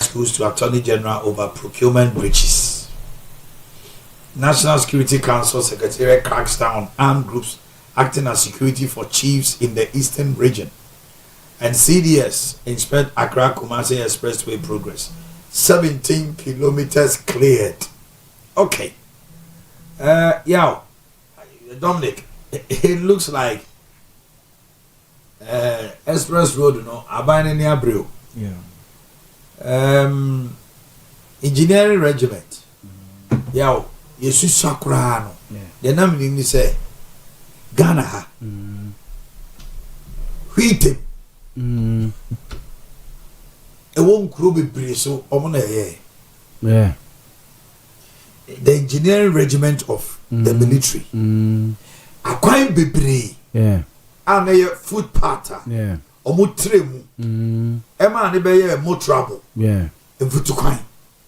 schools to Attorney General over procurement breaches. National Security Council Secretariat cracks down on armed groups acting as security for chiefs in the eastern region. And CDS inspect Accra Kumasi Expressway progress. 17 kilometers cleared. Okay. Yeah, Dominic, it looks like Express Road, you know, Omanhene Yaw Adu-Boakye. Yeah. Engineering regiment. Yeah, Yesu Sakura no. The name ni say Ghana ha. Hwitem. E won kuro bebre so omo na ye. Yeah. The engineering regiment of the military. Akwan bebre. Yeah. And a footpath. Yeah. Omo tremu. Ema ne be ye mo trouble. Yeah. Mfutu kwan.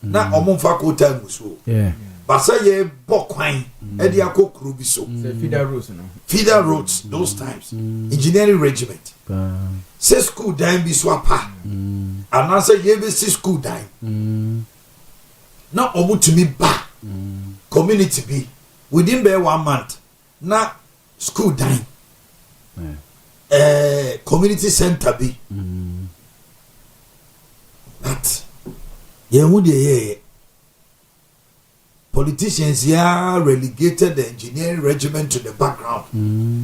Na omo mfa ko time so. Yeah. Basa ye bokwan e dia kokuru bi so. Feeder roads no. Feeder roads those times. Engineering regiment. Say school dime bi so apa. And answer ye be school dime. Na omo to me ba. Community bi within be 1 month. Na school dime. Community center bi. But ye hu de politicians here relegated the engineering regiment to the background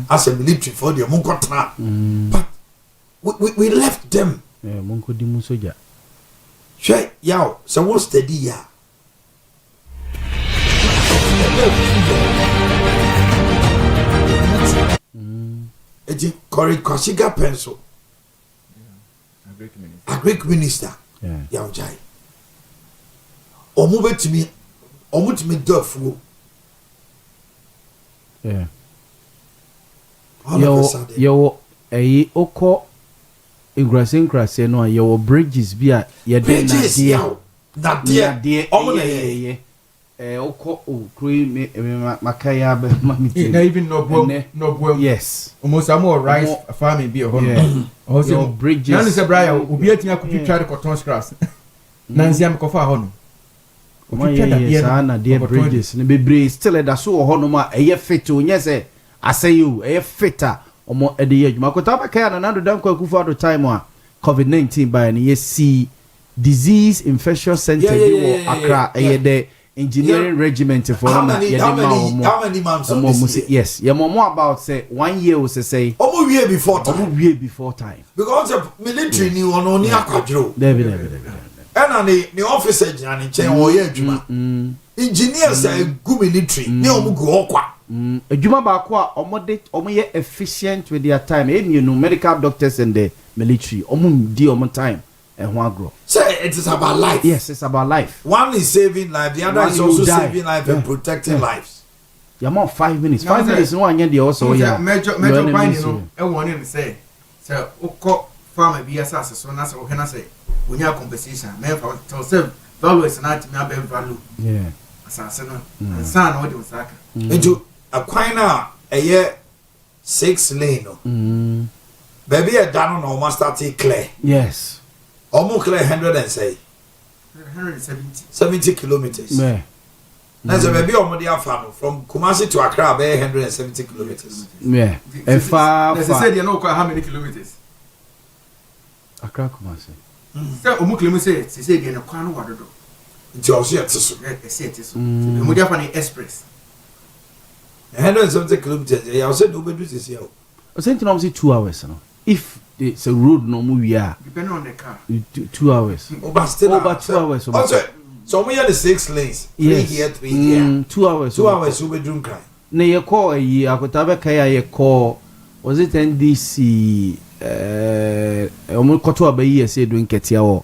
as a military for the Munkotra. But we left them. Yeah, Munko di Musoja. Sure, yaw, so what's steady ya? It's Corey Kwasiga pencil. A Greek minister. Yeah. Yaw Jai. Omubetimi dofu. Yeah. Yo oko ingrase no yo bridges bia ye de na de omole oko cream makaya be mamiti na even no boom yes almost more rice farming be also bridges na se bra ya obi atia ko twitwa de cotton grass na nziam ko fa ho no sana dear bridges ne bebre still da so ho no ma eye fit onye se asayu eye fita omo ede ye adwuma ko ta ba kai na do dan kwa kufa do time a covid-19 by ne ye see disease infectious center bi wo Accra eye de engineering regiment for na ye de ma omo how many months yes ye mo about say 1 year we say omo wie before time because the military ni ono ni akwadro David ena ni officer jina ni chen wo ye adwuma engineers are good military ni omo go okwa adwuma ba ko a omo ye efficient with their time you know medical doctors and the military omo di omo time and ho agro say it is about life. Yes, it's about life. One is saving life, the other is also saving life and protecting lives. Yeah, more 5 minutes. 5 minutes no anya dey also yeah. Major point no e won him say ukọ farmer bi asase so na say o hena say onya compensation me for tell say value is not me abem value. Yeah. Asase no san no dey usaka. Into akwan na eye 6 lane no. Baby a down no must start clear. Yes. Almost clear 170 kilometers. Yeah. That's a baby almost from Kumasi to Accra, 170 kilometers. Yeah. And far. They said you know how many kilometers? Accra Kumasi. So Omuklimu say again a kwano wado. It's also yet so. Yes, it is. The Mudia Fani Express. 170 kilometers. I also do this here. I said to say 2 hours no. If it's a road no movie depending on the car 2 hours over 2 hours also so we have the 6 lanes 3 here 3 here 2 hours 2 hours we bedroom cry na ye call yi akota be kai ye call was it NDC omo koto abayi say do nketia wo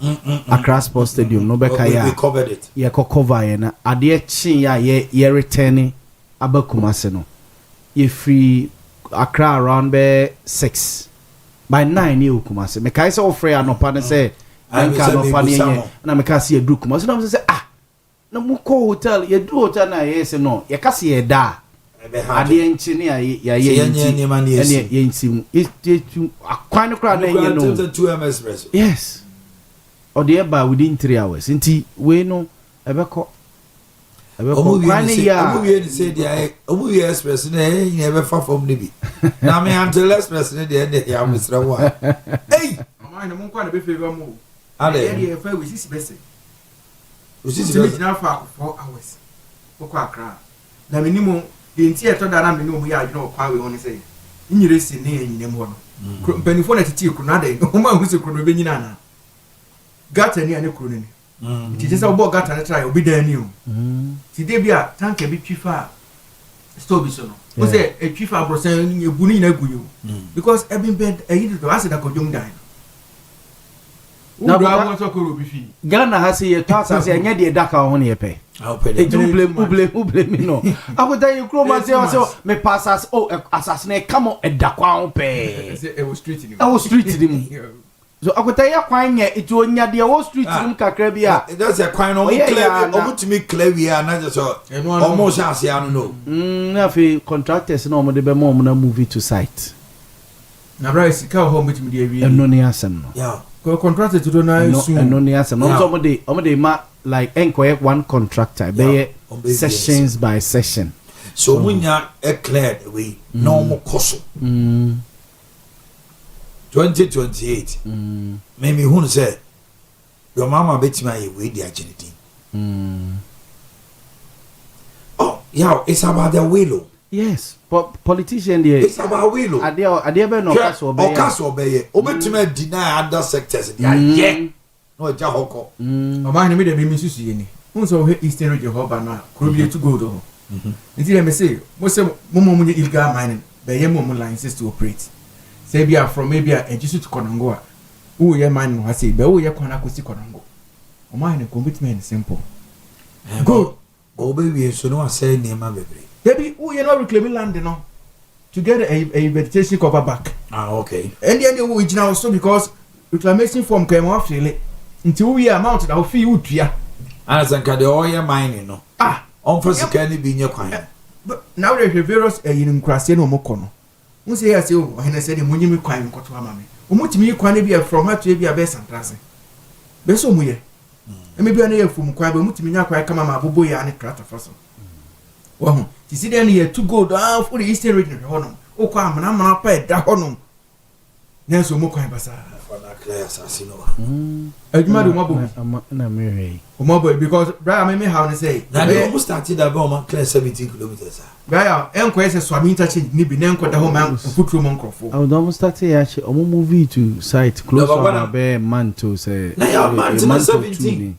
Accra Sports Stadium no be kai we covered it ye cover ye na ade chin ya ye return abakumase no ye free Accra around be 6 by 9 you Kumasi. Me kai say ofre anopa ne say anka anopa ne nye na me ka se edu Kumasi na me say na mu ko hotel ye du hotel na ye say no ye ka se ye da ade enchi ne ya ye nti ye nti akwan kra na ye no 2 MS. Yes or the by within 3 hours. Inti we no ebeko. Omuwie say the Omuwie express never far from Nibi. Now me until express the ya Mr. Wa. Hey, mine mo kwa na be favor mo. Ade. Dey fa we sisi bese. We sisi bese na for 4 hours. Okwa akra. Na minimum the entire to that me no mu ya adwene okwa we won say. Nyire si ne enyinem ho no. Mpanifo na titi kru na dey. O ma hu se kru no be nyina na. Gata ni ane kru ni. Ti je say obo gata na try obi dan ni o. Ti de bia tanka bi twifa stove so no. O say e twifa brosen ebu ni na guyu. Because every bed e yi to ase da kodum dan. Na bra won so ko obi fi. Ghana ha say ye to asase enye de daka ho ne ye pe. E blame no. Akota ye kro ma say me passas asase na kamo edakwa ho pe. Say e was street ni. I was street ni. So akota ye kwan nye itu onya de wo street nim kakra bi a. That's a kwan no clear omutimi clear wi a na just almost as ya no. Na fe contractors na omo de be mo na movie to site. Na bra sika ho mutimi de wi. Eno ne asem no. Yeah. Contractor to do na soon. Eno ne asem no. So omo de ma like enkoye one contractor be sessions by session. So munya e cleared we no mo koso. 2028. Maybe who say your mama bet me we the agility. Oh, yeah, it's about the will. Yes, but politician there. It's about will. Ade be no kaso obey. Okaso obey. Obetime deny other sectors. Yeah. No ja hoko. Omanhene me de me susu ye ni. Who so Eastern region ho ba na kurobie to go do. Nti dem say mo say mo mo illegal mining be ye mo licenses to operate. Say be from maybe a just to Konongo a who ye man no say be who ye kwana kosi Konongo. Omanhene commitment simple. Go obe we so no say nema bebre. Baby who ye no reclaim land no to get a vegetation cover back. Okay. And then who original also because reclamation form came off really until we amount that fee utua. As an ka de oil mining no. On for second be nye kwan. But now there are various in Krasian no mokono. Who say as you when I said the munyimi kwan nkoto amame. Omutimi kwan be from her to be a best and class. Beso muye. E me bia na ye fum kwan be mutimi nya kwan kama ma bobo ya ne krata faso. Wo ti si den ye to go down for the Eastern region hono. O kwa amana pa da hono. Nenso mo kwan basa. For na clear assassino. Adwuma do mabo. Na me Mabo because bra me how ne say. Na they almost started that be clear 17 kilometers. Bra enko ese swami interchange ni bi nenko da ho man futuro mo nkrofo. I would almost start here actually omo movie to site close to be man to say. Na ya man to 17.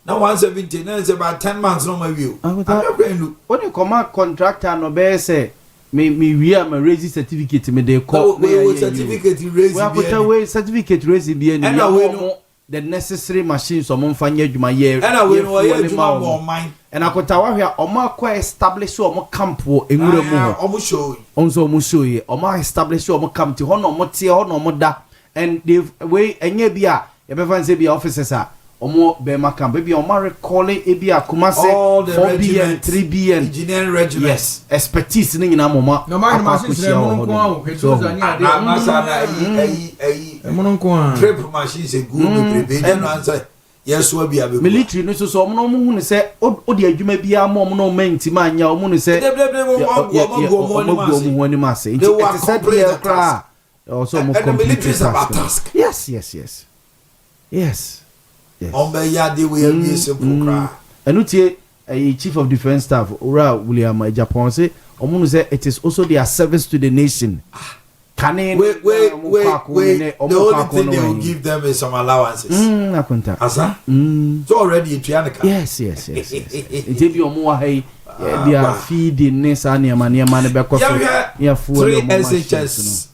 Now 117 na is about 10 months no my view. I'm not going to. When you come out contractor no be say me we am a raise certificate me dey call we certificate raise we have we certificate raise bi and we the necessary machines omo mfanye adwuma ye and we no ye adwuma mo man and akota wa hwea omo akwa establish omo camp wo enwura mu ho omo show onso omo show ye omo establish omo camp ti ho no omo tie ho no omo da and they we enye bi a ye be fan say bi officers a omo be makam be omo recall e bi akoma say 4BN 3BN engineering regiment yes expertise ni nyina mama no man machines na mo nko awo hetu za ni ade masana trip machines e go me prebe no answer yes wa bi abe military no so omo no hu ne say o de adwuma bia ma omo no menti ma anya omo no say mo ni ma say it is said here kra also mo military is about task yes yes Ombe ya de we be simple cry. Enutie a chief of defense staff Ora William Japan say omo say it is also their service to the nation. Can wait. The only thing they will give them is some allowances. Akunta. Asa? So already Trianica. Yes. It be omo hey they are feeding nessa near man be ko yeah full 3 SHS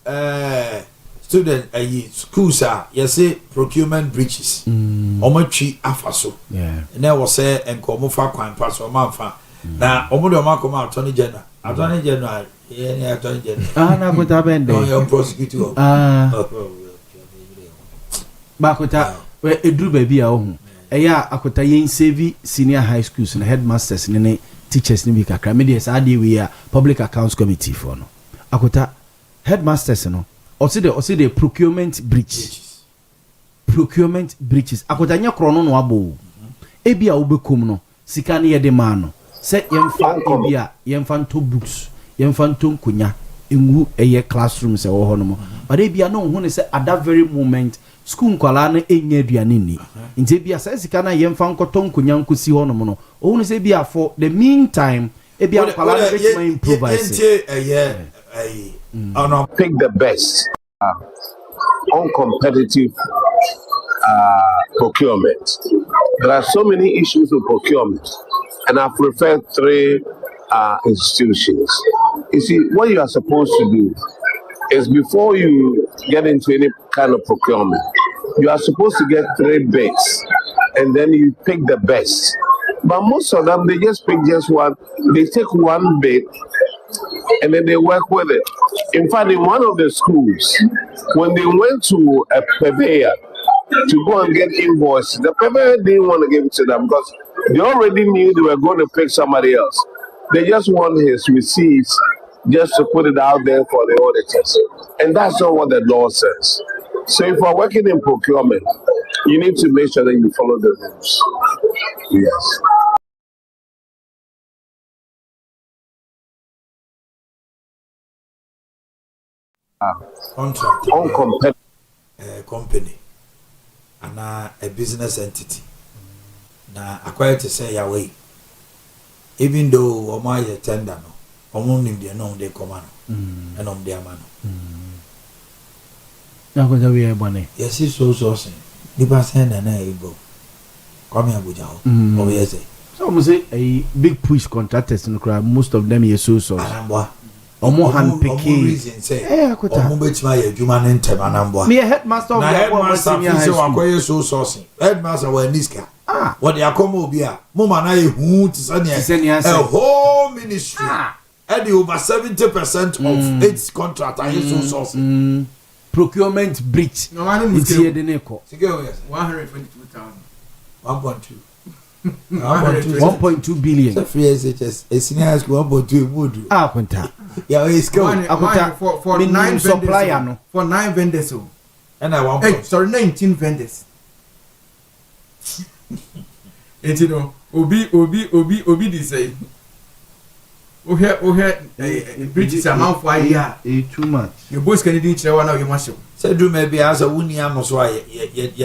student schools are say procurement breaches omatwi afaso and there was say enkomo fa kwan pass o manfa na omodo o makoma attorney general yeah attorney general na kota bende no prosecutor ba kota we eduru ba bia ohun eya akota yen save senior high schools na headmasters ne teachers ni bi kakra me dey say ade we a public accounts committee for no akota headmasters no also the procurement breach procurement breaches akotanya krono no abo ebi a obekum no sika ne yede ma no se yemfa ebi a yemfa nto books yemfa nto nkonya engu eye classroom se wo ho no mo but ebi a no hu ne se at that very moment school nkwala na enya aduane ni nti ebi a se sika na yemfa nkoto nkonya nkosi ho no mo no o hu se ebi a for the meantime ebi a nkwala na bit my improvise pick the best uncompetitive procurement. There are so many issues with procurement, and I've referred 3 institutions. You see, what you are supposed to do is before you get into any kind of procurement, you are supposed to get 3 bids, and then you pick the best. But most of them, they just pick just one. They take one bid, and then they work with it. In fact, in one of the schools, when they went to a purveyor to go and get invoices, the purveyor didn't want to give it to them because they already knew they were going to pick somebody else. They just want his receipts just to put it out there for the auditors. And that's not what the law says. So if you're working in procurement, you need to make sure that you follow the rules. Yes. Contract company and a business entity. Now, acquired to say away. Even though Oma ye tender no, Omun they know they command and on their man. Now go we are money. Yes, it's so sourcing. Nipa send and I go. Come here, Buja. Oh, yes. So almost a big push contractors in the crowd. Most of them are so Anambwa. Omo hand picking. Omo betima ye juma ne ntem Anambwa. Me headmaster of the headmaster fi say wakoye so sourcing. Headmaster wa niska. What they akoma obi a mo ma na ye hu ti say a whole ministry. And over 70% of its contract are so sourcing. Procurement breach. No, I don't it's here the neko. 122,000. 1.2. 1.2 billion. So free SHS. A senior high school 1.2 would. Kwenta. Yeah, it's go. For 9 supplier vendors. For 9 vendors. And I want. Sorry, 19 vendors. And you know, Obi they say. Bridges amount for a year. Too much. Your boys can eat one now, you must show. Said do maybe as a Wuniam so I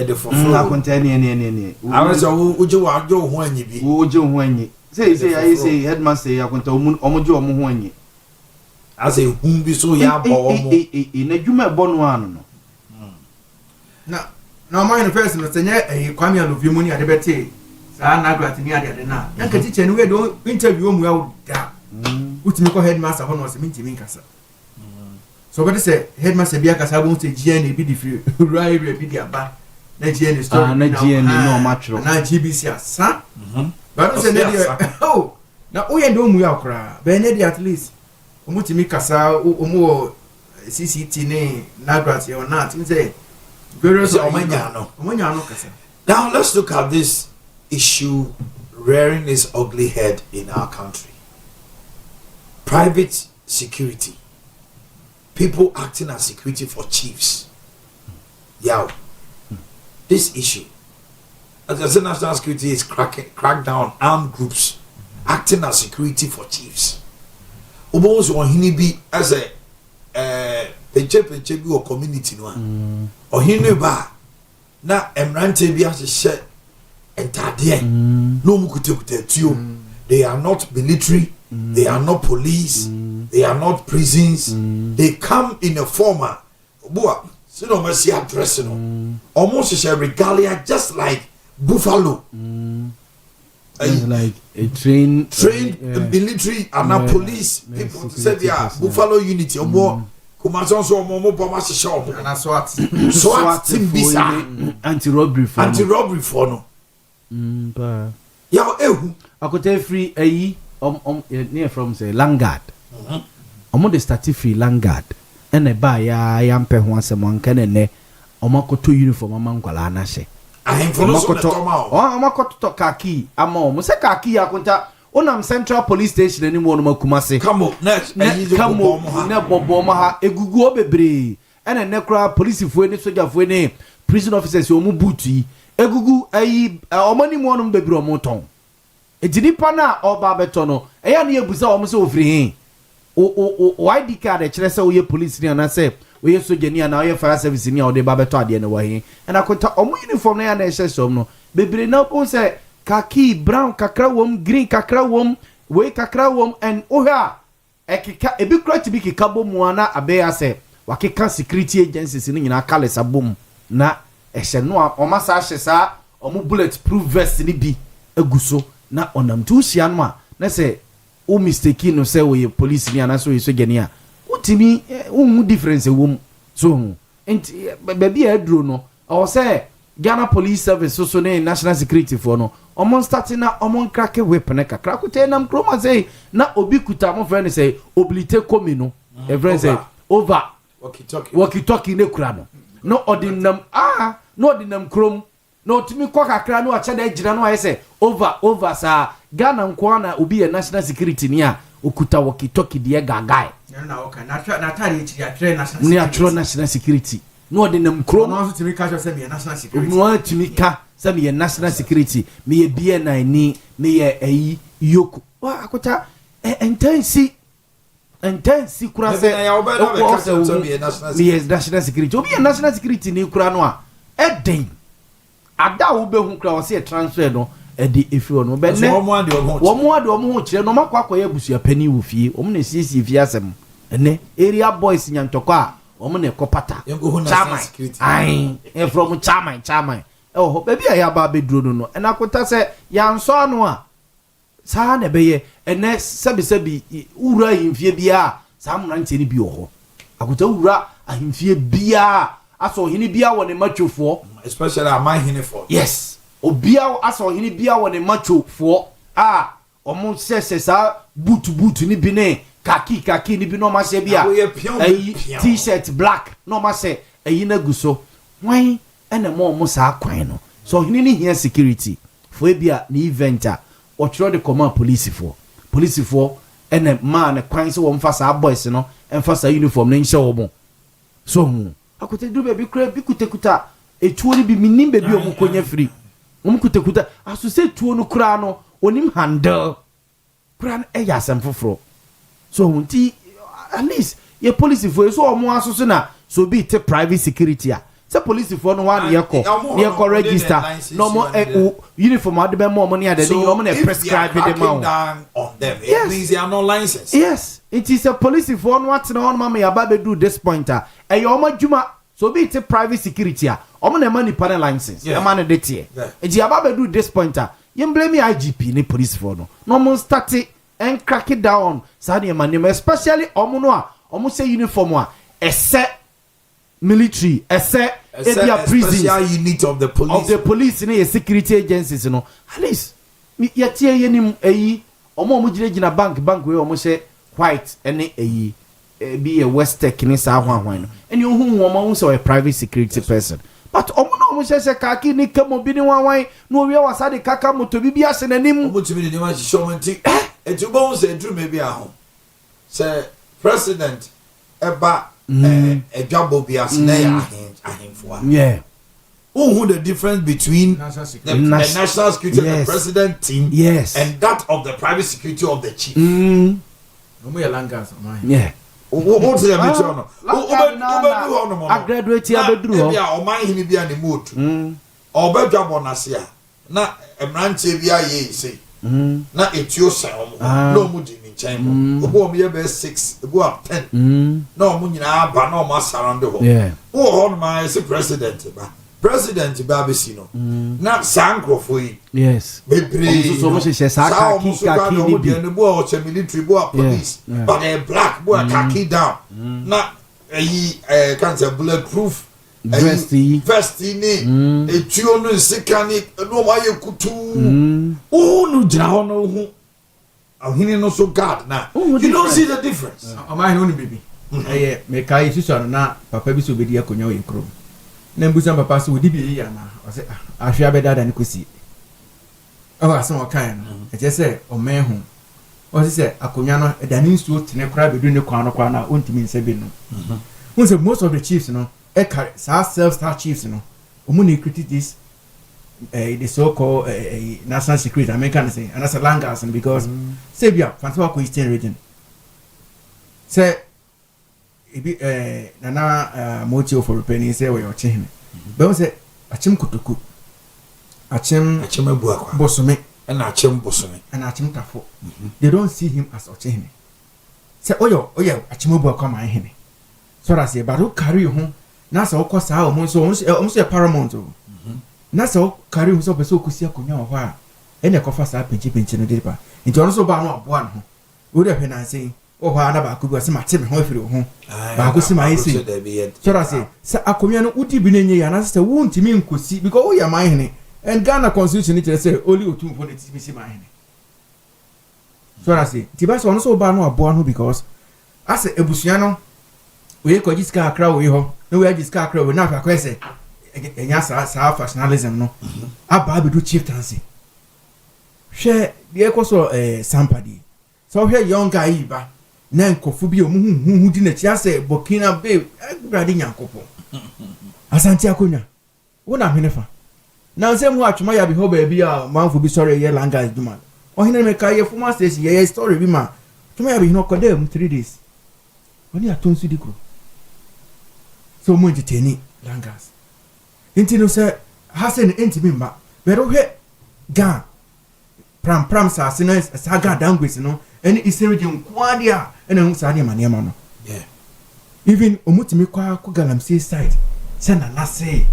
the for I contain any. I was a Ujo when you be. Ujo when you say, I say, headmaster, I want to Omojo Mohoani. As a whom be so ya in a Juma Bonwan. Now, my person was a Kwame of your money at the Betty. Sana got me at the now. I can teach anyway, don't interview me out there. Which me call headmaster was a minty minkasa. So what is a headmaster Biakas? I won't say GN be the free right be the aba. Nigerian is not much. Now GBC, son. But I said, oh, now we don't we are cry. Benedi at least. Umutimikasa, Umo CCT name, Nagras or not. Say, various Omanhene. Now let's look at this issue rearing its ugly head in our country. Private security. People acting as security for chiefs. Yeah. This issue. As I said, national security is crack down armed groups acting as security for chiefs. Obos Omanhene be as a peche or community no. Omanhene ba na emrante bi ahye entade no mukute tuo. They are not military, they are not police, they are not prisons. They come in a former boa so no mercy address no. Almost a regalia just like buffalo. Like a trained military and a police people said yeah buffalo unity omo kumason so omo boma shisha omo and SWAT team bisa anti-robbery for no ya ehu akote free ayi near from say Langard omo dey start free Langard and e ba ya mpe ho asem anka ne omo akoto uniform amankwala na hye amakoto kaki ama o se kaki akonta onam Central Police Station ani mo no makumase kamo na bobo ma ha egugu obebre ene ne kra police fo ni soja fo ni prison officers omu booty egugu ayi omani mu onum bebre omoton ejinipa na oba beto no eya na ebuza omo se ofiri hin o ID card e kire se wo ye police ni ana se wo ye soja ni ana wo ye fire service ni a wo de ba beto ade ne wo hin na kota omo uniform na ya na e hyesom no bebre na o se kaki brown kakra wom green kakra wom we kakra wom and oha ekika ebi kura tibi kika bomu ana abeya se wakeka security agencies ni nyina kales abom na ehye no a omasa ahye sa omo bulletproof vest ni bi aguso na onam tu hia no a na se o mistake no se we police ni ana so we soja ni a utimi unhu difference wom so enti baby adro no o se Ghana Police Service so ne national security for no omon starting na omon krake weapon kakra kote nam kroma say na obi kuta mo friend say oblite komi no e friend say over walkie talkie ne kura no ordinam no ordinam krom no timi kwa kakra no acha da gira no aye say over sa Ghana nko na obi e national security ni a okuta walkie talkie de gagai na okay na tari chi ya national security no ordinam krom no timi ka so say me national security no timi ka say me national security me ye BNI ni me ye ayi yoku wa akota intensi kura se me national security obi national security ni kura no a eden ada wo be hu kura wo se transfer no edi efiro no be ne wo mo ade wo ho kire no makwa akoya busua pani wo fie wo na siesie fie asem ene area boys nyantoko a wo na ekopata chairman ai from chairman oh baby ya ba be duro no na akota se ya nso ano a saa na beye ene sebi ura ahimfie bia saa mrantie ni bi ho akota ura ahimfie bia aso hini bia wo ne machofo especially Omanhene for yes obia aso hini bia wo ne machofo omo sese saa boot ni bi ne kaki ni bi no ma se bia t-shirt black no ma se eyi na guso wan ene mo saa kwan no so hini ni here security for bia ni eventa or throw the command police for ene man kwan so wo mfa saa boys no emfa saa uniform na nhyɛ wo mo so akote do be kura bi kutakuta etuo ni bi minim be bi o mkonya free o kutakuta aso se tuo no kura no onim handle kura e ya asem foforo so hunti at least ye police for so o mo aso so na so be te private security a se police for no one ye ko register no mo uniform ade be mo ni ade no mo na prescribe them on them it means they are not licensed. Yes, it is a police for no what no mama ya ba be do this pointer e yo ma djuma so be it private security a o mo na money panel license e ma na de tie e ji ya ba be do this pointer you blame me IGP ni police for no mo start and crack it down sa na man especially o mo no a o mo say uniform a ese military ese area prison special unit of the police in a security agencies no at least ya tie yenim eyi omo gina bank we omo say white any eyi be a west tech ni sa hwan no eni ohun omo say a private security person but omo no omo say kaki ni kamo bi ni wan no wi wasa de kaka moto bi ase nanim omo timi ni ma showmanti etubo say drum bi ahon say president eba edwabo bi ase na ya ahemfo yeah who the difference between the national security of the president team and that of the private security of the chief yeah what's the between no I graduate here bedru ya Omanhene bi an motu obedwabo na se a na emranche bi aye sei na etio san no mu di ni chan mo obo mo ye be 6 obo 10 na omo nyina ba na omo surround ho ho no ma say president ba besi no na sankrofo yi yes bebre so mo se kaki ni bi no bo o military bo police but a black bo kaki down na can say bulletproof vest ni etuo no sikani no ma ye kutu no jira ho no hu ahini no so guard na you don't see the difference Omanhene no baby me kai siso na papa bi so bedi akonya o yekro na mbusa papa so odi bi ya na o se ahwea be dada ne kosi o aso o kan no e je se o mehu o se akonya no edani nsuo tene kra bedu ne kwan no kwa na ontimi nse bi no se most of the chiefs no e carry self star chiefs no omuni critique this the so-called national security American say and that's a langas because Sabia Fantawa Eastern region say ebi nana mochi for penny say we oche him but say achim kotoku achim abuakwa bosome and achim bosome and achim tafo they don't see him as oche him say oyo achim abuakwa man him so that say but who carry home na say okosa ha omo so paramount na so carry him so person okusia konya ho a ene kofa sa pinchi no depa nti ono so ba no aboa no wo de hwe na say o ho ana ba ko bi se mate me ho afiri ho ba ko si ma yesi so that say sa akomia no udi bi nenye ya na say wo ntimi nkosi because wo ya man hene and Ghana constitution it say only otum for the TBC man hene so that say ti ba so ono so ba no aboa no because as ebusua no we ko jiska akra we ho no we jiska akra we na fa ko say enya sa fashionalism no aba be do chieftaincy hwe de ko so sampadi so hwe young guy ba na nkofu bi omu hu di na chia say Burkina be grade nyankopo asanti akonya wona hwenefa na nsem hu atwoma ya bi ho ba bi a manfo bi sorry ye language duma ohine me ka ye former station ye story bi ma twoma ya bi no ko dem 3 days oni atonsu dikro so mo entertain language inti no se hasen enti bi mba pero hwe ga pram sa sino sa ga dangwesi no eni isereje nkwade a ena hu sa ne manema no yeah even omutimi kwa ko galamsey side se na nase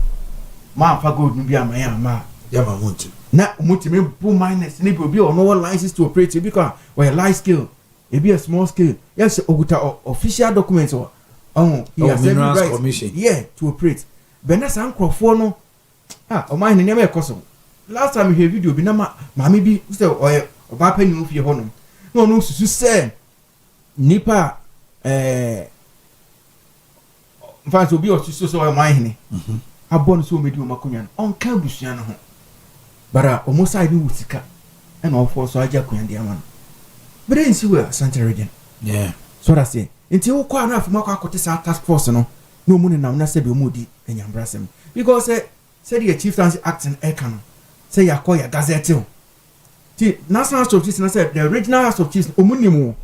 ma fa gold no bi amaya ma ya ma muntu na omutimi bu minus ne bi obi ono license to operate because we large scale e be a small scale yes oguta official documents or he has every right commission to operate benasa nkrofo no Omanhene Yaw ekoso last time we hear video bi na ma bi say oba panyi ofie ho no susu say nipa mfa so bi osusu so Omanhene abon so medi o makonya on ka busua no ho bara omo side ni wutika e na ofo so aja konya de ama no brain si we Asante region yeah so that say nti wo kwa na afuma kwa akote sa task force no no mu ne nam na se bi omo di enyambrasem because say the chieftaincy act in Ekano say ya call ya gazette ti national house of chiefs na say the original house of chiefs omunimu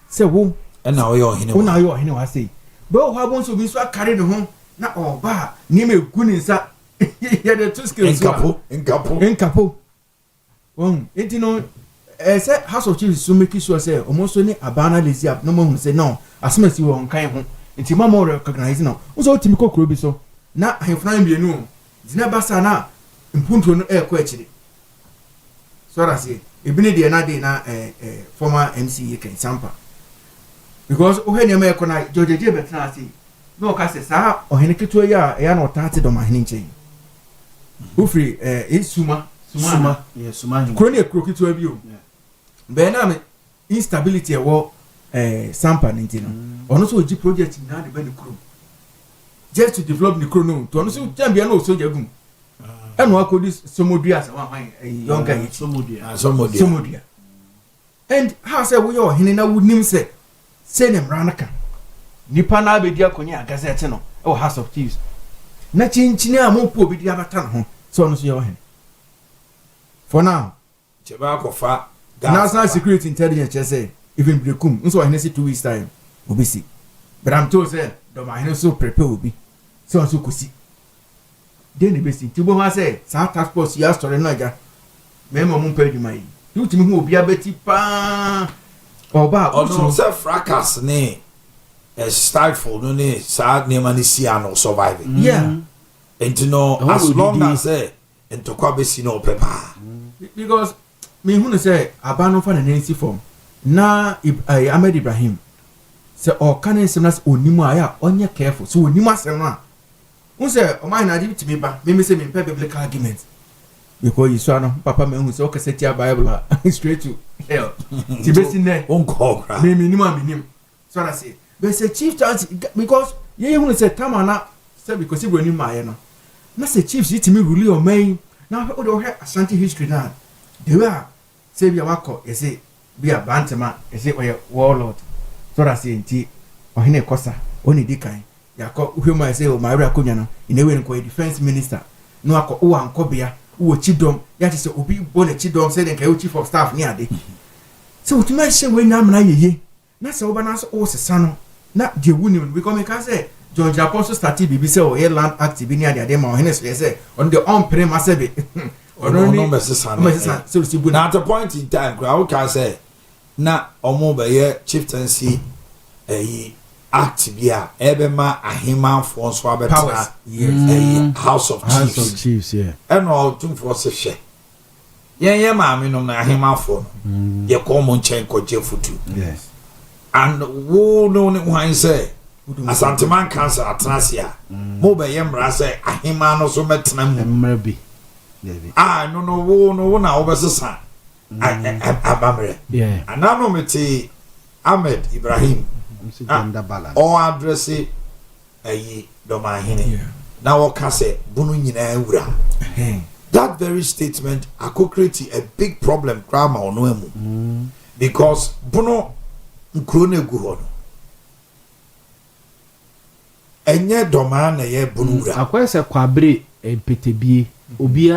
say wo na oyo hene wo na oyo hene wa say bo ho abon so bi so carry the home na oba ni me gu ni nsa ya the two skills enkapo enti no say house of chiefs so make sure say omonso ni abana lazy up no mo say no asmasi wo nkan ho enti mama recognize no so timi kokoro bi so na ahefuna mbienu dina basa na mpunto no ko akire so that say ebini de na de na former MCA Ken Sampa because ohene ma ko na jojeje betra say no ka say sa ohene keto ya na otati do mahene nchen ufri suma kro ne kro keto bi o be na me instability e wo Sampa nintino ono so oji project na de be ne kro just to develop the chrono to no so tambia no so jagum eno akodi somodua sa wan younger yi somodua and how say we your hene na wunim say ne mranaka nipa na abedi akonya gazette no e house of chiefs na chinchini amompo obedi abata no so no so your hene for now cheba kofa national security intelligence say even brekum nso hene say 2 weeks time obisi but I'm told say do my hene so prepare obi so kusi then the best ti bo ma say sa task force ya story no aga me mo mun pa adwuma yi you timi hu obi abeti pa oba also say fracas ne stifle no ne sa ne mani si ano surviving yeah and no as long as say into kwa be si no pepa because me hu say abano fa na nancy form na Ahmed Ibrahim say o kan semnas onimu aya onye careful so onimu asem no unse Omanhene adi timi ba me say me biblical argument because you saw no papa me hu say o kase tia Bible straight to hell ti be sin there on call me nim so I say be say chief chance because ye hu say tamana say because we onimu aye no na say chiefs itimi rule o man na o do Asante history na they were say bi awako you say bi abantema you say oye warlord so that say nti ohene kosa oni dikan yakọ uhwema say o Maria Konya no inewe nko defense minister no akọ o ankobea wo chidom ya se obi bo na chidom say den kai chief of staff ni ade so otuma hye we nya amna yeye na se oba na so o sesa no na de wuni we come can say John Japoso started bibi say o land act bi ni ade ma o hene so say on the on prem asebe no mesesa so si bu na at a point in time I can say na omo be ye chieftaincy act bia ebema ahima fo so abetena house of chiefs yeah and all too for se hwe ye maami no na ahima fo no ye ko mo nchen ko je futu yes and wo no ne wan say asanteman cancer atrasia mo be ye mra say ahima no so metena mu mra bi no wo na obesesa abamre yeah anano meti Ahmed Ibrahim gender balance all address Omanhene now what can say bunu nyina wura that very statement could create a big problem grandma ono emu because bunu nkro na egu ho no enye doma na ye bunu wura akwese kwabre empetebie obi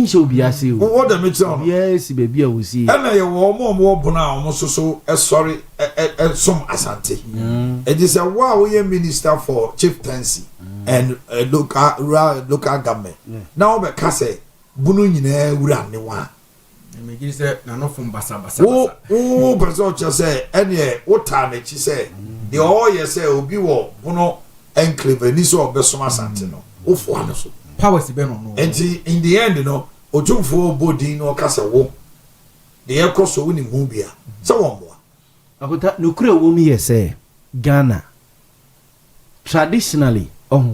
nche obi ase o what the meter on yes baby a wosi na ye wo mo bona omo so sorry some asante it is a wow we minister for chieftaincy and local government now be ka say bunu nyina wura ne wa me gi say na no fun basa o person che say ene o ta na chi say the all ye say obi wo bunu enclave ni so obesom asante no o fo ano so powers be no and in the end no otumfo body no kasa wo the ekoso woni hu bia se wo mo akota nukure wo mi yese Ghana traditionally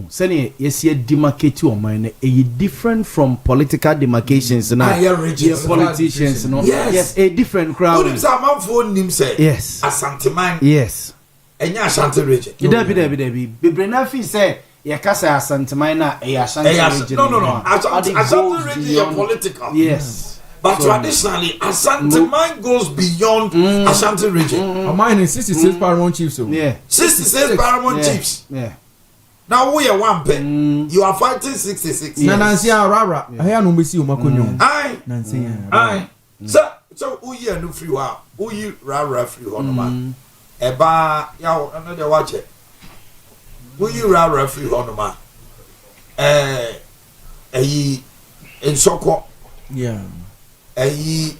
sene yesi demarcate Oman e different from political demarcations na politicians no yes a different crowd who say manfo nim say yes asanteman yes enya asante region debi bebrena fi say ya kasa asanteman na e asante region no asante region is political yes but so, traditionally Asante goes beyond Asante region Omanhene 66 paramount chiefs so yeah 66 paramount chiefs yeah now we are one pen you are fighting 66 na nansi arara aya no mesi o makonyo ai nansi ai so Owia no free wa Oyi rara free ho no man eba ya no de watch Oyi rara free ho no man ayi ensoko yeah ayi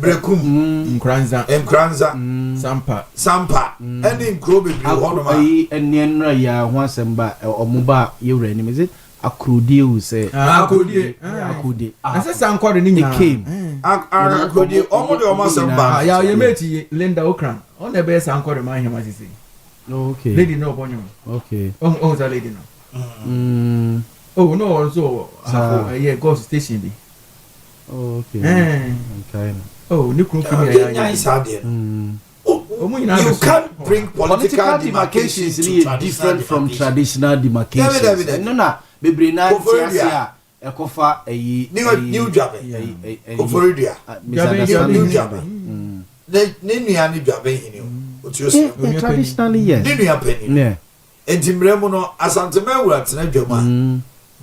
brekum nkranza sampa any nkro be ho no man ayi enenra ya ho asemba omuba yewra ni meze akrodi u say akrodi asesa nkore ni nyina akrodi omo de omo asemba ya yemeti Linda Okran on e be sa nkore ma hema sisi okay lady no bonyo okay oh that lady no oh no also yeah go station bi okay okay oh ni kun kun ya you can't bring political demarcations different from traditional demarcations no na bebre na tiasia ekofa new jabe oforidia new jabe ne nua ni jabe hini o ti o se traditionally yes ne nua pani yeah entimremu no asantema wura tena dwama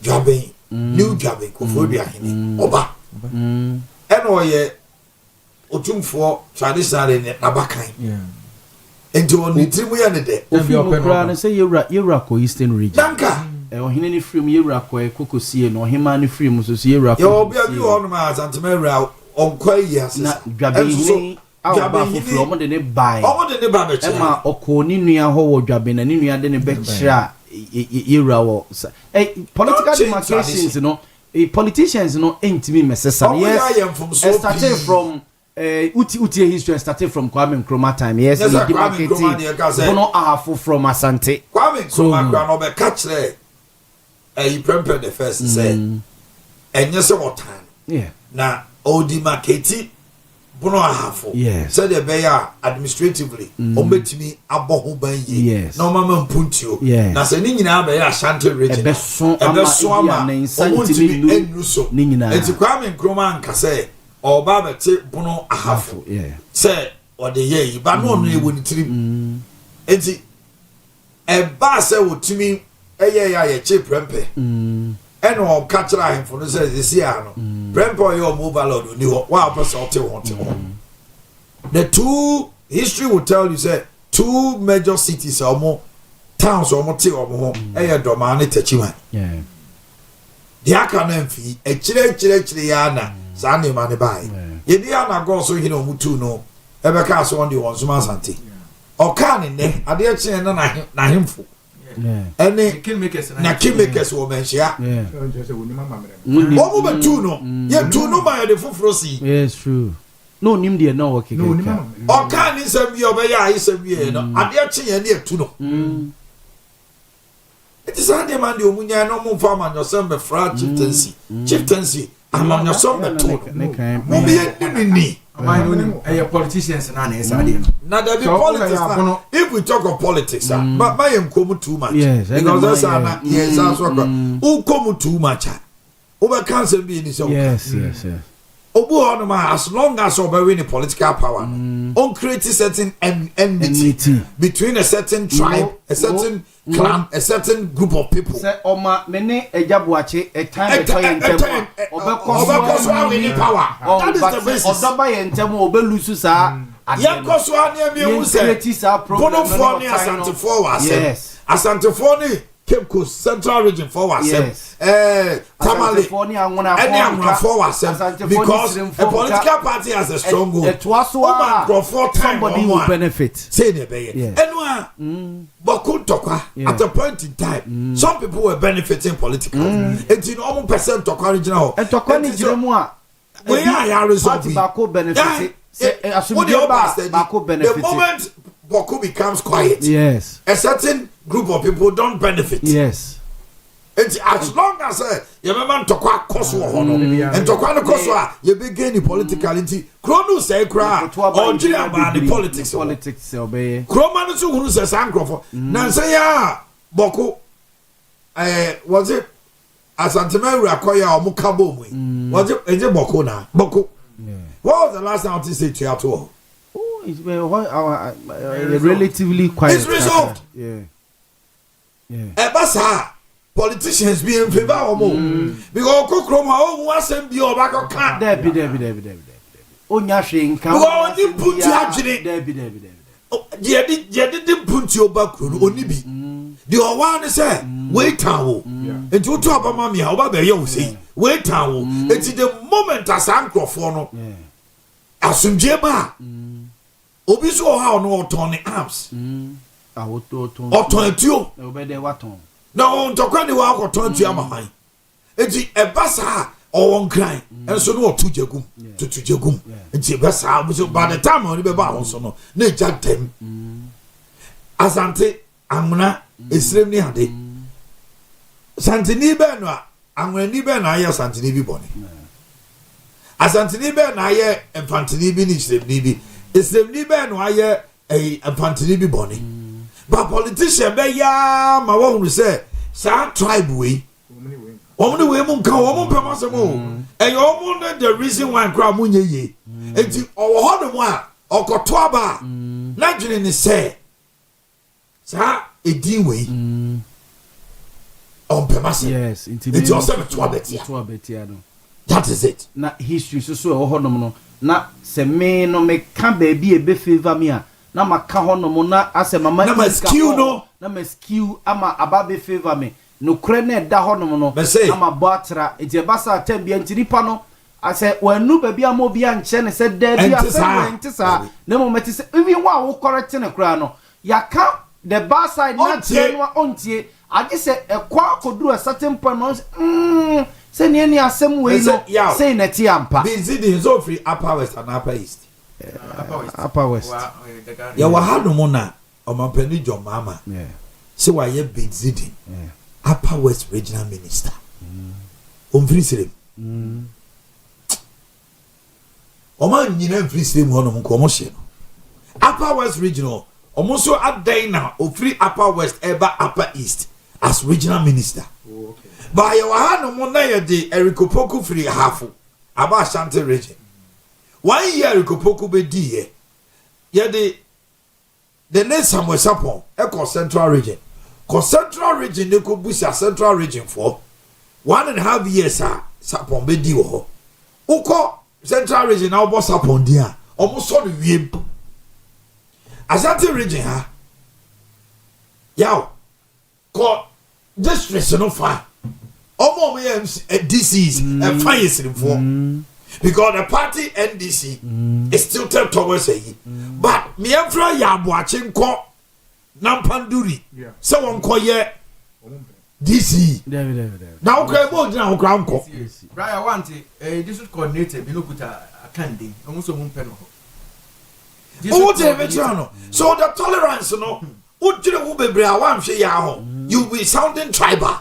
jabe new jabe oforidia hini oba eno ye otumfo traditionally ne abakan enti on nitimu ya ne de ofukura ne say yewra ko eastern region danka ohine ni free mu yewra ko kokosie no ohima ni free mu so yewra ko yo bia bi ho no ma asantema wura onkwa yi asesa dwabe awa fufuro omo de ne bai be ema okoni nua ho wo dwabe na ni nua de ne be kira yewra wo political demarcations no politicians no entimi mesesa yes started from uti history started from Kwame Nkrumah time yes the demarcating bono ahafo from Asante Kwame Nkrumah no be catch there prempe the first say enye se wotan yeah na odimarcate bono ahafo said the be administratively ombetimi aboho ban yi na mama mpuntio na se ni nyina be Asante region ebeso ama na insantimi enuso ni nyina enti Kwame Nkrumah nka say oba bete bono ahafo say ode ye yi ba no no e woni tirim enti e ba say wotumi eye ya ye che prempe and all catch him for the says this year. Grandpa, your mobile or new wow person the two history will tell you say two major cities or more towns or more or more domani techiman. Yeah. The akanem fee a chile yana sani mani buy. Yediana go so you know mutu no ever cast on the one sumasanti. Or can in there, I dare say na him for. And the kingmakers will mention. What woman two no? Yet two no by the Fufrosi. Yes, true. No, Nimdia, no working. Or can is a year by is a year. I dare say near two no. It is Sunday man, you munya no more farm and your son be fraud chieftaincy. I'm on your son be told. Maybe a politicians and an now there be politics. If we talk of politics, but my come too much. Yes, because that's yes, that's what. Who come too much? Over cancer being his own. Yes. As long as we win the political power, on create certain enmity between a certain tribe, a certain clan, a certain group of people. Say, Oma, many a jabuache, a time winning power. That is the basis. Oba and Temo Belususa. Yakoswa near me who said, Bonophone Asantefone, Cape Coast, Central Region forward. Yes. Tamale, any forward because a political party has a strong goal. Somebody will benefit. Say the bay. And Boku Toka at a point in time, some people were benefiting politically. 18% Toka original. And Toka ni Jiremwa. We are resolving. Bako benefit. The moment Boku becomes quiet, yes, a certain group of people don't benefit. Yes. It's as long as you remember Tokwa Koso and Tokwa Koso, you begin the politicality. Chrono say cry or the politics. Politics obey. Cromanu who says Sankrofo. Nansaya Boku was it Asantemeru Akoya or Mukabo? Was it Boku na? Boku. What was the last time I say to you at all? Oh, it's relatively quiet. It's resolved. Yeah. Ebasa politicians be in favor of more because Kokroma was and be over can Debbie. Onya shin kan. Oh, you put your Debbie. Oh, you didn't put your back only be. The one say wait town. And to talk about mammy, how about you say wait town. It's the moment as uncle for no. Asumjeba. Obiso how no turning arms. Otonetio. Obede waton. No, Tokani wa otonetio amahan. Enti ebasa o nkran. Enso no otu jegum. Tutu jegum. Enti ebasa by the time oni beba honso no. Na eja dem. Asante amuna esrem ni ade. Santini be no a amuna ni be na aye santini bi boni. Asantini be na aye infantini bi ni esrem ni bi. Esrem ni be no aye infantini bi boni. But politician be ya ma won say sa tribe we omni we mun kan omun pe masemo e yo mun the reason why kra mun ye enti owo hodo mu a okoto aba na dwene ni say sa edin we on pe masemo yes enti o se to abetia no that is it na history so e ho no na se me no me kan ba bi e be favor me a na maka hono mo na ase mama na maskill no na maskill ama ababe favor me no kure na da hono mo no ama boatra enti basa tambia ntiripa no ase wanu ba bia mo bia nche ne se da bia se ntisa na mo meti se even wa wo correct ne kura no yaka the bar side na tenwa ontie age se ekwa koduru a certain point no se ne ni asem we no say na ti ampa busy the so free upper west and upper east. Upper West. Ya wahano mona omampeni John Mama. Se wa ye big zidi. Upper West Regional Minister. Omfiri sirem. Oma nyina mfiri sirem hono mko omo hye no. Upper West Regional omo so adan na ofiri Upper West eba Upper East as Regional Minister. Okay. Ba ya wahano mona ye de Erikopoku free hafu aba Ashanti region. 1 year Kopoku be die ye the next Samuel Sapon e ko Central Region ne ko busa Central Region for 1.5 years sapon be di wo uko central region na obo sapon di a omo so de wiem Ashanti region ha yaw ko district no fa omo DCs and fires for because the party NDC is tilted towards a but me amfra ya boache nko nampanduri so won ko ye DC now okay mo na o kra nko Brian want district coordinator bi no kuta akande omo so mo mpɛ no so the tolerance no ujire wo bebre a wan hwe ya ho you be sounding tribal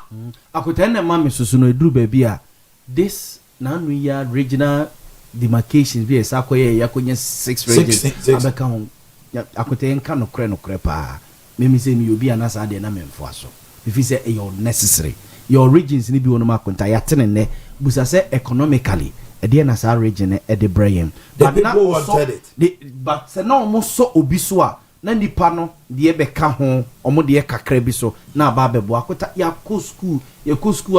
akotene mama susu no eduru ba bia this nanu ya regional demarcations bi esakoye yakonya 6 regions abeka ho akote nka no kre pa memi se mi obi anasa ade na memfo aso if you say your necessary your regions ni bi wono makonta yatene ne busa se economically ede na sa region e de brain but people wanted it but se na omo so obi so a na nipa no de beka ho omo de kakra bi so na ba bebo akota ya ko school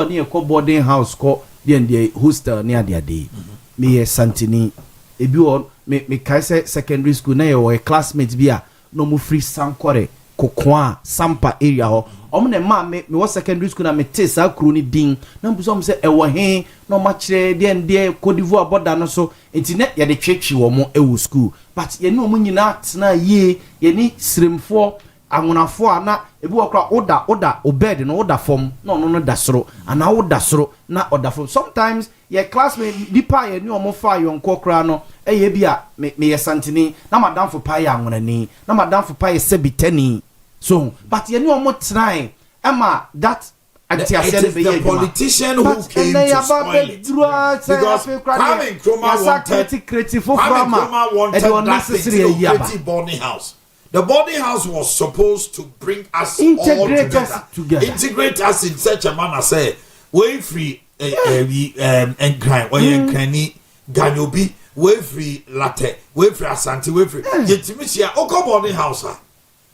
na ye ko boarding house ko de hostel ne ade me ye santini ebi o me kai se secondary school na ye o classmates bi a no mo free sankore kokoa sampa area ho omo na ma me wo secondary school na me tesa akru ni din na mbuso mo se ewo he no ma kire de kodivu aboda no so enti ne ye de twetwi wo mo ewo school but ye ne omo nyina tena ye ye ni sremfo anwonafo ana ebi wakra oda obed no oda form no da soro ana oda soro na oda form sometimes ye classmate dipa ye ni omo fa yon kokra no eye bia me ye santini na madam for pa ye anwonani na madam for pa ye sebitani so but ye ni omo try ema that the politician who came to spoil it because Kwame Nkrumah wanted that thing to boarding house. The boarding house was supposed to bring us all together. Integrate us in such a manner, say, way free and crime, or Yankani, Ganyobi, way free latte, way free Asante, way free. Yetimisia, Oko boarding house.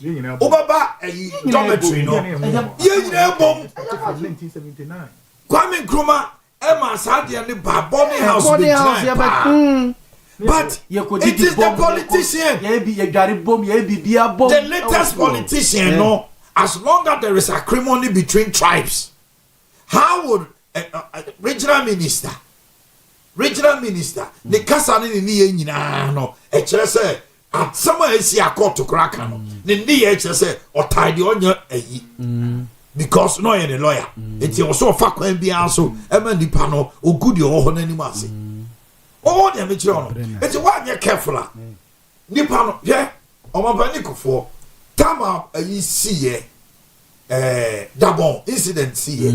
Obaba, a dormitory, no. Yeah, bomb. 1979. Kwame Nkrumah, Emma Sadi and the boarding house. But it is the politician. The latest politician, no. As long as there is acrimony between tribes, how would regional minister, the Kasani ni no, say at somewhere is ya court to crack no. The say or tie the onion because no any lawyer. It's also fuck when be also the panel or good your own animals. Oh, the mature. It's one you're careful. Nippano, yeah, or my panic for Tama, you see, double incident, see,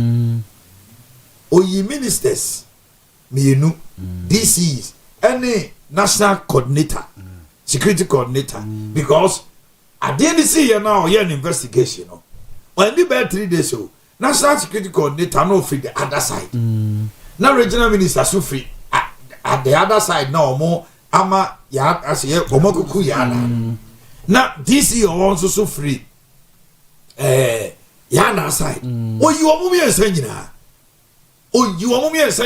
or ye ministers, me, you this is any national coordinator, security coordinator, because I didn't see you now, you're an investigation. When you bear 3 days, so national security coordinator, no free the other side. Now, regional minister, so free. At the other side now more ama ya as ye omokuku ya na this year also so free ya na side o you omo me ensa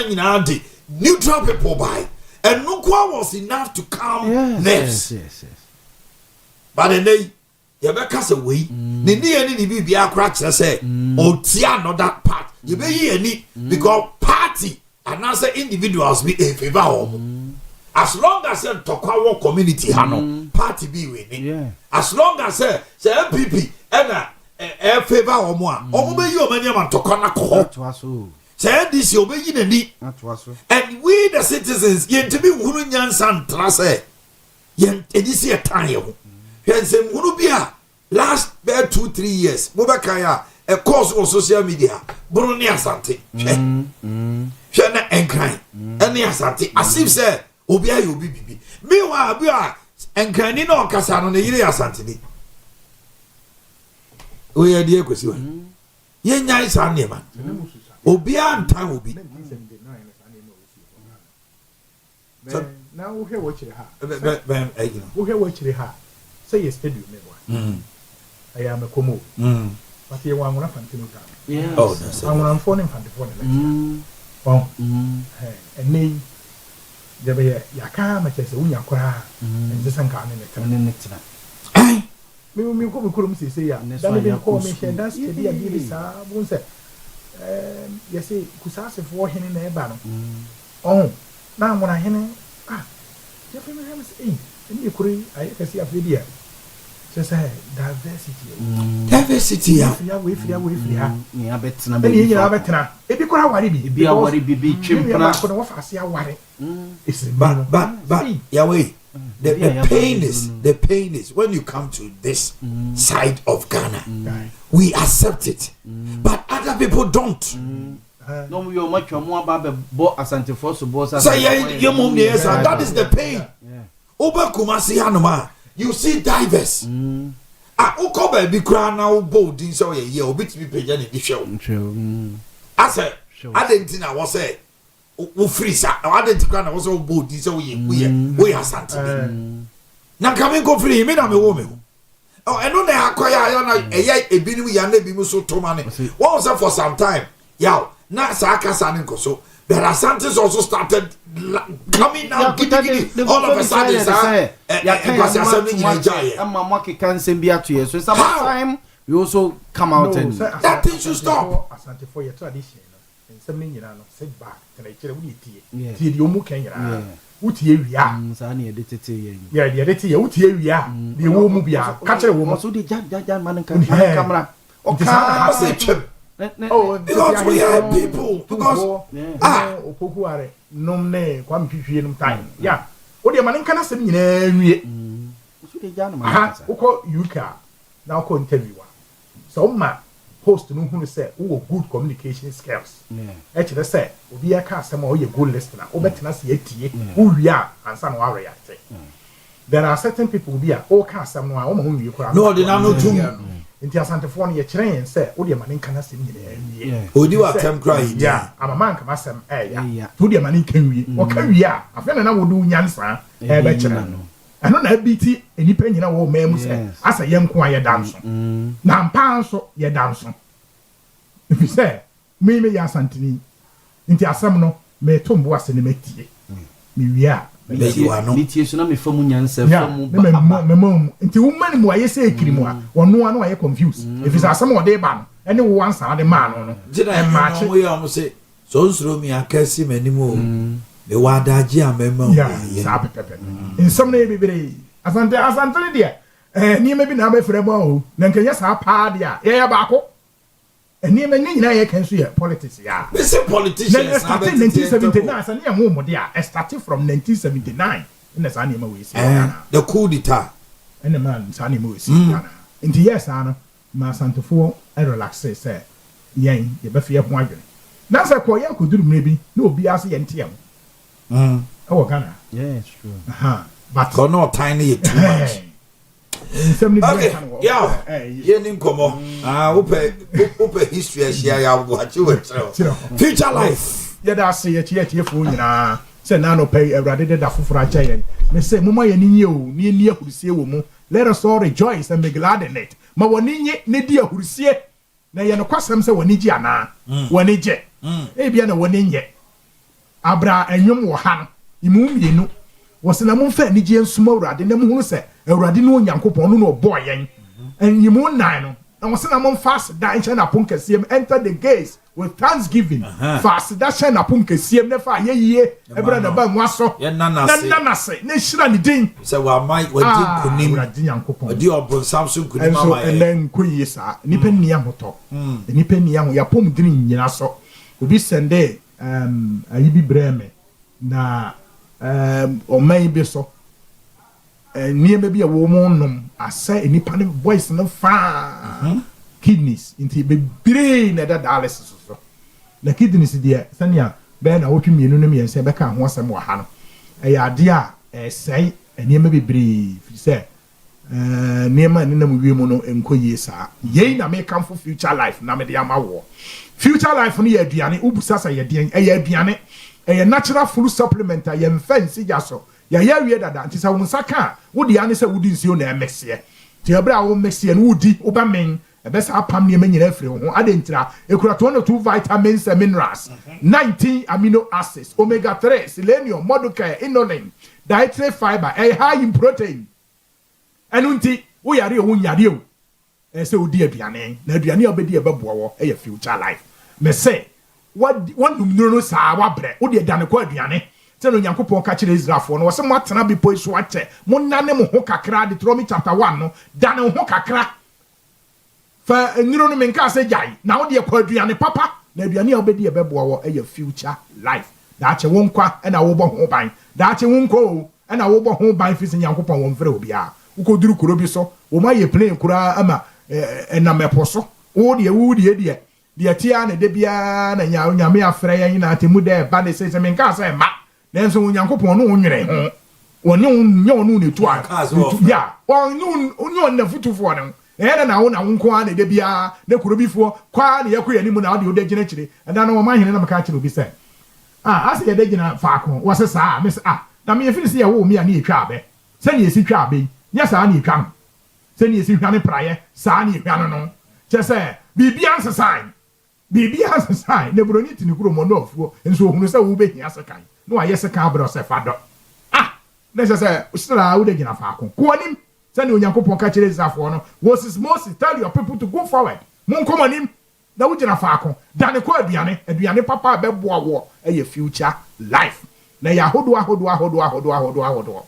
nyina de neutral people by and no kwa was enough to calm nerves yes but then they you be cast away ni ni bi akra kire say o tia another part you be here ni because party and as individuals be a favor as long as the Tokwa community hano party be winning as long as say MPP and a favor or more be you many man Tokwa ko say this you be yin ni and we the citizens yen to be hunu nyansa ntra say yen edisi etan yen say hunu bia last 2-3 years mo be kan a course on social media bruni asante Shana and crying. And the Asante, as if say, Obia, you be bibi. Meanwhile, Bia and Canino Casano, the Iri Asante. We are dear Kusu. Ye nice Sunday man. Obia and time will be. Now we hear what you have. We hear what you have. Say, yes, tell you, I am a Como. but you want to fantasy. Yes. Oh, that's I want to phone him fantasy. Oh, and me, the way you can't make us a winner cry and just uncanny. Me couldn't say, then call me, that's the idea. Won't say, yes, Kusas for him in a banner. Oh, now when I hear Jeffrey Ham's in you could, I can see a video. Just diversity. Diversity, yeah, but Yahweh, the pain is when you come to this side of Ghana, we accept it, but other people don't. No, we are much more about the boat as anti-force boss. That is the pain. Oba Kumasi Hanuma. You see divers. Ukoba be crown now bold in so ye obit be paid in the show. I said, I didn't think I was say, freeze. I didn't crown I was all bold in so we are something. Now coming go free, me, I'm a woman. Oh, I know they acquire a binu yane be so to money. What was that for some time? Yow, now Saka San Koso. The Rasantes also started coming out, all of a sudden, so sometimes we also come out and that thing should stop. For your tradition, and something you know, sit back and I tell you, the Omu Kenya, Utia, yeah, the editor, Utia, the Omu, catch a woman, so the Jan man can camera. Oh, because we have people. Because Opokuare, no name, one PPM time. Yeah. What the man can say in a Uka now call interviewer. So, ma post no who say, oh, good communication skills. Actually, say, we are customer or your good listener, or better not see who we are and some warrior. There are certain people who are all customer, whom you cry. No, they are not too. Into a Santa Fonia train, say, oh, dear man, can I see me? Oh, you are come crying. Yeah, I'm a man, come as some air. Who dear man can we? What can we are? I feel I will do Yansa, a bachelor. I don't have BT, any penny in our memories as a young choir dancer. Now, pounds, your dancer. If you say, me, ya Santini, into a summoner, may Tom was in the meti. Me, yeah. You are not me from Yansa. Into woman, why you say Kirimoa, or no one why confused. If it's a summer day ban, any once are the man. Did I match? We almost say, so throw me a curse him anymore. The Wadaji memo. In some neighborhood, as Anthony dear, and you may be number for a bow, then can just have party, bako. And near many can see politics. Yeah, they say politicians. 1979, and near Momo, dear, started from 1979 in the animal we see. The coup d'etat. And the man's animal we see. In the years, Anna, my Santa Fo, and relax, say, Yang, the Buffy wagon. That's a choir could do maybe no BRC and TM. Oh, Ghana. Yes, true. But for no tiny too much. Okay, yeah, Yenim Komo. Open history as ya watch you. Future life. Yeah, that's it. Yet, for you. Say, Nano pay a rather than for a giant. May say, Mumma and you, near who see a woman. Let us all rejoice and be glad in it. Ma wanini, Nidia who see it. Now, you know, custom say, Wanijiana, Wanije. Abiana Waninje. Abra and Yum Wahan. Imum, you know. Was in a moon fair Nijian smoker, the name who said, a radino Yankopon no boy, and you moon nine. And was in a moon fast, that China Punka CM entered the gates with thanksgiving. Fast, that China Punka CM never ye, a brother about Wasso, Nana say, Nation Ding. So, I might well name Yankopon, dear Samsung could and then Kuyisa, Nipen Yamoto, Nipen Yam, Yapum Green Yasso, will be Sunday, a Yibi Breme, na. Or maybe so near maybe a woman I say any pan voice no far kidneys into the brain at that dialysis. The kidneys dear Sanya Ben I me and say back and once more hand a idea say and near maybe brief say near my name women and coyesa ye na may come for future life na me dia war future life on ye diane ubusasa ye diane a natural food supplement I am fancy jaso ya we that anti sa won saka wo di ane say wudi nsi o na emese ti ebra wo mese no wudi oba men best apam ne nyina afiri ho adentira ekura 22 vitamins and minerals 19 amino acids omega 3 selenium modular inulin dietary fiber high in protein enunti wo yare wo nyare o se odi aduane na aduane obedi ebeboa wo future life me say what numno sa wa bre wo de dane ko aduane tell Yankopon catch Israel no was what na be po so ache mo nane mo ho kakra Deuteronomy chapter 1 no dane ho kakra fa niro no menka se jai na wo de kwa aduane papa na aduane obedi ebeboa wo future life da che won kwa na wo bo ho ban da che won ko na wo bo ho ban fi se Yankopon won frɛ obi a wo duru kuro bi so wo ma ye plane kura ama na meposo wo de tia na de bia na nyame afrɛ yan na atemu de ba de se menka se ma nanso Onyankopon no nwere ho woni nyo no ne tu a ya onyo na futufo no na wo na nko a na de bia na kurobifo kwa na yakoya ni mu na wo de gina kire da na Omanhene na maka kire obi se ase ye de gina faako wo se saa me se na me yefini se ye wo me a na etwa abe se ne esi twa abe nya saa na etwa se ne esi hwane praye saa na etwa no che se bibia nsesan ne broni tini kuro mo no fuo enso ohunu se wo behia sekan no aye sekan bro se fado na se usira wo de gina faako ko anim se ne Onyankopon ka kire zafo no Moses tell your people to go forward mon kom anim na wo gina faako dane ko aduane papa be boa wo future life na ya hodo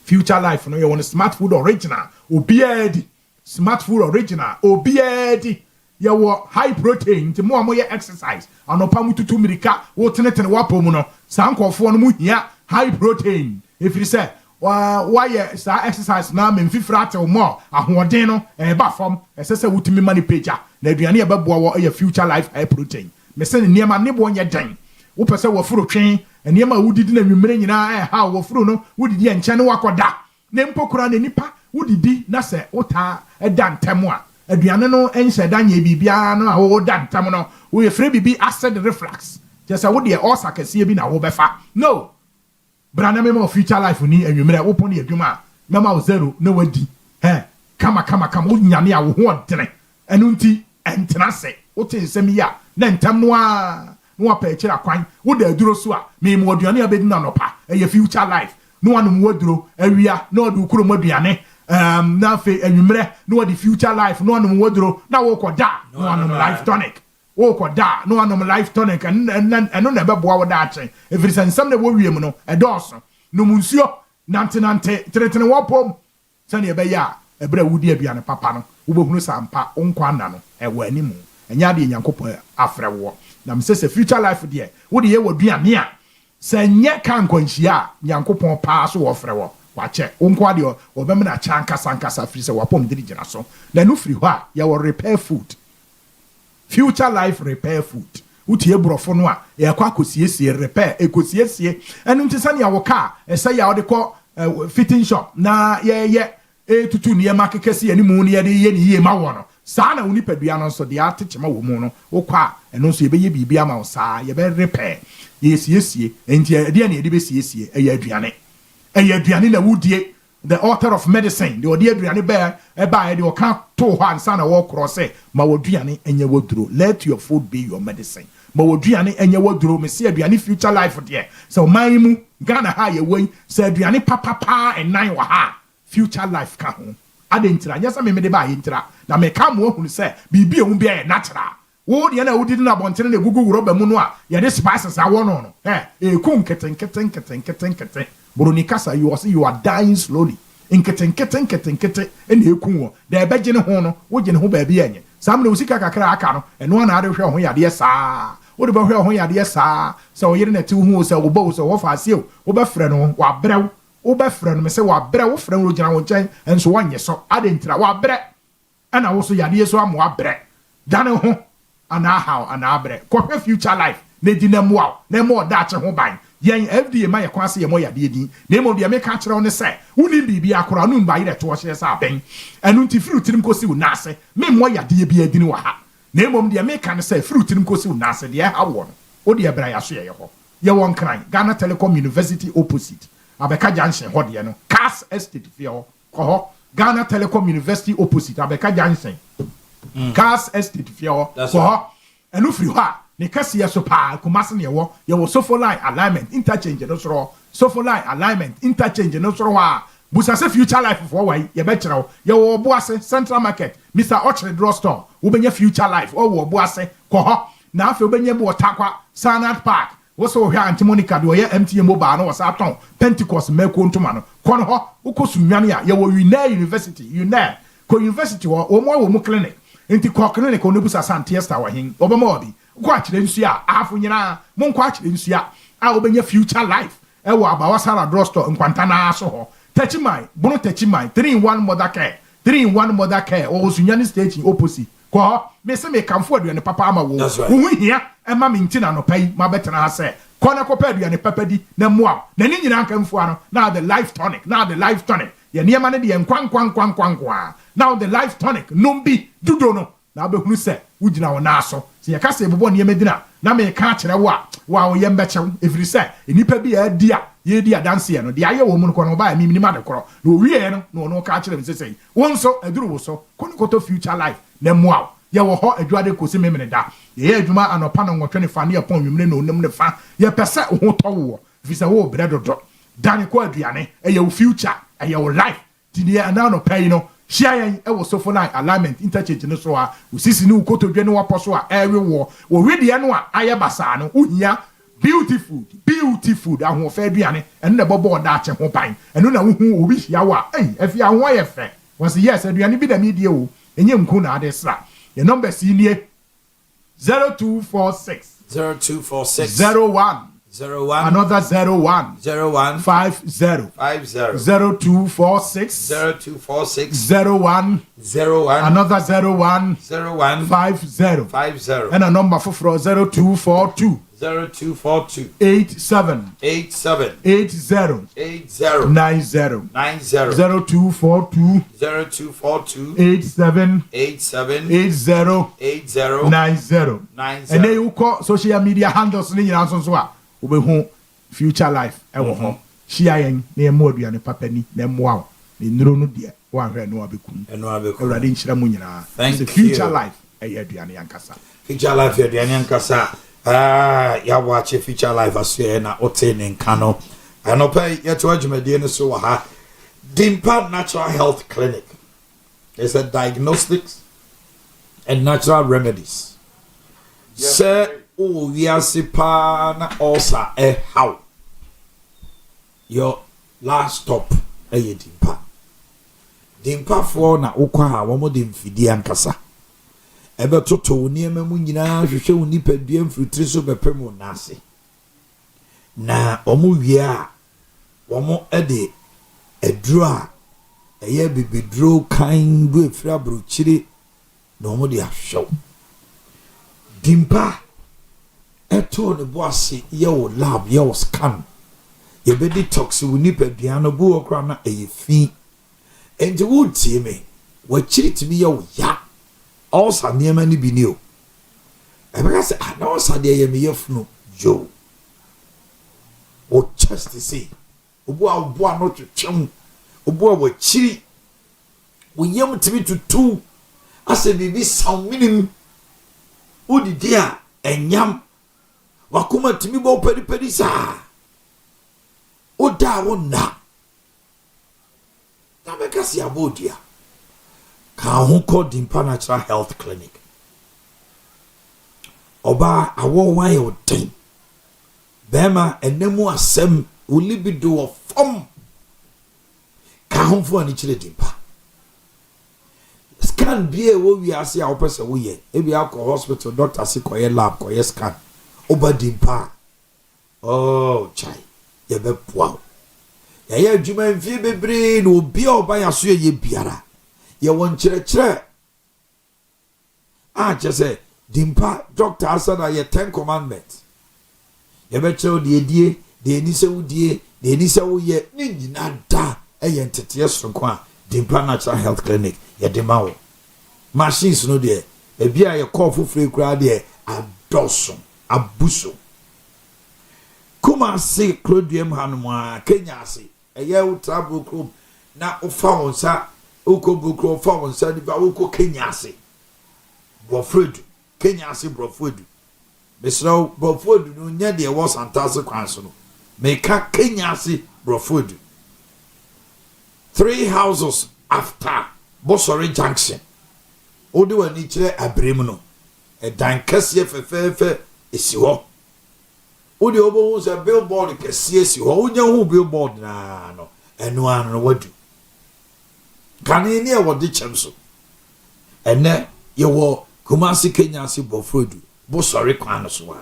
future life no you want smart food original obiedi smart food original obiedi yawo high protein ti mo amoye exercise anopa mututu mirika wo tenetene wapo mu no sankofo no mu hia high protein ifiri se why sa exercise na memfifra te mo ahoden no ba fam esese wutimi mani pagea na aduane e beboa wo future life high protein me se niema ne bo nye den wo pese wo furo twen niema wudidi na nwumere nyina ha wo furo no wudidi enche ne wakoda ne mpokura ne nipa wudidi na se wota eda ntemu a aduane no ense danye bibia no a wo da ntam no wo yefre bibi acid reflux just wo de ulcer kase bi na wo befa no brana memo future life ni anwumere wo pon ne adwuma mema wo zero na wadi kama wo nyane a wo ho odene enu nti entena se wo te nsem ya na ntam no a pa kira kwan wo da aduro so a me mo aduane abedi na nopa future life no anum waduro awia na odu kuro aduane na fe anwumere no the future life no anum wodro na wo koda no anum life tonic wo koda no anum life tonic eno na beboa wo da achen every sensem na wo wiem no edoso no munsuo nante tretene wo pom sane ebe ya ebra wudi aduane papa no wo bohunu sampa onkwa nda no ewo animu enya de Nyankopon afre wo na msese future life de wo de ye waduane a senye kan kwanhia Nyankopon pa so wo frɛ wo wache onkwa de obemna chanka sankasa firi se wapom de gina so na no firi ho a ya wo repair food future life repair food utie brofo no a ya kwa kosiesie repair ekosiesie enu ntisane ya wo ka ese ya wo de ko fitting shop na ye tutu ne ma kekese ani mu ne ye de ye ne ye ma wo no saa na oni padua no so de atechema wo mu no wo kwa enu so ye be ye bibia ma wo saa ye be repair ye siesie enti de ne ye de be siesie ye aduane aduane na wudie the author of medicine the odi aduane ba e de o kan to ho ansa na wo cross ma woduane enye woduro let your food be your medicine ma woduane enye woduro me se aduane future life there so man mu Ghana ha ye won se aduane papa enan wa ha future life ka ho adentira nyasa me de ba yentira na me ka mo hunu se bibi ehun bia natural wo de na wudi na bontere na gugu roba mu no a ye de spices a wono no eku nketen Boronikasa, you are dying slowly. Nkete ene eku wo da ebeje ne ho no wo je ne ho ba bia enye sam na usika kakra aka no eno na ade hwe ho yade saa wo de ba hwe ho yade saa so wo yire na ti hu so wo bo so wo fa ase wo ba frɛ no wa brew wo ba frɛ no me se wa brew wo frɛ wo gina wo nkyɛn enso wanye so ade ntira wa bre ana wo so yade so amo abre dane ho ana how ana abre ko future life na di na mo na mo da che ho ban yen FDA ma ye kwase ye mo yade din na mo de me ka kire one se woni bibi akora no mba yire to hye sa ben enu nti fruit nim kosi wo nase me mo yade bi adini wa ha na mo de me ka ne se fruit nim kosi wo nase de ha wo no o de bra ya so ye ho ye won kran Ghana Telecom University opposite abeka junction ho de no Cars Estate fi ho ko ho Ghana Telecom University opposite abeka junction cars estate fie hɔ kɔ ɛno firi hɔ a ne kɛseɛ so paa Kumasi ne yɛwɔ sofo line alignment interchange no soro sofo line alignment interchange no soro hɔ a busase future life for why yɛbɛkyerɛ wo yɛwɔ Obuase central market Mr. Orchard drugstore wobɛnya future life ɔwɔ Obuase kɔ hɔ na afei wobɛnya bi wɔ Takwa Sanat Park woso hwɛ Auntie Monica do yɛ MTN mobile no wɔ sa tɔn Pentecost mɛko ntoma no kɔ no hɔ wokɔ sunwane a yɛwɔ Owia University Owia ko university wɔ wɔn mu clinic nti kɔ clinic ɔno busa Santiesta wɔ hen ɔbɛma obi kɔ akyerɛ nsua afo nyina mo nkɔ akyerɛ nsua a wobɛnya future life ɛwɔ Abawasara drugstore nkwanta na so hɔ Techimai, Bono Techimai, 3-in-1 mother care, 3-in-1 mother care, or Sunyani stage in opposite. Kwa, me se me come forward and papa ama wo. Who here, and mamma intina no pay, my better I say. Kona kopedi and pepedi, na moi. Na nini na come for now the life tonic, now the life tonic. Ya near manadi and kwang. Now the life tonic, numbi, dudono. Now be who say, would you now naso? See a case of one year medina. Na me catch a wa, wow, yem betcha, if you say, and you be a dear. Ye dia dance no dia ye wo mu no no ba mi minima de kro no wie no ka kire me say wonso aduru wo so kono koto future life na mua ye wo ho adwade kosi memene da ye adwuma anopa no nwotwe ne fa ne pon nwumne no onim ne fa ye pese ho to wo visa wo bre dodo dan ko aduane ye wo future ye wo life ti ne ana no pay no share yen e wo sofo line alignment interchange no so a usisi ne koto dwe ne wa poso a ewe wo we de no a aye basa no uhia beautiful ahun fe aduane eno na bobo da ache ho pan eno na hu obi hia wa afi ahun aye fe was yes aduane bi da mi die o enye nku na ade sra your number si nie 0246 01 another 01 50 0246 01 another 01 50 and a number for 0242 87 80 90 0242 87 80 90 and then you call social media handles ni nyina so a obehu future life ewo ho shia yen na emo aduane papa ni na emoa ni nuro no de wa hwe no abekum awrade nchira mu nyina the future life aduane yankasa future life aduane yankasa ya watch future life aso na otene nka no anopa yeto adwumade ne so ha Dimpa Natural Health Clinic is a diagnostics and natural remedies. Yes, sir. Owia sipa na osa how your last stop Dimpa for na ukwa ha wo mo de mfidi ankasa ebe toto niema mu nyina hwehwe oni padua mfrutri so bepem nase na omo wia omo ede edru a eye bibidro kan do efra brochire na omo de ahwew Dimpa eto ne boase ye wo lab ye wo scan ye be detox wo nipa biano bu okra na eyefi enti wo tie me wa chiritimi ye wo ya also niema ni bi ni o ebeka se na also de ye me yefunu jo o chest see obu a no twetwem obu a wo chiri wo yem timi tutu ase bibi saw minim udidi a enyam wakuma timi bo pedi sa oda wona na meka si abodia ka ho ko Dimpa Natural Health Clinic oba awo wan ye odin bema enemu asem olibido of fom ka ho fo ani chire Dimpa scan bia wo wi ase a opese wo ye e bia ko hospital doctor se ko ye lab ko ye scan oba Dimpa oh chai ye be poa ya ye adwuma mfie bebre no obi oba ya so ye biara ye won kire chese Dimpa doctor asana ye 10 commandments ye be kire de die de ni se wudie de ni se wo ye ni nyina da ye ntete sonko a Dimpa Natural Health Clinic ye de ma wo machines no de e bia ye call fufure kura de adoso abuso kuma se Claudium hanuma Kenya se eye travel club na ofa wonsa oko bukro ofa wonsa di ba oko Kenya se Brofredu Kenya ase Brofredu Mesro Brofredu no nya de was antase kwan so no meka Kenya ase Brofredu 3 houses after Bosori Junction odi wani kire abrem no dan kase fefefe esi ho odi obo se billboard kase esi ho onya hu billboard na no enu an no wadu kane ni e wodi chem so ene ye wo Kumasi Kenya si Brofredu Bosori kwan so wa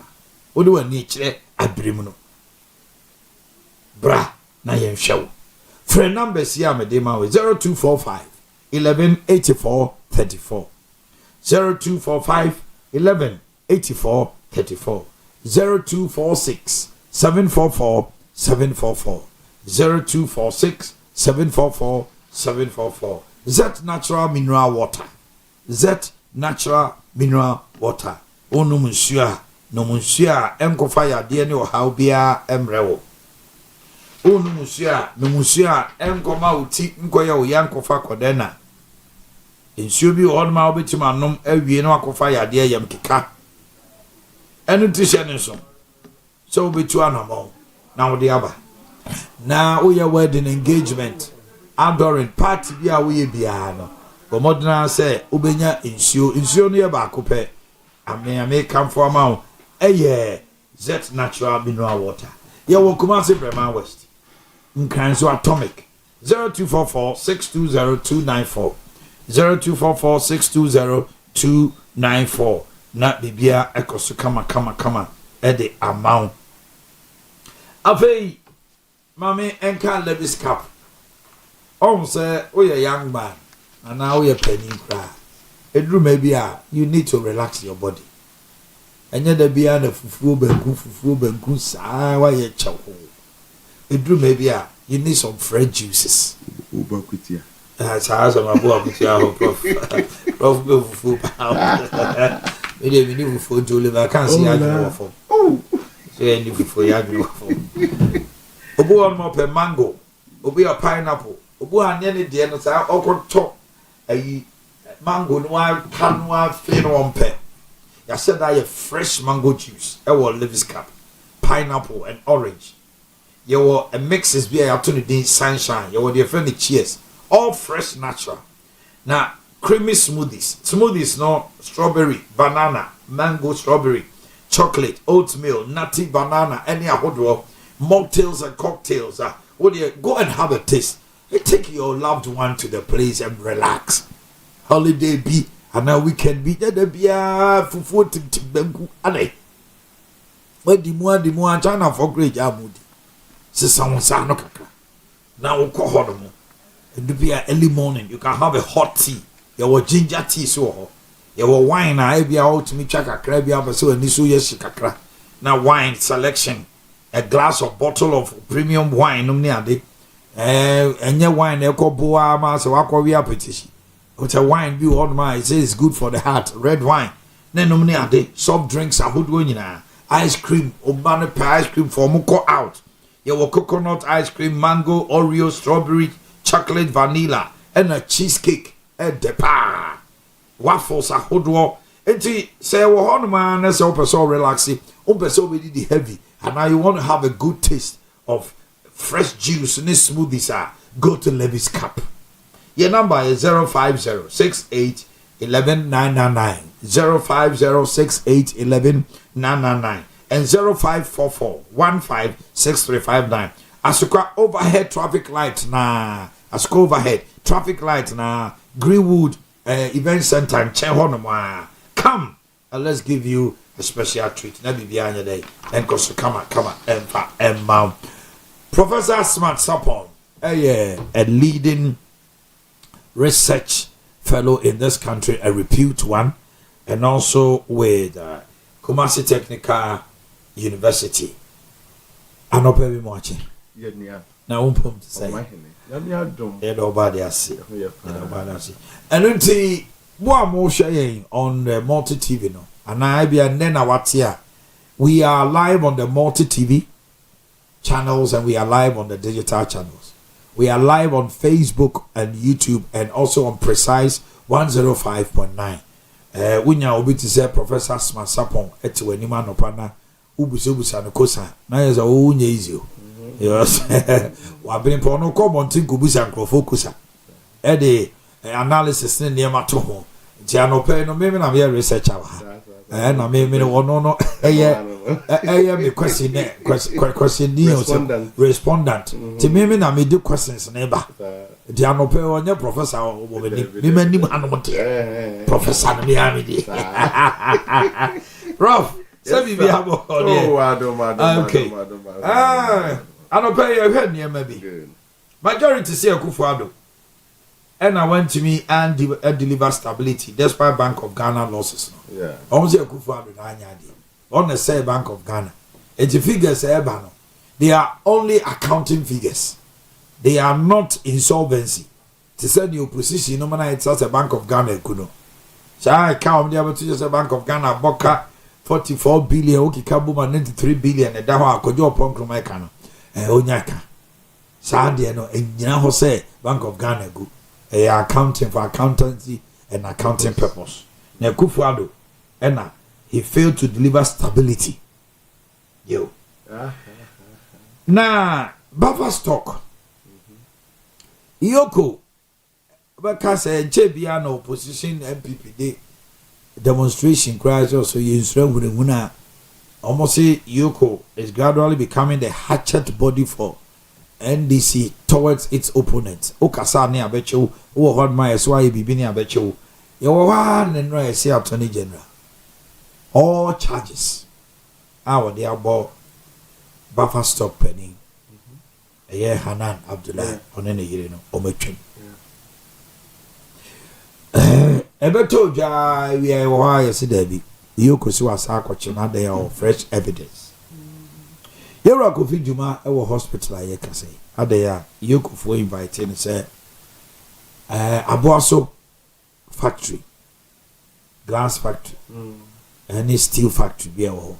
odi wani kire abrem no bra na yen hwewo friend numbers here me dey ma 0245 1184 34 0245 1184 34 0246 744 744 0246 744 744 Z natural mineral water natural mineral water onu munsua no munsua enkofa yade ne ohaw bia emrewo onu munsua enkoma uti nkoya o yankofa kodena nsuo bi on ma obetima nom awie no akofa yade yam keka enu tishe ne so obetu anamo na wo de aba na wo ye wedding engagement adoring party bia wo ye bia no bomodna say obenya nsuo no ye ba akopɛ ame come for ma eye Z natural mineral water ye wo Kumasi Brema West Nkanso atomic 0244 620 294 0244 620 294 na bibia ekoso kama ede amount afei mame enka Levis Cup on say we young man and now we penny cry edru maybe you need to relax your body enye da bia na fufuo banku saa wa ye chewo edru maybe you need some fresh juices Obakutia as I'm about prof fufu we need fufu to live I can't see how for so any fufu ya do for obu on mo pe mango obu a pineapple obu anya ne de no sa okoto ayi mango no wa kan wa fe no on pe ya said that a fresh mango juice e will Levis Cup pineapple and orange you were a mixes be a to the sunshine you were the friend cheers all fresh natural now creamy smoothies no strawberry banana mango strawberry chocolate oatmeal nutty banana any ahodo mocktails and cocktails what do you go and have a taste take your loved one to the place and relax holiday be and now weekend be there be a fufu banku ane when the more China for great amudi se sansa no kakra na wo ko hodo and be early morning you can have a hot tea your ginger tea so your wine na be out to me chaka kakra bi abaso ani so yes kakra na wine selection a glass of bottle of premium wine no ni ade enye wine e ko boa ma se wakọ wi apetition but a wine bi on my it says good for the heart red wine na no ni ade soft drinks ahodo nyina ice cream obane ice cream for muko out your coconut ice cream mango oreo strawberry chocolate vanilla and a cheesecake and depa waffles ahodo enti say wo hono man na say opeso relaxing opeso be the heavy and now you want to have a good taste of fresh juice in this smoothies go to Levis Cup. Your number is 05068 11999 05068 11999 and 0544 156359. Asuka overhead traffic light na Asuka overhead traffic light na Greenwood event center in Chehonoma. Come and let's give you a special treat. Na bibianya day and koso come and mount. Professor Smart Sapon, a leading research fellow in this country, a repute one, and also with Kumasi Technical University. I know very much. Now, to say, nobody has and until one more sharing on the multi TV, no, and I be a nena what's here. We are live on the multi TV channels and we are live on the digital channels. We are live on Facebook and YouTube and also on Precise 105.9. Unya obi to say Professor Smasapon ete wani ma no pa na ubusa no kosa na yes o nya easy o yes wa been po no ko montin ko busa nkrofo kosa the analysis ne niam to ho ti anope no me na me researcher wa na me no me question respondent ti me na me do questions na ba di anope onye professor o me manim hanom professor me amidi rough so be abo okay anope you heard niam bi majority say Akufo-Addo and I went to me and deliver stability despite Bank of Ghana losses. Yeah. Almost Akufo-Addo na anyadi. On the say Bank of Ghana. And the figures they are only accounting figures. They are not insolvency. To send your position, no matter it's a Bank of Ghana kuno. So I count the able to just a Bank of Ghana boka 44 billion, okay, kabuma 93 billion, and that one could you upon Kromekano. And Onyaka. Sandy no and you say Bank of Ghana go. Accounting for accountancy and accounting purpose. Now Akufo-Addo, he failed to deliver stability. Yo. Now, buffer stock. Yoko, because JBN opposition MPP day demonstration cries also you almost say Yoko is gradually becoming the hatchet body for NDC towards its opponents. Okasa ne abecho, o hod my SY bibi ne abecho. You one and no say Attorney General. All charges. Our dear boy buffer stock penny. A year Hanan Abdullah on any year no ometrim. Ebeto ja we are why Debbie. Yoko was Sakochima they are fresh evidence. Yera Kofi Juma ewo hospital aye kase adeya Yokofo invite and say Aboaso factory glass factory any steel factory be ewo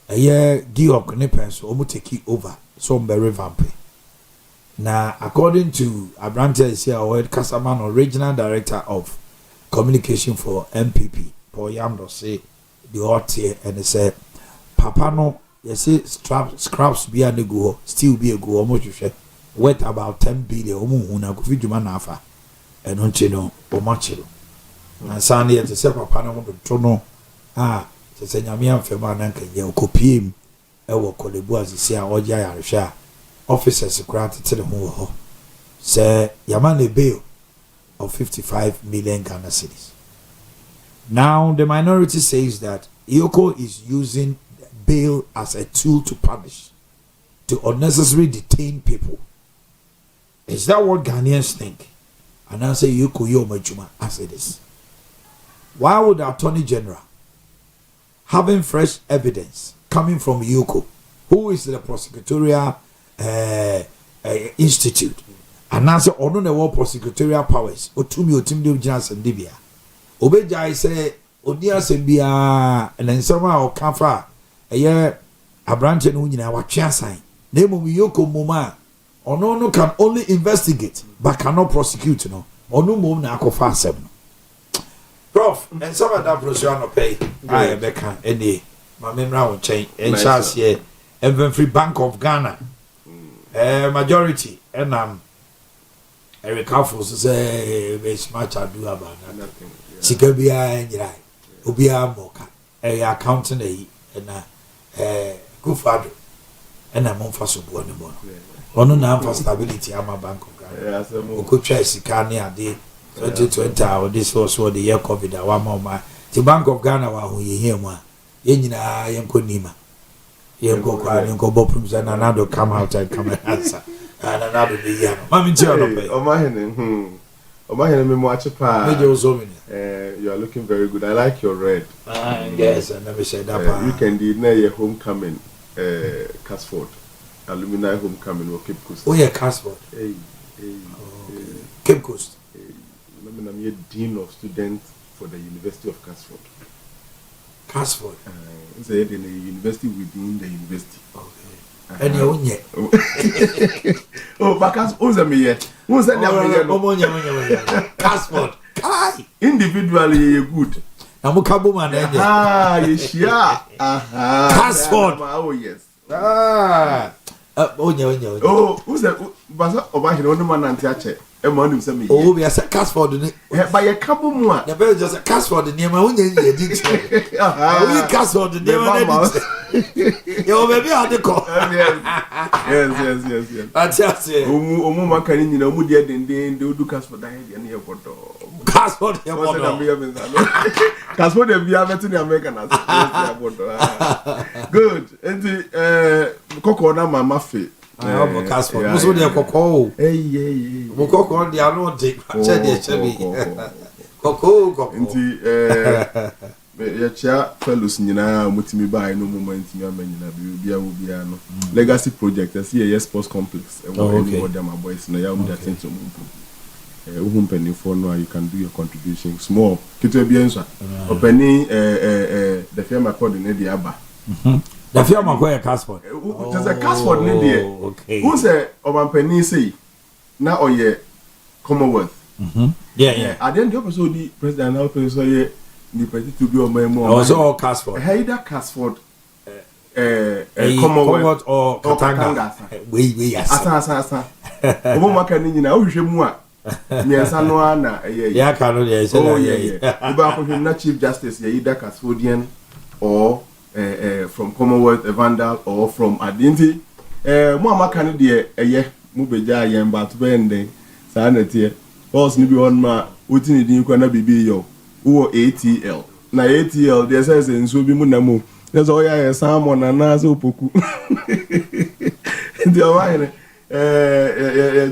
aye Giok ne penso omo take over so mbe revamp na according to Abrante is here or Kasaman original director of communication for MPP Paul Yamdo say the hot here and they say papa no you see scraps be a go still be a go almost worth about 10 billion una Kofi Juma na afa eno ncheno o machelo na sane ye se papa na mo to no se nyame amfema na nka ye okopiem e wo kolebu azisi a oja yarehwa officers grant to the ho say yamane bail of 55 million Ghana cedis. Now the minority says that Yoko is using bail as a tool to punish, to unnecessarily detain people. Is that what Ghanaians think? And I say Yoko Yomajuma as it is. Why would the Attorney General, having fresh evidence coming from Yoko, who is the prosecutorial institute, and answer on the war prosecutorial powers, Otumi Otimdi Johnson Dibia, Obeja say Odia Sembia, and then somehow Kafa. Aye, Abrante no nyina wa twa sign. Na mum Yoko moma. Ono no can only investigate but cannot prosecute no. Ono mum na akofa asem no. Prof, and some of that procedure no pay. I beka any ma memra won chen. En chance here even free Bank of Ghana. Majority and Eric Afos say be smart ado about that. Sika bia nyirai. Obi amoka. Accounting and Akufo-Addo and I'm on for support anymore. Ono na for stability ama Bank of Ghana. Okotwa sika ne ade 2020 or this was what the year COVID wa ma the Bank of Ghana wa ho ye mu a ye nyina ye nkonima ye nkokwa ne nkobo prumza na nado come out and come and answer and another be here mami ti ono pe Omanhene me mo achepa you are looking very good. I like your red. Yes, and let me say that you can deny your homecoming Casford alumni homecoming or Cape Coast. Oh yeah, Casford. Cape Coast. I'm a dean of students for the University of Casford. Casford. It's a university within the university. Okay. And you own yet. Oh, because who's a me yet? Who's a me yet? Casford. Individually, you're good. Na mo kabo man na je. Yeshia. Casford. Oh yes. Onya. Oh, who's that? Basa Omanhene no man anti ache. E ma nim se me. Oh, we are Casford ni. Ba ye kabo mu a. Na be just Casford ni ma onya ye di. We Casford ni ma na di. Yo baby Ade Kyeɛ. Yes. Atiase. Omu maka ni nyina omu de denden de odu Casford dan de na ye bodo. Casford ye bodo. Casford de bia betu ni America na ye bodo. Good. Enti koko na mama fe. Casford. Muso de koko. Mo koko de anu de. Che de chebi. Koko. Enti ya chia fellows nyina mutimi bai no moment mi amanyina bia no legacy project as here sports complex and what them boys na ya um that into uhum penny for no you can do your contribution small kito bia nso openi the firm accord na dey aba the firm accord Casford there's a Casford na dey who say obanpeni say na oye Commonwealth yeah at the end of episode the president now say the party to be on my mom. Also Casford. Either Casford, Commonwealth or Katanga. We yes. Asa. Omo maka ni nyina o hwehwe mu a. Nyensa no ana ya ka no ya say yeah. Iba ko hwem na chief justice ya either Casfordian or from Commonwealth Vandal or from Adinti. Mo amaka no de mu beja yen ba to be ndeng. Sa na tie. Boss ni bi on ma otini din kwa na bibi yo. Uwo ATL na ATL there says nso bi mu na mo there's all ya salmon na na so opoku ndi Omanhene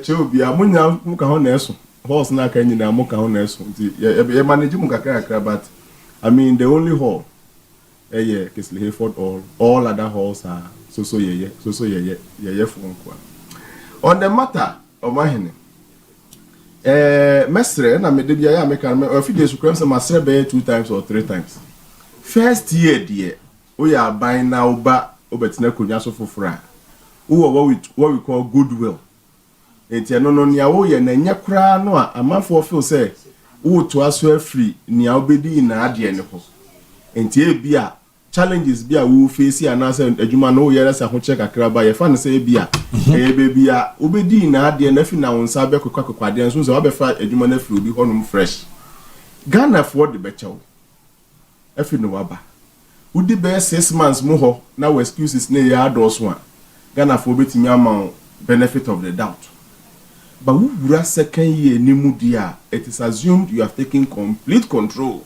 chobi amunya muka ho na eso horse na ka nyina muka ho na eso ndi ye manage mu kakra but I mean the only hall Kesley Hayford all other halls are so ye for kwa on the matter Omanhene mesre na me de bia ya me kan me afide su kwem se masre be 2 times or 3 times first year die o ya ban na oba obetina konwa so fofora wo what we call goodwill enti no nia wo ye na nya kra no a amafo feel say wo to aso afri nia obedi na ade ne ho enti e bia challenges bia wo face ana say adwuma no ye resa ho check akra ba ye fa no say bia bia obedi na ade na fi na wonsa be kwakwa ade nso so obefa adwuma na fi obi honum fresh Ghana for the becho afi no waba udi be 6 months mo ho na we excuses na ya adoso a Ghana for betimi ama benefit of the doubt but who wura second year ni mu dia it is assumed you have taken complete control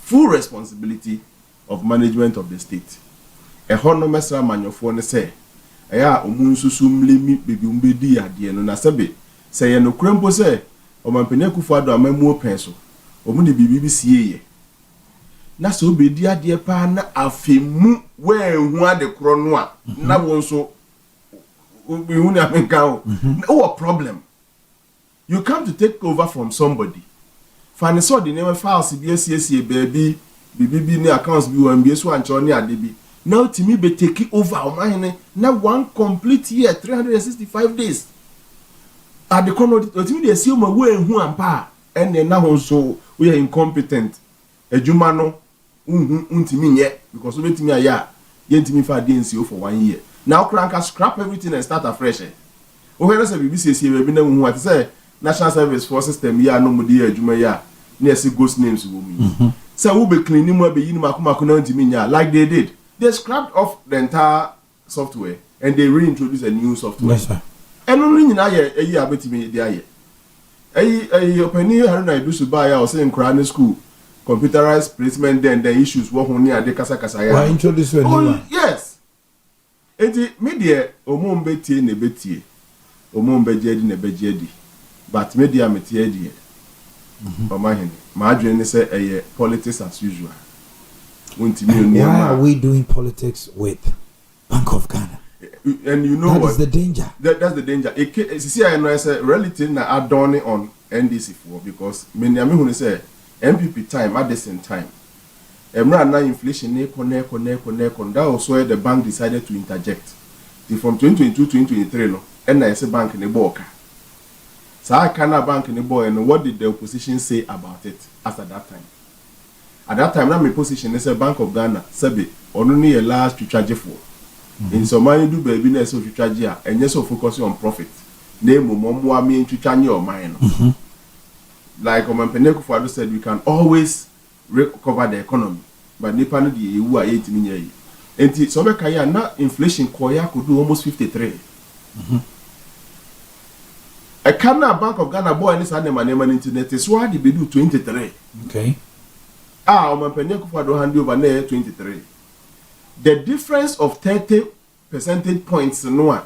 full responsibility of management of the state hono mesra manyofo ne say eya omunsusu mlemi bebi umbedi ade no na sebe say ye no krempo say omampenya Kufuado amamu open so omu de bibi sieye na so obedi ade pa na afemu we hu ade kro no a na wonso we hu na menka o problem you come to take over from somebody fani so the name files bi asiesie baby bibi ni accounts bi wan bi so ancho ni ade bi now timi be take over Omanhene na one complete year 365 days at the corner timi dey see o we hu ampa ene na ho so we are incompetent adwuma no untimi nye because we timi aya ye ntimi fa dey nsi for 1 year now crank scrap everything and start afresh o hear say bibi siesie be na hu at say national service for system ya no mu dey adwuma ya na see ghost names wo mu say we be clean mu be yin makomako na ntimi nya like they did. They scrapped off the entire software and they reintroduced a new software. Yes, sir. And only in a year between the year. A opening I do to buy or say in Crown school, computerized placement, then the issues were only at the Kasakasaya. Why introduce a new one? Yes. And media, Omombe T Nebeti, Omombe Jedi Nebejedi, but media metiedi. Omanhene, Marjorie say a politics as usual. Why are we doing politics with Bank of Ghana? And you know that what? Is the danger. That's the danger. I know it's a relative na adorning on NDC for because many who say MPP time at the same time. Now inflation that also the bank decided to interject. From 2022-2023 no, and I say bank in the book. So I cannot bank in the boy and what did the opposition say about it after that time? At that time, my position is a Bank of Ghana. Sabi, only a last to charge for. In some money do baby ness of charge and yes, so focusing on profit. Name Momo mean to charge your mind. Like Omanhene Yaw Adu said, we can always recover the economy. But Nipa no di who are 8 million. And so kaya na inflation koya could do almost 53. A Canada Bank of Ghana boy and this animal internet is why they do 23. Okay. Omanhene Yaw Adu hand over there 23. The difference of 30 percentage points no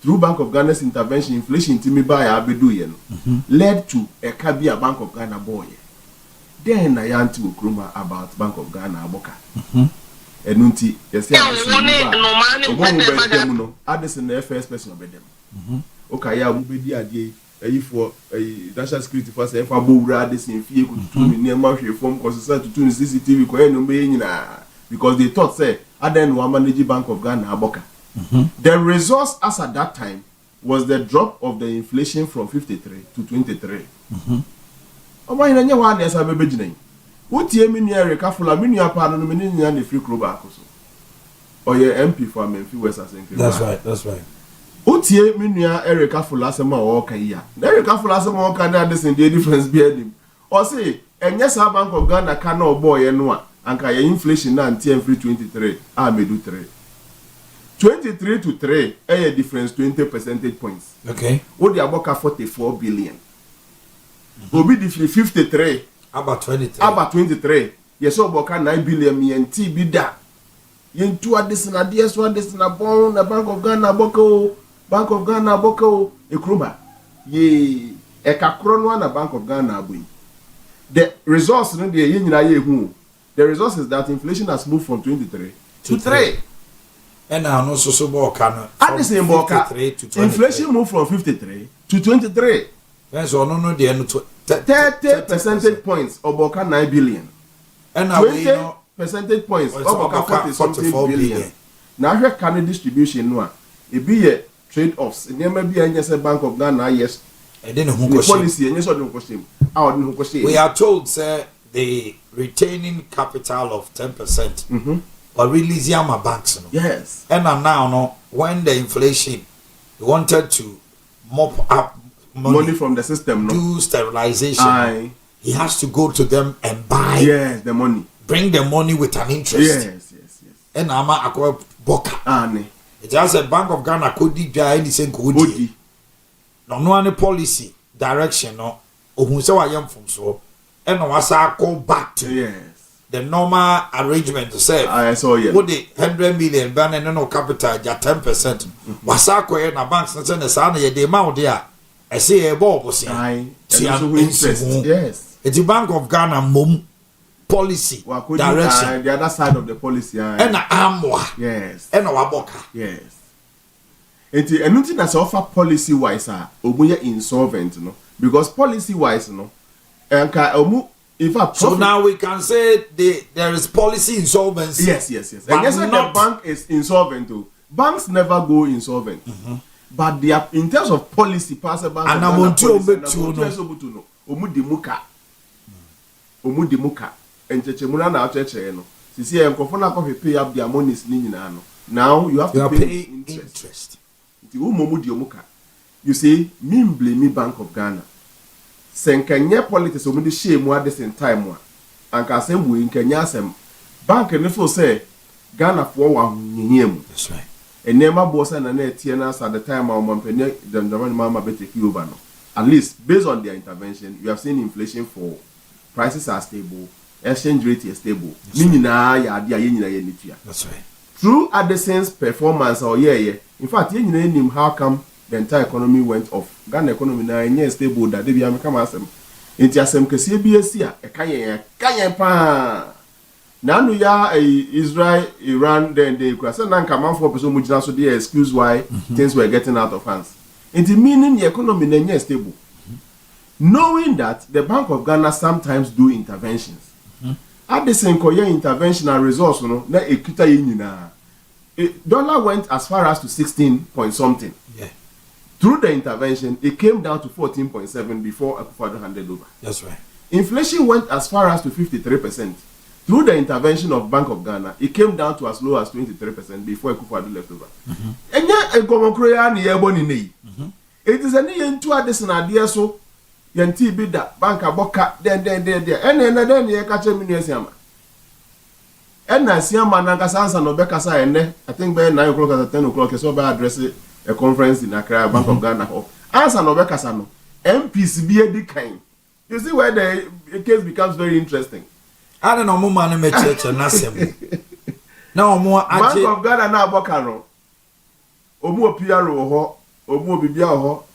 through Bank of Ghana's intervention, inflation to me by Abedu led to a Kabia Bank of Ghana boy. Then I am to Kruma about Bank of Ghana Aboka. And Nunti, yes, Addison, the first person of them. Okay, I will be the idea for a national security force. If I will this in fear could do near Marshall reform because to tune CCTV because they thought, say, I then will manage Bank of Ghana Aboka. The resource as at that time was the drop of the inflation from 53 to 23. Omanhene Yaw Adu asa bebegine. Wotie me nua Erika Fula me nua pa no me nya ne free club akoso. Oye MP for Memphis West Asenke. That's right. Wotie me nua Erika Fula asema o kan ya. Na Erika Fula asema o kan na the difference be adim. O say enye sa Bank of Ghana ka na oboye no a anka ye inflation na anti free 23 a medu 3. 23 to 3 a difference 20 percentage points. Okay. What the aboka 44 billion. Obi di 53 about 23 yes oboka 9 billion mt bida yentu adesina DS one desina bon na Bank of Ghana boko ekroma ye ekakro no na Bank of Ghana aboyi. The resource no dey nyina ye hu. The resource is that inflation has moved from 23 to 3. And now no so boka no at the same boka inflation moved from 53 to 23. So no the end 30 percentage points oboka 9 billion. And 20 percentage points oboka 44 billion. Now here can distribution no e be a trade offs. Nyema bi anya say Bank of Ghana yes. The policy anya so don't question. We are told say the retaining capital of 10%. But release Yama banks no. Yes. And now no when the inflation wanted to mop up money from the system, no? Do sterilization. He has to go to them and buy. Yes, the money. Bring the money with an interest. Yes. And Ama akwa boka. It just a Bank of Ghana could be any same code. No any policy direction no. Ohun se wa yam from so. And no wasa go back to the normal arrangement to say. I saw you. What the 100 million ban and no capital ja 10%. Wasa ko na banks na say na sa na ye dey ma there. I say a ball was interest. Yes. It's the Bank of Ghana mom policy direction. The other side of the policy. And amwa. Yes. And our boka. Yes. And nothing that's offer policy wise omuye insolvent no because policy wise no in fact so now we can say there is policy insolvency. Yes. And yes, the bank is insolvent too. Banks never go insolvent. But they are in terms of policy, pass about and I'm on to Omudimuka and Chechemuna now Checheno. See, I'm going to pay up their monies. Now you have to pay interest. You see, me blame me Bank of Ghana. Senkanya politics omudi shame at the same time. And Kasem we in Kenya sem bank and if say Ghana for one. That's right. And never boss and TNS at the time of Omanhene Mama take over no. At least based on their intervention, you have seen inflation fall, prices are stable, exchange rate is stable. That's right. Through Addison's performance in fact, how come the entire economy went off? Ghana economy now stable that they be come as them. Into asem kesi BSC a kanye pa. Now you are Israel, Iran, then they could say nan come for person mujina so they excuse why things were getting out of hands. Into meaning the economy na stable. Knowing that the Bank of Ghana sometimes do interventions. At the same koye intervention and resource no na ekuta yinyina. Dollar went as far as to 16 point something. Yeah. Through the intervention, it came down to 14.7 before Akufo-Addo handed over. That's right. Inflation went as far as to 53%. through the intervention of Bank of Ghana, it came down to as low as 23% before Akufo-Addo left over. And yet, a Gomokroya ni eboni nei. It is any into a desin idea so. Yanti bida banka boka then. And then ye catch a minute. And I see a man and no bekasa ene. I think by 9 o'clock at 10 o'clock, so by address a conference in Accra, Bank of Ghana. Answer no bekasa no. MPs be a kind. You see where the case becomes very interesting. I don't know more man in church and assembly. No more Bank of Ghana na bokano. Omo PRO ho, omo bibia ho.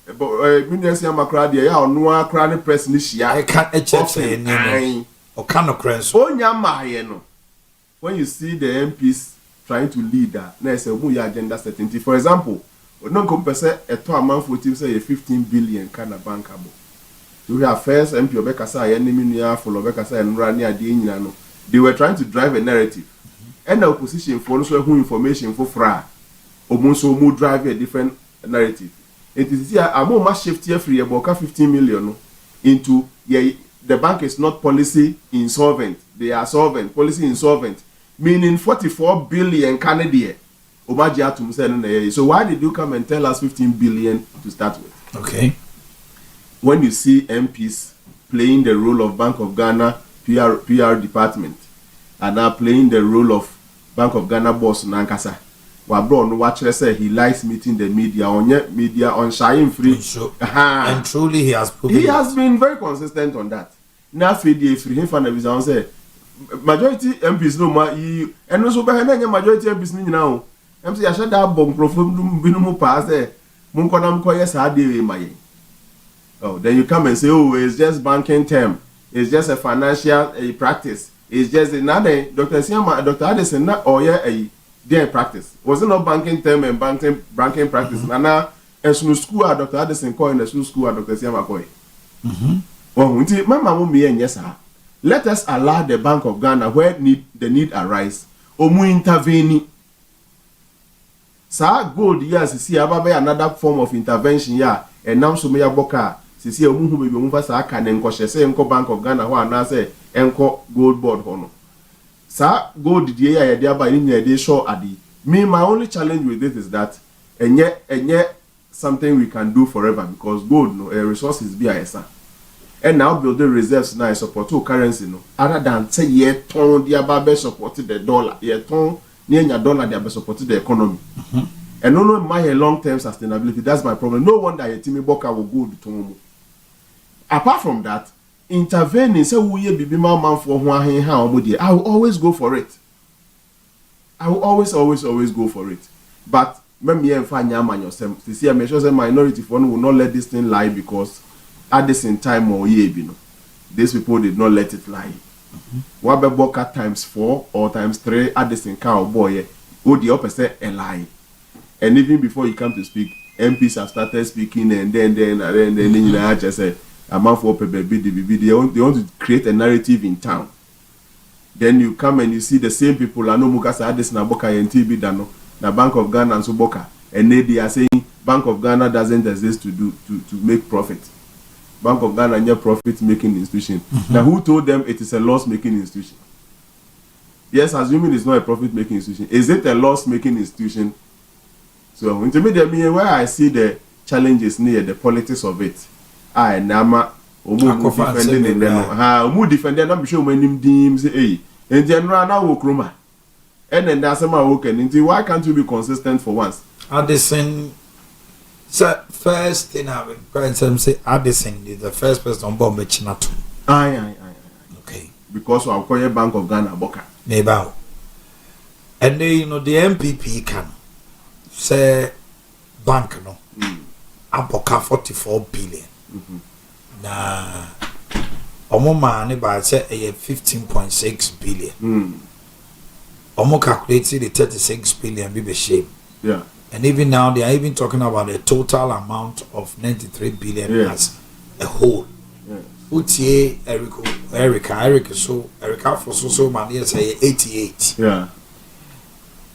Minister Makradi ya onu akra ne press ni hia. I can't HF any or can of crens. Onya maye no. When you see the MPs trying to lead that, na say omo ya agenda setting. For example, no compare eto amount for team say 15 billion kana bankable. You have first MP obekasa ya nemi nua follow obekasa ya nra ni ade nyina no. They were trying to drive a narrative. And the opposition for so who information for fra. Omo so mo drive a different narrative. It is here a more shift here free about 15 million into the bank is not policy insolvent. They are solvent, policy insolvent, meaning 44 billion Canadian. So why did you come and tell us 15 billion to start with? Okay. When you see MPs playing the role of Bank of Ghana PR department and now playing the role of Bank of Ghana boss Nankasa. Wabron watch say he likes meeting the media on Shine Free. And truly he has proven. He has been very consistent on that. Now free him fan of say majority MPs no ma and also behind majority MPs ni now. MC I said that bomb profum binumu pass there. Munkonam koye sa de my. Oh, then you come and say, oh, it's just banking term. It's just a financial practice. It's just another Dr. Siama, Dr. Addison, not or their practice. Was it not banking term and banking practice? And now, as soon school, Dr. Addison coin, as soon school, Dr. Siama coin. Well, Mama me and yes, sir. Let us allow the Bank of Ghana where the need arise. Omu intervene. Sir, gold yes, see another form of intervention here. And now so me aboka. See omu who be move sa aka ne nkɔ hyɛ sɛ nkɔ Bank of Ghana ho anase nkɔ gold board ho no. Sa gold die ya yɛde aba ni nyɛ show ade. Me my only challenge with this is that enye something we can do forever because gold no resources be asa. And now building reserves now support to currency no. Other than say ye ton the aba support the dollar. Ye ton near dollar they support the economy. And no my long-term sustainability. That's my problem. No wonder a Timmy Boka will go to Tomo. Apart from that, intervening say we be man for how I will always go for it. I will always go for it. But me and find man yourself. To see, I make sure the minority one will not let this thing lie because at the same time or these people did not let it lie. What be Boka times 4 or times 3 at the same cow boy? Would the opposite a lie? And even before you come to speak, MPs have started speaking, and then you know, I just said, "I'm out for baby." They want to create a narrative in town. Then you come and you see the same people. I know Mukasa Ades na Boka and TB Dano, the Bank of Ghana and so Boka, and they are saying Bank of Ghana doesn't exist to make profit. Bank of Ghana is a profit-making institution. Now, who told them it is a loss-making institution? Yes, assuming it's not a profit-making institution, is it a loss-making institution? So, intermediate me where I see the challenges near the politics of it. I nama defending them. Who defending them? I'm sure when him deems in general now Okroma. And then that's my work. And why can't you be consistent for once? Addison, so first thing I would parents say Addison is the first person on board Mechinatu. Aye. Okay. Because I'll call you Bank of Ghana Boka. Neighbor. And then you know the MPP can say bank no aboka 44 billion na omo man ba say 15.6 billion omo calculated the 36 billion be shame. Yeah. And even now they are even talking about a total amount of 93 billion as a whole. Utie Erica for so money say 88. Yeah.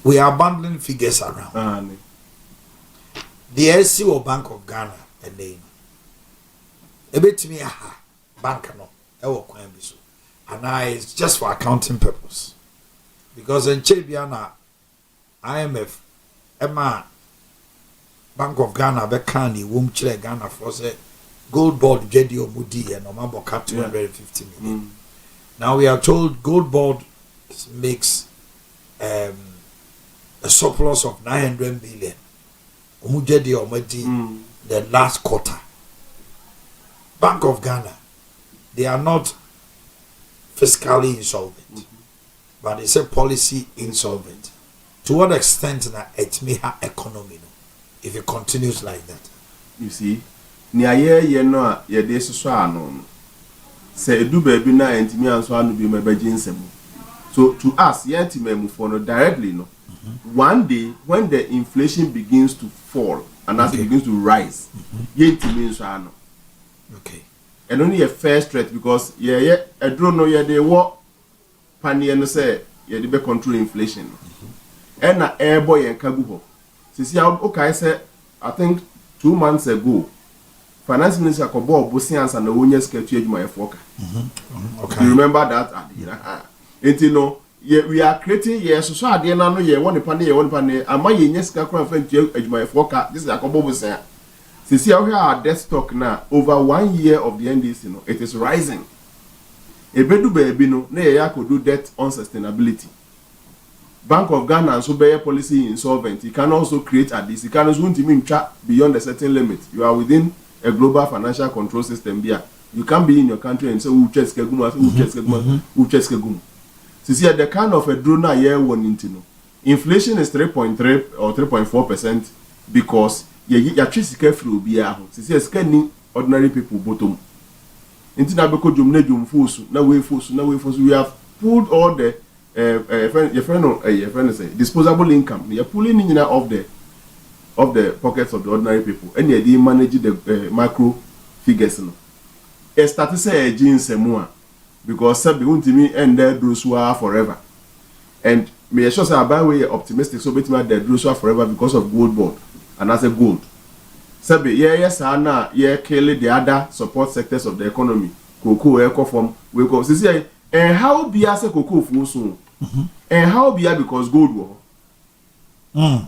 We are bundling figures around. The SC or Bank of Ghana and then a bit to me bank no ewo kwan bi so and it's just for accounting purpose. Because in Chebiana, IMF, Emma, Bank of Ghana, Bekani, Womb Chile Ghana for say gold board JD Mudi and Omaboka 250 million. Now we are told gold board makes a surplus of 900 million. Omujedi Omedi the last quarter. Bank of Ghana, they are not fiscally insolvent, but it's a policy insolvent. To what extent that it may have economy if it continues like that? You see, ye no ye de so ano. Say do baby na entimi anso anu bi mebeji nsem. So to us, ye entimi for no directly no. One day when the inflation begins to fall and as it begins to rise, ye entimi anso anu. Okay. And only a first threat because a drone no ye de what panier no say ye de be control inflation. And na air boy and kaguho. See how okay say I think 2 months ago, Finance Minister Kobo Bosians and the Owia schedule my foka. Okay. You remember that? You know, we are creating yes, so I didn't know ye one penny, am I in yes, my foka? This is a Kobo Bosia. See how here our debt stock now over 1 year of the NDC, you know, it is rising. A bedu baby no, ne could do debt unsustainability. Bank of Ghana and so be policy insolvent. You can also create at this. You can also track beyond a certain limit. You are within a global financial control system here. You can't be in your country and say who chess keguma, who chess keguma. See the kind of a drone year one into no. Inflation is 3.3 or 3.4% because your cheese careful be a see scanning ordinary people bottom. Into na beko jumne jum fusu, na way fusu. We have pulled all the your friend say disposable income. You're pulling in of the pockets of the ordinary people, and you manage the macro figures. No, it started say a gene semua because sabi untimi and there those who are forever. And me sure say by way optimistic so bet me there those who are forever because of gold board and as a gold. Sabi yes na kill the other support sectors of the economy. Cocoa eco from we go see. And how be as a cocoa for soon? And how be because gold war? And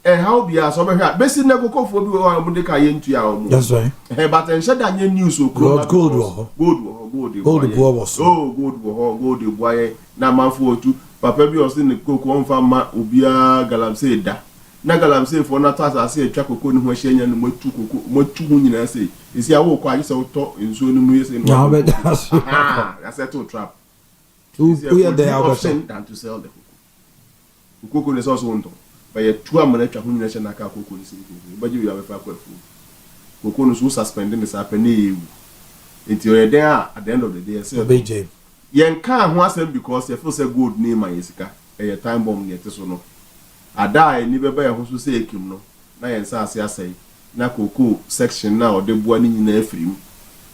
how be as over here? Best in the cocoa for Mudeka into your that's right. But and said that news so gold war. Gold was oh, gold boy. Now, man for two. Papa be was in the cocoa farm, Ubia Galam said that. Nagalam say for not as I say, Chaco no machine and more two I say. You see, I will quite so talk in so many years. No, but that's a trap. We are the option than to sell the cocoa. Cocoa is also one. But yet 2 minutes of national cocoa is but you have a fair food. Cocoa is suspending this happening until you're there at the end of the day. So, BJ. Yen can't want them because you feel a good name, my Jessica, a time bomb yet so no. I die, never buy a who say, Kim no. Na yen say, na cocoa section now, the boy in the frame.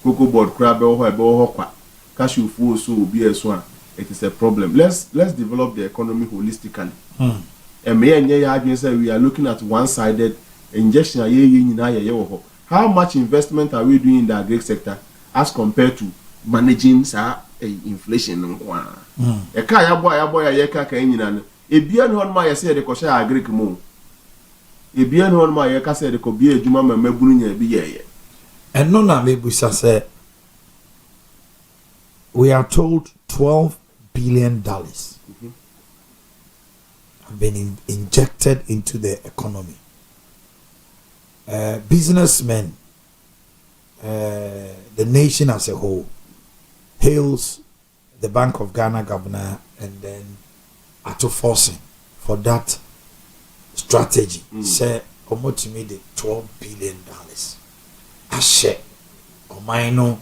Cocoa board crab or hawk. Cashew food so be a swan. It is a problem. Let's develop the economy holistically. And me and ye say we are looking at one-sided injection. How much investment are we doing in the agri sector as compared to managing inflation? A car boy a yeka can a beer on my say the kosha agric mo. A beer on my yeka said the cobia juma mebunya be ye. And no na maybe say we are told $12 billion have been injected into the economy. Businessmen, the nation as a whole, hails the Bank of Ghana governor and then Ato Forcing for that strategy. Say, almost made $12 billion. I share, or minor.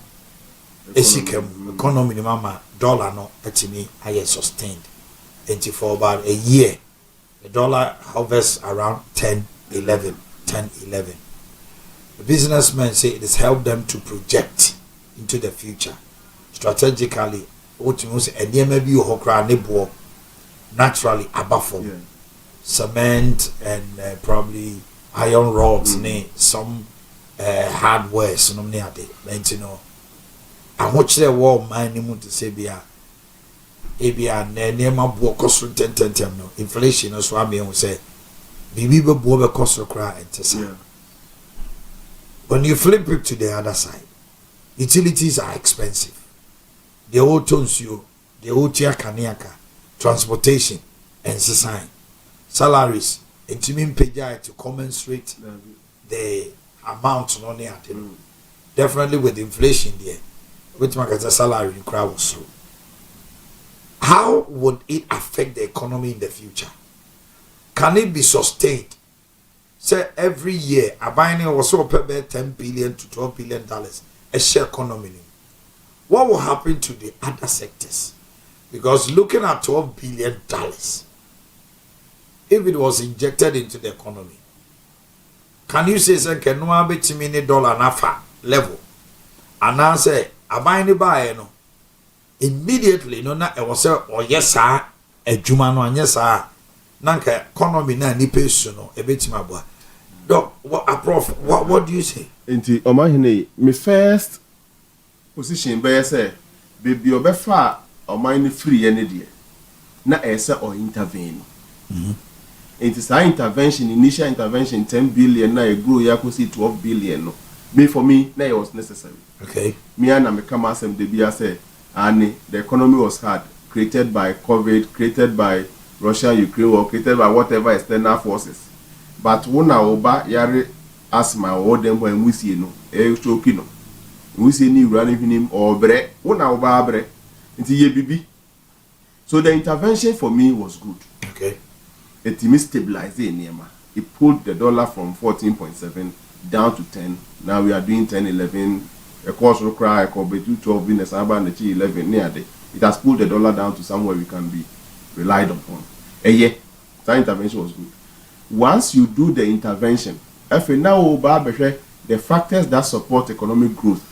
Economy mama dollar no etimi aye sustained until for about a year the dollar hovers around 10-11. The businessmen say it has helped them to project into the future strategically. What you say and maybe you hokra nebo naturally above cement and probably iron rods some hardware so no near the you know. I watch the war mining to say, ebia na nneɛma boɔ kɔ so ntɛntɛntɛm no inflation no so amehu sɛ biribi bɛboɔ bɛkɔ so koraa ɛnte saa. When you flip it to the other side, utilities are expensive. The old tonsio, the old kaniaka, transportation, and society, salaries, and to mean to commensurate the amount on the definitely with inflation there, which markets the salary in crowd was so. How would it affect the economy in the future? Can it be sustained? Say every year, a buying was so pay $10 billion to $12 billion a share economy. What will happen to the other sectors? Because looking at $12 billion, if it was injected into the economy, can you say can no $1 nafa level? And I say a buying buy no immediately no na it was or yes sir a juma no yes sir nanka economy na ni peso no e betima boa. Doc, what do you say? Inti Omanhene, me first position be say baby obefa Omanhene free any day na ese or intervene. It is our intervention, initial intervention 10 billion na e grow ya ko see 12 billion no. Me for me na it was necessary. Okay. Me and me come asem de bia say and the economy was hard, created by COVID, created by Russia, Ukraine war, created by whatever external forces. But wona oba yare asma o dem boy musie no e choki no musie ni wura ni hwinim obre wona oba abre nti ye bibi. So the intervention for me was good. Okay. It stabilized the Niema. It pulled the dollar from 14.7 down to 10. Now we are doing 10, 11. A course will cry, a corporate 12 in the Saba and the 11 near day. It has pulled the dollar down to somewhere we can be relied upon. Yeah, that intervention was good. Once you do the intervention, if you now the factors that support economic growth,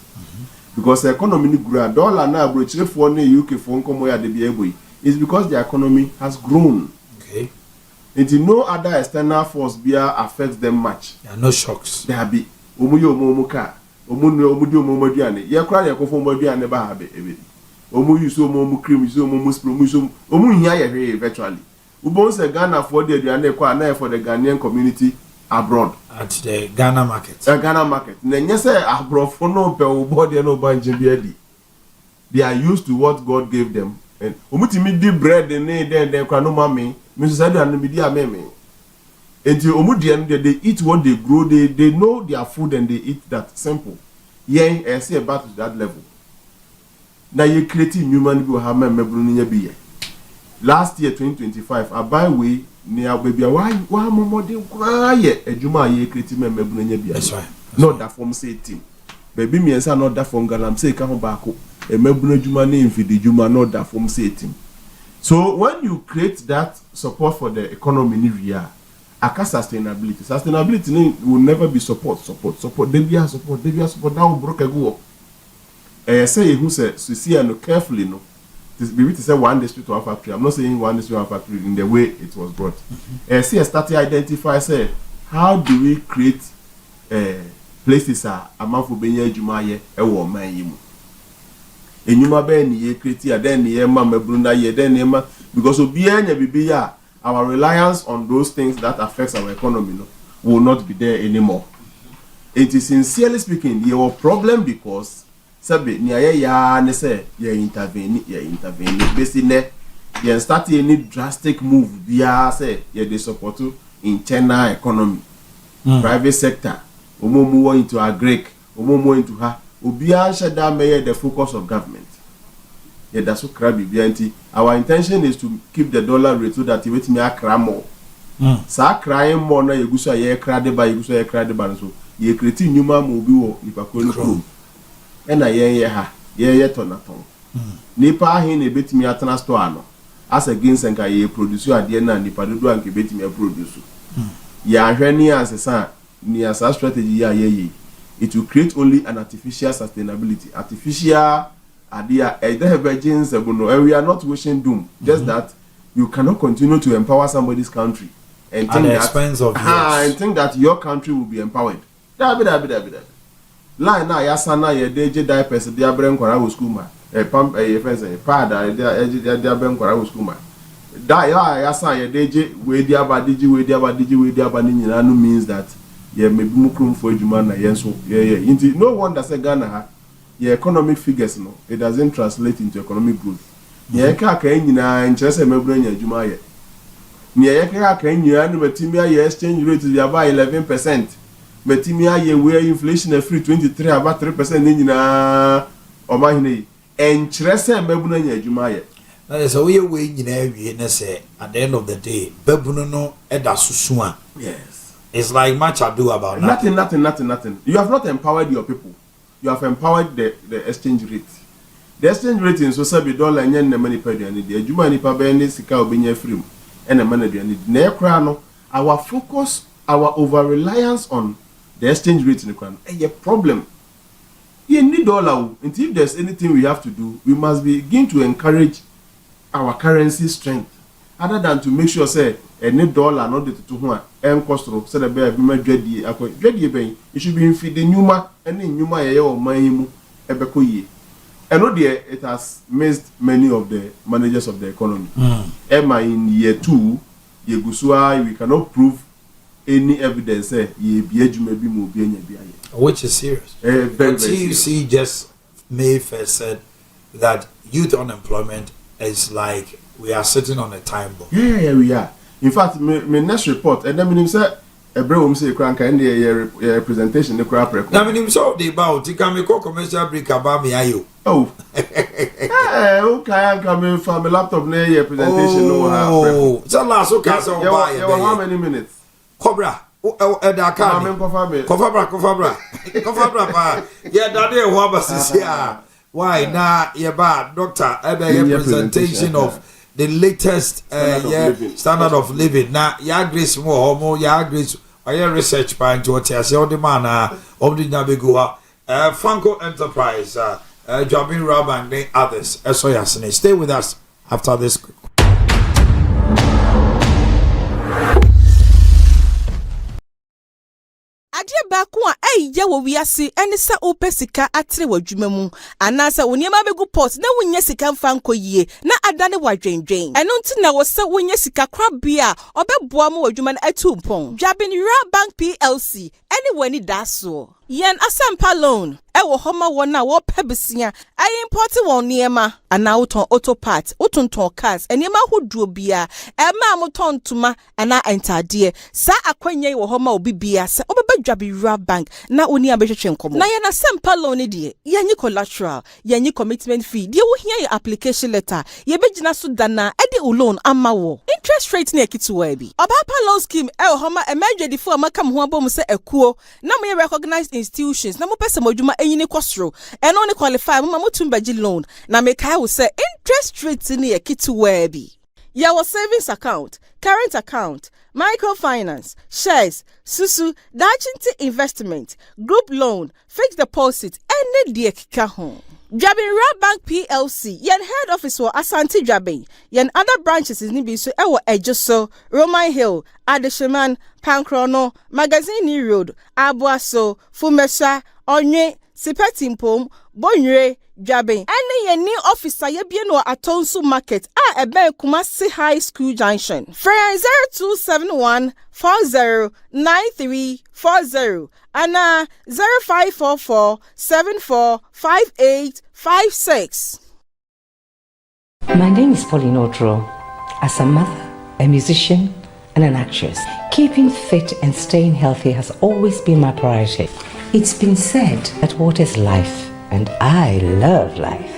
because the economy grew, dollar now broke for UK phone come where the is because the economy has grown. Okay. And no other external force beer affects them much. There are no shocks. There be omuyo omomuka omudio omoduane ye kra ye kofo omoduane ba ha be ebe omu use omomu cream use omomu spray omu hia ye hwe virtually ubon se Ghana for the aduane kwa na for the Ghanaian community abroad at the Ghana market. Ghana market na nye se abroad for no pe obodi no banje bi. They are used to what God gave them. And omutimi di bread then kwa no mami me so say and me di ameme. Until omudien they eat what they grow, they know their food and they eat that. Simple. Yeah, I see about to that level. Now you creating human being have me last year 2025 I buy way near baby why more than quiet a juma ye creating me. That's right. Not that from say team. Baby me and not that from galam say come back a member juma name for the juma not that from say team. So when you create that support for the economy in Ria, aka sustainability will never be support. They be support. That will broke a go. Say who say so see and carefully no. This be to say one district to one factory. I'm not saying one district to one factory in the way it was brought. See start to identify say how do we create places amount for benye juma ye e wo man yi mu. Enyuma be ni ye create ya then ye ma mebruna ye then ye ma because obi anya bibi ya our reliance on those things that affects our economy will not be there anymore. It is sincerely speaking your problem because sabe ni ya ne say you intervene basically you start any drastic move via say you dey support internal economy private sector omomu into agric omomu into ha obia shada may the focus of government. Yeah, that's what crabby BNT. Our intention is to keep the dollar rate so that you wait me a cram more. Sa crying more na yegusa ye crade ba yegusa ye crade ba so ye create nyuma mo bi wo nipa ko no krom. E na ye ha ye tonaton. Nipa ahin na betimi atena store ano. As against nka ye produce ade na nipa dodo anka betimi produce. Ya hwe ni asesa ni asa strategy ya ye. It will create only an artificial sustainability. Artificial idea, and we are not wishing doom. Just that you cannot continue to empower somebody's country and think and think that your country will be empowered. Line na yasana ye deje diapers dia bren kwara wo school ma. pump fence pad they ben kwara school man that ya san ye deje we dia ba digi ni nyina no means that ye maybe mukrum for adwuma na ye so ye no wonder say Ghana ha your economic figures no it doesn't translate into economic growth ye ka nyina nkyere say mebro nya adwuma ye ye ka nyina no matimi ya exchange rate ya ba 11%. Metimia ye where inflation is free 23 about 3% ni nyina Omanhene enkyerese mabuna nya adwuma ye na say we nyina wie na say at the end of the day babunu no eda susu a yes it's like much ado about nothing you have not empowered your people you have empowered the exchange rate in so sabi dollar nya na mani pa duane de adwuma ni pa be ne sika obenya free na mana duane na ekra no our focus our over reliance on the exchange rate in the crown a problem. You need dollar. And if there's anything we have to do, we must begin to encourage our currency strength. Other than to make sure say any dollar not the to one cost so the bear be it should be in feed the numa and in numa or maimu ebekoye. And no dear it has missed many of the managers of the economy. Emma in year 2, Yegusua, we cannot prove any evidence say ye be adwuma bi mo bi anya bi aye which is serious. Very TUC just May 1st said that youth unemployment is like we are sitting on a time bomb. Yeah, we are. In fact, my next report and then say Ebrehom say kranka and the presentation the crap record. Na minim so dey about you can make commercial break about me ayo. Oh. Okay, come from my laptop near your presentation no have. Oh, so last okay so buy. How many minutes? Cobra Edaka Kofabra pa yeah that dey ho abasisi a why na ye ba doctor ebe presentation of the latest standard of living na ya grace mo ya grace oya research pa into what ya say all the man of the nabego Franco Enterprise Jabin Rab and others so yasne stay with us after this. Ade baako a ye wo wiase ene se opesika atre wadwuma mu anasa woniema begu pot na wonya sika mfa nkoyie na adane wadwendwen eno nti na wo se wonya sika krabia obeboa mu wadwuma na atumpon Jabin Bank PLC ene wani daso yen asampa loan ewo homa wona wo pebesia import won niema ana woton auto part wotonton cars eniema hoduo bia ema moton tuma ana entade sa akwanye wo homa obibia se obeba Jabin Bank na oni abehwehwe nkomo na yen asampa loan die yenyi collateral yenyi commitment fee die wo hia your application letter ye begina so dana ede loan ama wo interest rate na ekituwa bi obapa loan scheme ewo homa emergency amakam ho abom se ekuo na mo recognized institutions na mo pese modwuma enyine kwosro eno ne qualify mo matumbaji loan na mekai wo se interest rate ni ekituwa bi your savings account current account microfinance shares susu dachinti investment group loan fixed deposit any de kika ho Jabin Bank PLC yen head office for Asante Jabin yen other branches is nibi so ewo Ejoso Roman Hill Adesheman Pankrono Magazine Road Abuaso Fumesa Onye Sipetimpom Bonre Jabin ene yen ni officer ye bie no Atonsu Market ebe Kumasi High School Junction Freya 0271 409340 Ana 0544 745856. My name is Pauline Otro. As a mother, a musician, and an actress, keeping fit and staying healthy has always been my priority. It's been said that water is life, and I love life.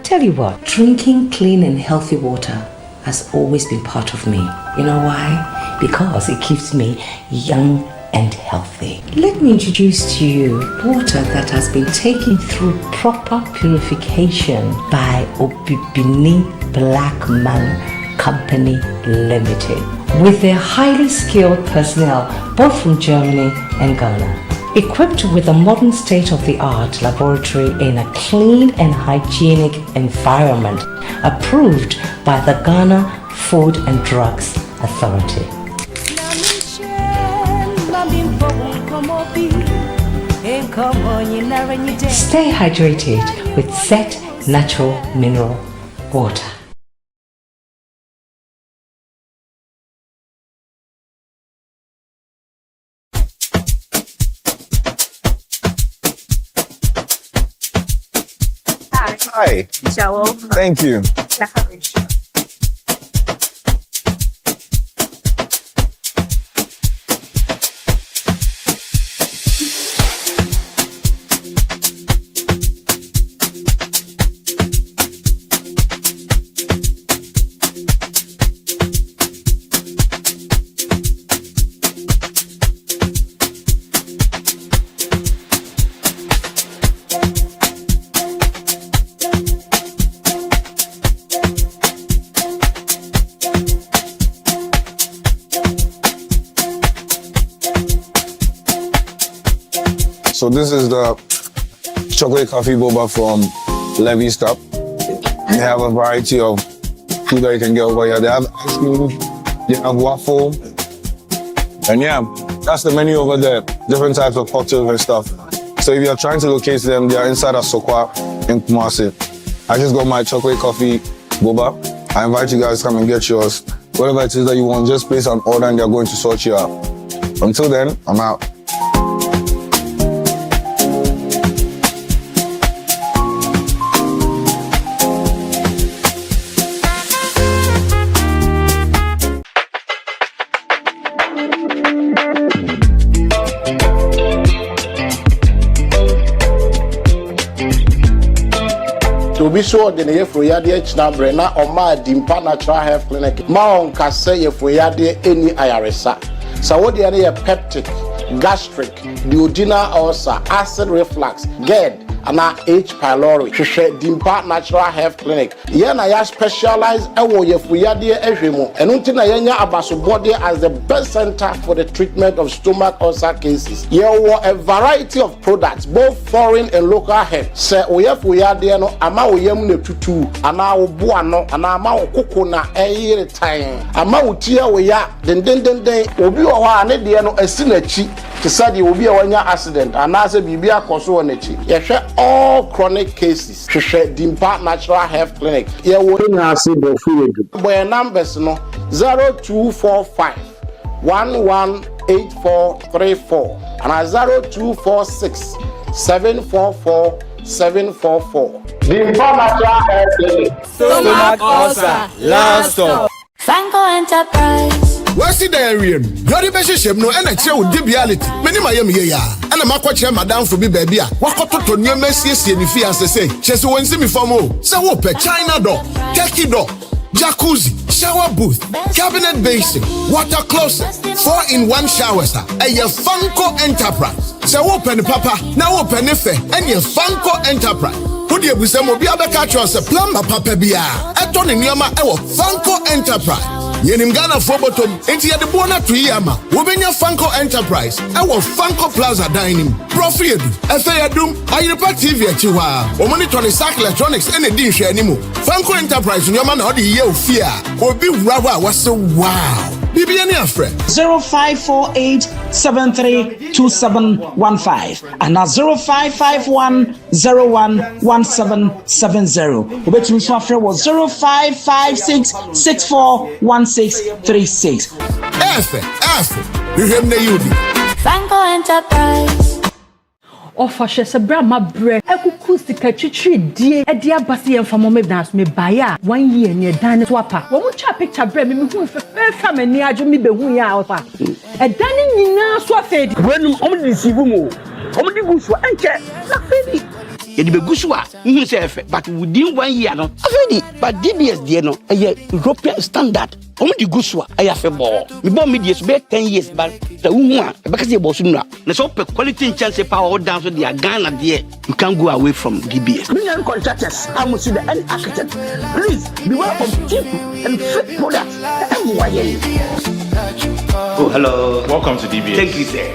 Tell you what, drinking clean and healthy water has always been part of me. You know why? Because it keeps me young and healthy. Let me introduce to you water that has been taken through proper purification by Obibini Black Man Company Limited with their highly skilled personnel both from Germany and Ghana. Equipped with a modern state-of-the-art laboratory in a clean and hygienic environment, approved by the Ghana Food and Drugs Authority. Stay hydrated with Set natural mineral water. Hi. Thank you. So this is the chocolate coffee boba from Levy Stop. They have a variety of food that you can get over here. They have ice cream, they have waffle, and yeah, that's the menu over there. Different types of cocktails and stuff. So if you're trying to locate them, they are inside Asokwa in Kumasi. I just got my chocolate coffee boba. I invite you guys to come and get yours. Whatever it is that you want, just place an order and they're going to sort you out. Until then, I'm out. To be sure, the Yefuyadi Chnabrena or my Dimpa Natural Health Clinic, Maon Kase Yefuyadi any IRSA. So what the peptic, gastric, duodenal ulcer, acid reflux, GERD, and H. pylori. Dimpa Natural Health Clinic. Yana ya specialized ewo Yefuyadi Ejimo, and untina yenya abasubodi as the best center for the treatment of stomach ulcer cases. Yewo a variety of products, both foreign and local help. Se Oyefuyadi no ama oyem ne tutu, ana obuano, ana ama okoko na eyire time. Ama utia weya den obi owa ane de no asinachi. To say the obi wanya accident and as a bibia koso onechi. Yehwe all chronic cases. Hwehwe Dimpa Natural Health Clinic. Ye wo na ase do fuedu. Boy numbers no 0245 118434 and 0246 744 744. Dimpa Natural Health Clinic. Stomach ulcer, last stop. Fanco Enterprise. What's the area? Bloody Besham no and a chair with debiality. Many Miami ya. And a macro chair, madame for me, baby. What got to near Messi and if he has to say, Chess won't see me for more. So, open China door, Turkey door, jacuzzi, shower booth, cabinet basin, water closet, 4-in-1 showers. And your Fanco Enterprise. So, open papa, now open if and your Fanco Enterprise. Who do you say, Mobia catch us a plumber papa bia? I don't know my Fanco Enterprise. Yenim Ghana Fobotom, enti ya de bona tuyama. Wobenya Fanco Enterprise. Ewo Fanco Plaza Dining. Profit. Efe ya dum. Ayirepa TV achiwa. Omoni Tony Sack Electronics ene di nhwe animu. Fanco Enterprise nyoma na odi ye ofia. Obi wurawa wase wow. Bibi any afre. 0548732715 and 0551011770. Obetumi so afre was 0556641636. You hear me, you. Fanco Enterprise. Offer she brama bre ekuku sika twitwi die e dia base yem famo me dance me baya 1 year near dan swapa wo mu cha picture bre me hu fe famani aju me behu ya ofa e dan nyina so afedi wenum omdi sivu mu omdi gusu enche na fedi ye di begusu a hu se efe but within 1 year no afedi but DBS die no e European standard omdi gusu a ya fe bo me bo me die so be 10 years but the hu a e be ka se bo so nura na so pe quality chance power down so they are Ghana there you can't go away from DBS. Million contractors I must see the any architect please beware of cheap and fake products. Oh hello, welcome to DBS. Thank you sir.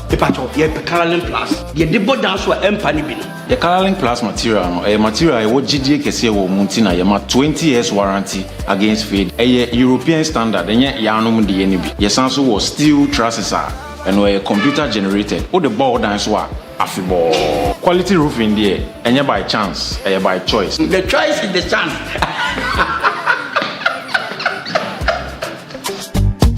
The part of the Colourlink Plus. The debo dance wa empani bi. The Colourlink Plus material no a material e wo GDA kese wo muntina ye ma 20 years warranty against fade. A European standard enye yanom de ye ni bi. Ye sanso wo steel trusses and we computer generated. O the ball dance wa afibo. Quality roofing there, and by chance, by choice. The choice is the chance.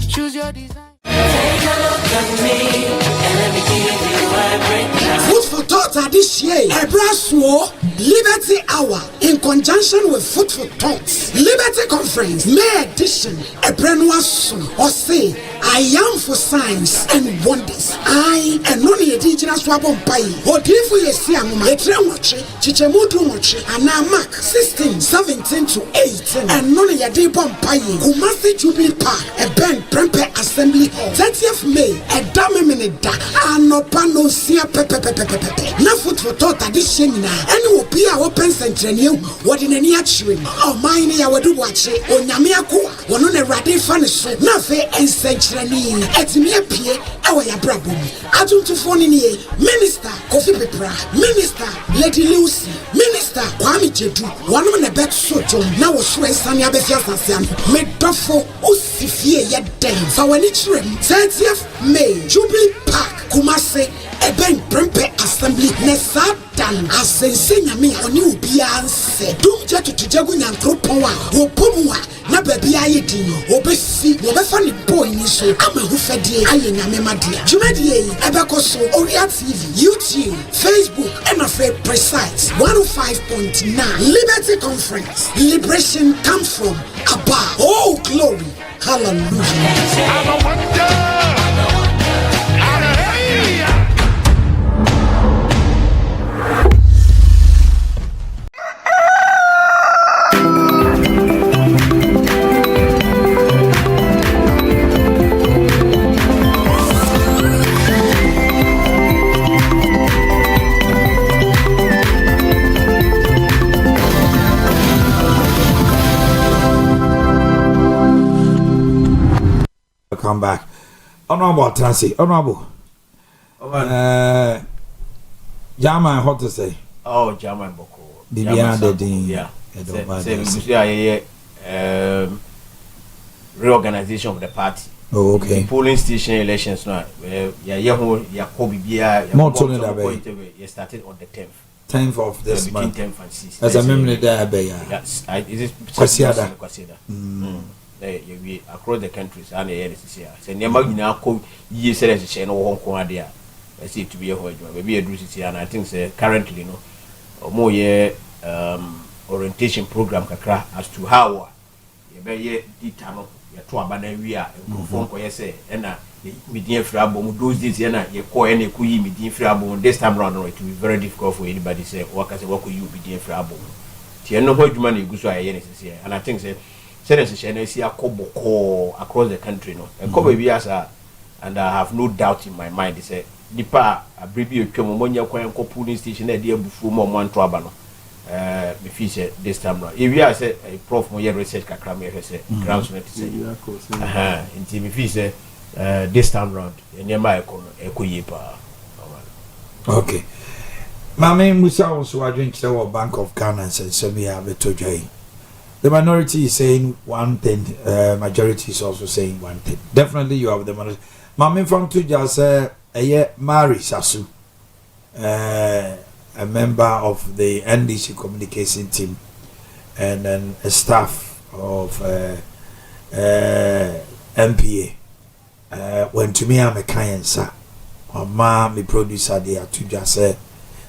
Choose your design. Take a look at me and let me give you everything. Food for thought this year. Ebraswo Liberty Hour in conjunction with Food for Thoughts Liberty Conference May edition. Ebrenuasun or say I am for signs and wonders. I and none indigenous swabon pai. Odifu yesiam etremwache chichemudu moche ana mark 16, 17 to 18 and none yadi bon pai. Kumasi Jubilee Park a Ben Prempe Assembly Hall 30th May a dame minida anopano sia pepe. Na Food for Thought this year and will be our open center new what in any action. Omanhene Yaw Adu-Boakye onyame akwa wono na rade fa ne so na fe ensentrani etimi apie awo ya brabo atuntufo ni nie minister Kofi Pepra minister Lady Lucy minister Kwame Jedu wono na bet so jom na wo so ensane abefia sasean medofo osifie ye den fa wani chirem 30th May Jubilee Park Kumase Eben Prempe Assembly Nesadan Asensenya me oni ubia anse dumje tutujagu nyankropon a opomwa na baby aye din obesi obefa ni boy ni so amahu fedie aye nyame madea jumedie ebekoso Owia TV YouTube Facebook and a fair precise 105.9 Liberty Conference liberation comes from above. Oh glory, hallelujah. I'm a wonder. Come back. Honorable Transi, Honorable. Jama, what to say? Oh, Jama Boko. Yeah. Reorganization of the party. Oh, okay. The polling station elections now. You started on the 10th. 10th of this month. Between 10th and 6th. As a memory there, yes. Is it Kwasiada? We across the countries and the years here. Say never now call years and Hong Kong there. I see it to be a whole maybe a drusi and I think say currently more orientation program kakra as to how you be ditano ya to abana we are conform ko say na median frabo those days na ye ko na ku yi median frabo this time round it will be very difficult for anybody say work say work you median frabo tie no ho adwuma na eguso aye ne sese and I think say across the country and I have no doubt in my mind say nipa abribi otwam monya kwan ko polling station na dey abufu mo manto aba no me feel say this time now if you say prof mo research kakra me say grounds not say inti me feel say this time round enema ekoye pa. Okay, mama musa also adwen kire Bank of Ghana and say we have a today. The minority is saying one thing, majority is also saying one thing. Definitely you have the minority. Mami from Tuja say, Mary Sasu, a member of the NDC communication team, and then a staff of MPA. When to me I'm a Kayensa, or ma me producer there Tuja say,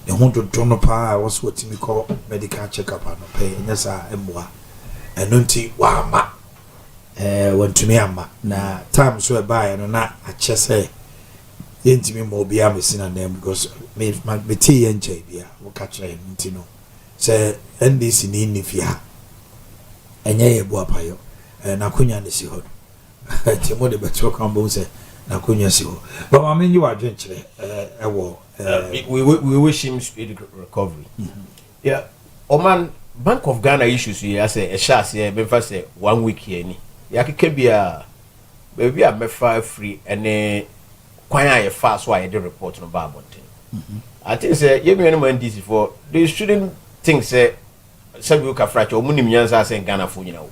the 100 $100 was what we call medical checkup and pay, and yes, MWA. Enunti wama wantumi ama na time so buy no na ache say yentimi mo bia mesina dem because me tea yenche bia wo ka kire nti no say NDC ni nifia enye ye bu apayo na kunya ne si ho ti mo de beto kan bo say na kunya si ho but ma me nyi wa dwen kire we wish him speedy recovery. Yeah, Oman Bank of Ghana issues here say a shas here be first say 1 week here ni ya keke bia baby a me file free and kwan aye fast so I dey report no ba bonten. I think say you me no DC for they shouldn't think say sabi ka fracture omunim nyansa say Ghana fo nyina wo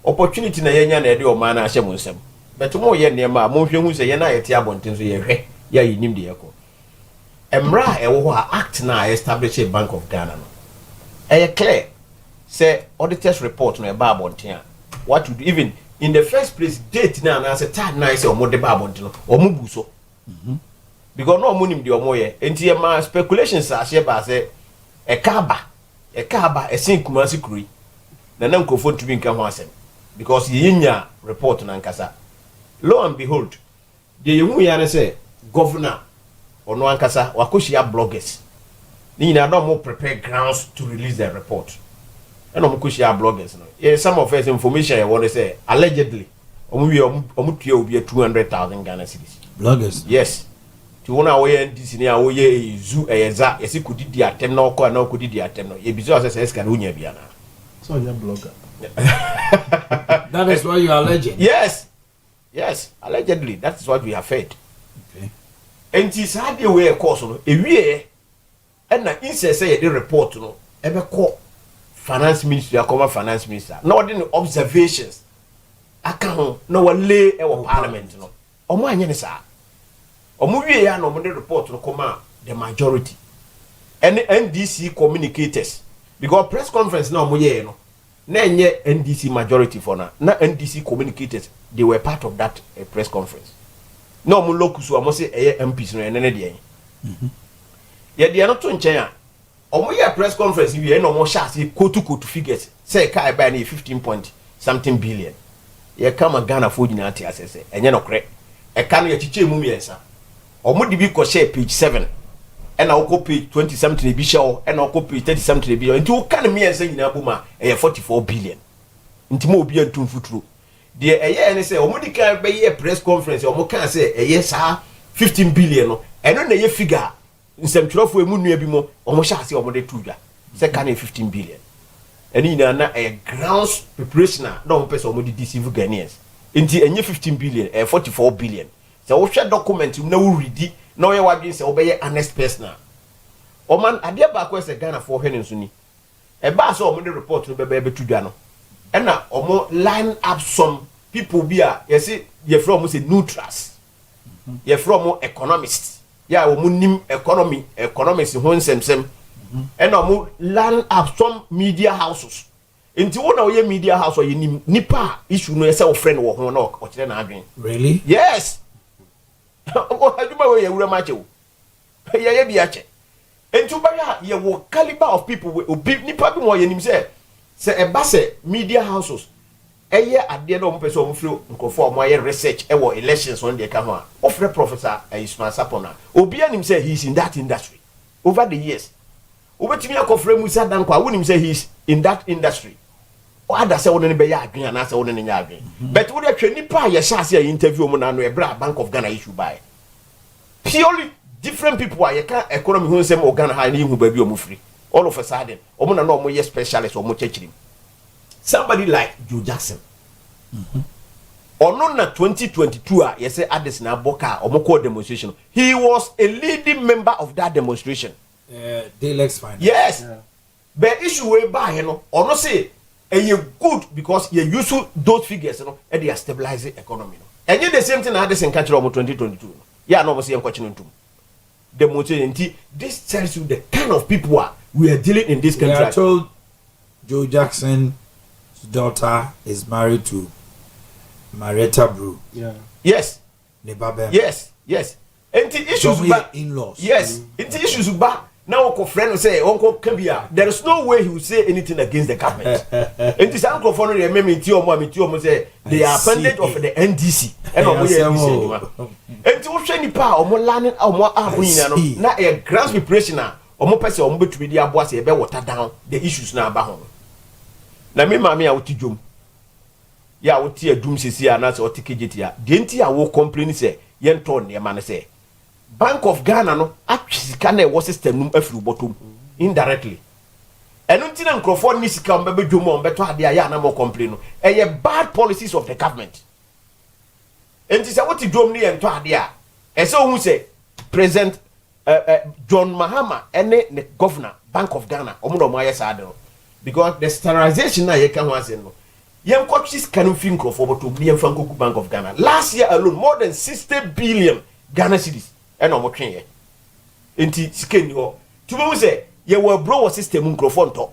opportunity na yenya na dey o man na ahye mo nsem but mo ye nema mo hwe hu say ye na ye tie abonten so ye hwe ya yinim de yeko emra e wo act na establish a Bank of Ghana no clear say auditors report no e ba abonten what would even in the first place date na na say time na say omo de ba abonten no omo bu so because no omo nim de omo ye enti e ma speculations a share ba say e ka ba e sin Kumasi Kuri na nkofo ntumi nka ho asem because yinya report na nkasa lo and behold the yehu ya ne say governor ono ankasa wakoshia bloggers ni na no mo prepare grounds to release the report and omo koshia bloggers no yeah, some of us information I want to say allegedly omo tua obi 200,000 Ghana cedis bloggers yes to one away NDC ni awoye zu eyeza yesi kudidi atem na okọ na okudidi atem no ye bizo say eska na unya bia na so you blogger that is what you are alleging yes allegedly that is what we have heard okay and this had the way course no ewie and na insist say the report no ebe call finance ministry akoma finance minister no the observations aka ho no wale e wo parliament no omo anye ne sa omo wie ya no omo the report no koma the majority and NDC communicators because press conference na omo ye no na enye NDC majority for na NDC communicators they were part of that press conference no omo lokusu omo say MPs no enene de yen ye de no to nchen a omo ye press conference wie na omo sha say kotu figures say kai buy na 15 point something billion ye kama Ghana for nyina ati asese enye no kre e ka no ye chiche mu miensa omo di bi ko share page 7 and na ko page 20 something e bi show and na ko page 30 something e bi nti o ka no miensa nyina boma e 44 billion nti mo obi antum futuro de eye ne say omo di kan be ye press conference omo kan say eye sa 15 billion no eno na ye figure nsemtwerofo emu nua bi mo omo sha say omo de tudwa say kan 15 billion eni na a grounds preparation na omo pese omo di deceive Ghanaians nti enye 15 billion 44 billion so wo hwe document na wo ready na wo ye wadwen say wo be ye honest person oman ade ba ko say Ghana for hwe nso ni e ba so omo de report no be tudwa no ena omo line up some people be a yes ye from say neutrals ye from economists ya omo nim economics ho nsemsem ena omo line up some media houses nti wo na wo ye media house ye nim nipa issue no say wo friend wo ho na o kire na adwen really yes o aduma wo ye wura ma che wo ye bi ache nti ba ya ye wo caliber of people obi nipa bi mo ye nim say e ba say media houses eye ade na o mpese o mfiri nkofo o mo aye research e wo elections on the ka ho a ofre professor Ismail Sapona obi anim say he is in that industry over the years obetimi akofre Musa Dankwa wonim say he is in that industry o ada say woni be ya adwen ana say woni ne nya adwen but wo de twa nipa ye sha say interview mo na no e bra Bank of Ghana issue by purely different people are can economy who say Ghana ha ni hu ba bi o mo free all of a sudden omo na no omo ye specialist omo chechirim somebody like Joe Jackson ono na 2022 a ye say Ades na boka omo call demonstration he was a leading member of that demonstration Daylex fine yes but issue we buy no ono say you good because you use those figures no and they are stabilizing economy no and the same thing Ades in country omo 2022 yeah no say enkochi ntum demonstration this tells you the kind of people we are dealing in this country. We are told Joe Jackson's daughter is married to Marietta Brew. Yeah. Yes. Yes. And the issues back in-laws. Yes. And the issues back. Now uncle friend will say Uncle Kambia. There is no way he will say anything against the government. And this uncle friend remember say they are appendage of the NDC. And and to show any power or learning or more now a grand preparation omo pese omo betumi di abo ase e be water down the issues na aba ho na me mama ya woti dwom ya woti adum sesi ana se woti kejeti ya de nti ya wo complain se ye nto ne ma ne se Bank of Ghana no atwisika na e wo system num afiri bottom indirectly enu nti na nkrofo ni sika ombe dwom ombe to ade ya na mo complain no e ye bad policies of the government enti se woti dwom ni ye nto ade a e se ohun se present John Mahama ene the governor Bank of Ghana omuno mo ayesa ade because the standardization na ye ka ho ase no yen coaches can think of over to be Francoku Bank of Ghana last year alone more than 60 billion Ghana cedis ene omo twen ye enti sika ni ho tumo say ye wo bro system microphone to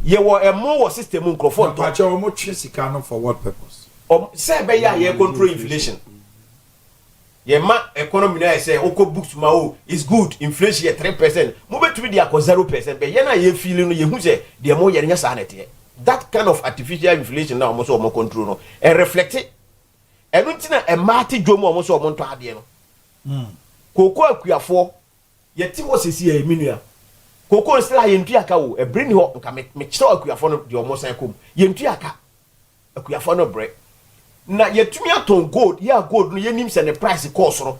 ye wo emo system microphone to acha o mo twe sika no for what purpose say be ya ye control inflation ye ma economy na say oko books ma o is good inflation ye 3% mo betumi dia ko 0% be ye na ye feel no ye hu say de mo ye nya sa na te that kind of artificial inflation na almost omo control no e reflect enu ntina e mate dwom almost omo nto ade no koko akuafo ye ti wo sesi e minua koko nsela ye ntua aka wo e bring ho nka me kire akuafo no de omo san kom ye ntua aka akuafo no bre na ye tumi aton gold ya gold no ye nim se ne price cost no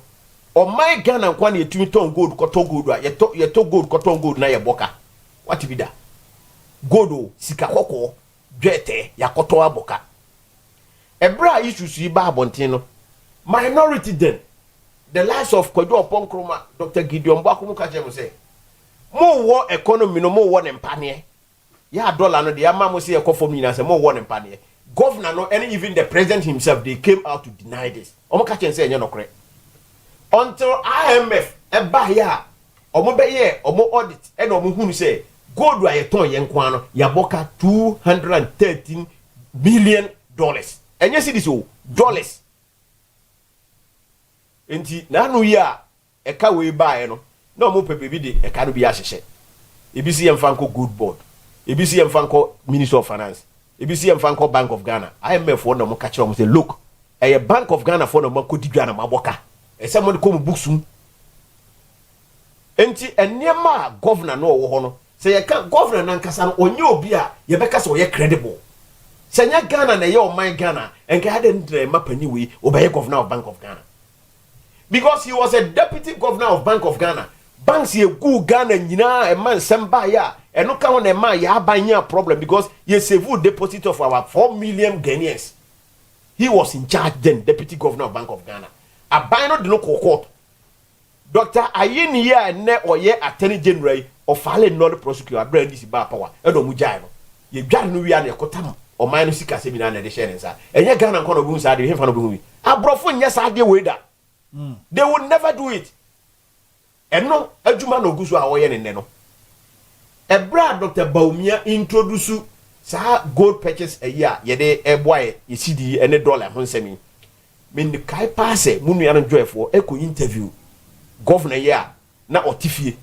o my Ghana nkwa na ye tumi ton gold ko ton gold a ye to gold ko ton gold na ye boka what be that gold sika kokko dwete yakoto aboka ebra issues yi ba abonten no minority then the lives of Kwadwo Oponkroma Dr. Gideon Bwakum ka je mo say mo wo economy no mo wo ne mpane ya dollar no de ama mo say ekofo mi na say mo wo ne mpane governor no and even the president himself they came out to deny this omo ka chen say enye no kore until IMF e ba ya omo be ye omo audit and omo hunu say gold wa yeton ye nkwa no ya boka $213 million enye see this o dollars enti na no ya e ka we bae no na omo pepe bi de e ka no bi ahyehe ebisi ye mfanko good board ebisi ye mfanko minister of finance ebisi ye mfanko bank of Ghana IMF wo na mo ka kire mo say look e bank of Ghana for no mo kodidwa na maboka e se mo de kom booksum enti enema governor no wo ho no say ye kan governor nan kasa no onye obi a ye be kasa o ye credible say nya Ghana na ye o man Ghana enka had ndre mapani we obey governor of Bank of Ghana because he was a deputy governor of Bank of Ghana banks ye gu Ghana nyina e man semba ya eno ka ho na ma ya abanya problem because ye save deposit of our 4 million Ghanaians he was in charge then deputy governor of Bank of Ghana aban no de no court Dr. Ayeni ya ne oye attorney general of Fale Nord prosecutor brand this ba power e do mu jai no ye dwan no wi a na ekotam o man no sika se bi na de share nsa enye Ghana nko no bu nsa de hemfa no bu wi abrofo nya sa de we da they would never do it eno adwuma no gusu a woye ne no ebra Dr. Baumia introduce sa gold purchase a year ye de eboy ye cedi ene dollar ho nsemi men kai passe munu ya no joyfo e ko interview governor ya na otifie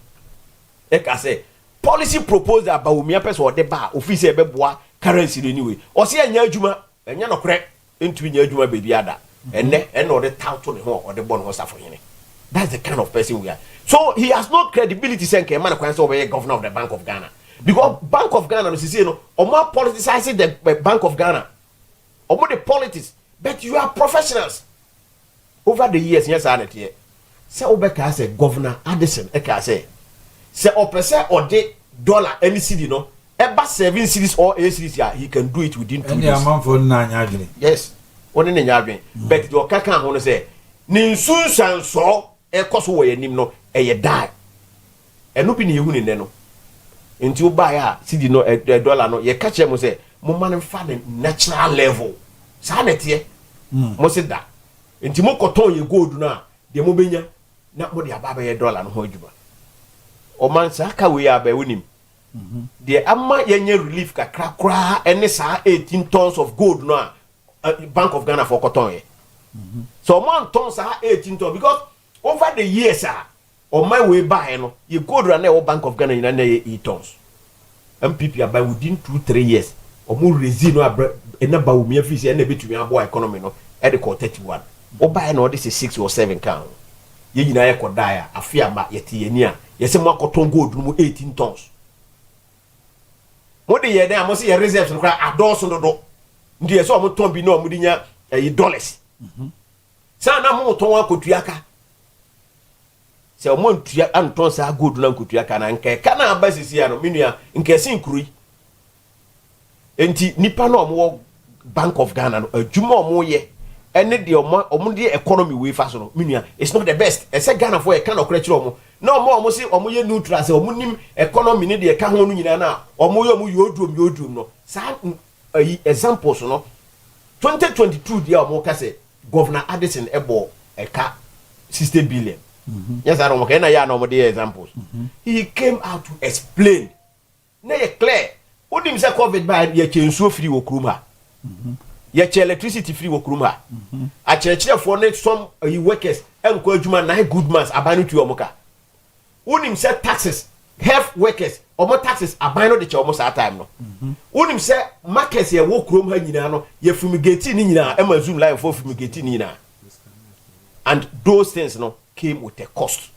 e ka say policy proposal Baumia person de ba office e be boa currency anyway o se anya adwuma enya no kre ntumi nya adwuma be biada enne o de tauto ne ho o de bon ho safo hene that's the kind of person we are so he has no credibility senke man kwan say obey governor of the Bank of Ghana because Bank of Ghana no say no o more politicizing the Bank of Ghana o more the politics but you are professionals over the years yes I net here say obeka say governor Addison e ka say opese or de dollar any cedi no eba 7 cities or 8 cities yeah, he can do it within 2 days. Yes. One in the but the okaka ho no say ni nsunsan so e koso wo yanim no e ye die. Eno bi ne yehu ne no. Nti wo ba ya cedi no dollar no ye ka che mo say mo man fa the natural level. Sa na tie. Mo se da. Nti mo koton ye gold no a de mo benya na mo de aba ba ye dollar no ho adwuma. O man sa ka we ya ba wonim. The amma yenye relief kakra any sa 18 tons of gold no Bank of Ghana for cotton so man tons are 18 tons because over the years on my way by no you gold run Bank of Ghana in 8 tons MPP by within 2-3 years or more resin no ena ba umi afisi ena betumi abo economy no e de ko 31 o buy no this is 6 or 7 can ye nyina ye kodaya afia ma yete yeni a yese mo akoton gold no 18 tons mo de ye den amo se ye reserves no kra adoso dodo ndi ye so mo ton bi no mo dinya dollars sa na mo ton akotuaka se o mo ntua anton sa gold na akotuaka na nke kana abasisi ya no menua nke sin krui enti nipa no mo Bank of Ghana no adwuma mo ye ene de omo de economy we fa so no menua it's not the best e se Ghana for e kan okra kire omo na omo se omo ye neutral se omo nim economy ne de ka ho no nyina na omo ye omo yodrum no sa examples no 2022 dia omo ka se governor Addison ebo eka 60 billion Yes, I don't know. Can I hear no more examples? He came out to explain. Na ye clear. What him say COVID by ye chensuo free wo kurum ha. Ye che electricity free wo kurum ha. A church for net some workers enko adwuma na good months abanu tu omoka. What him say taxes, health workers, omo taxes abanu de che omo sa time no. What him say markets ye wo kurum ha nyina no ye fumigate ni nyina e ma zoom line for fumigate ni nyina. And those things no came with a cost.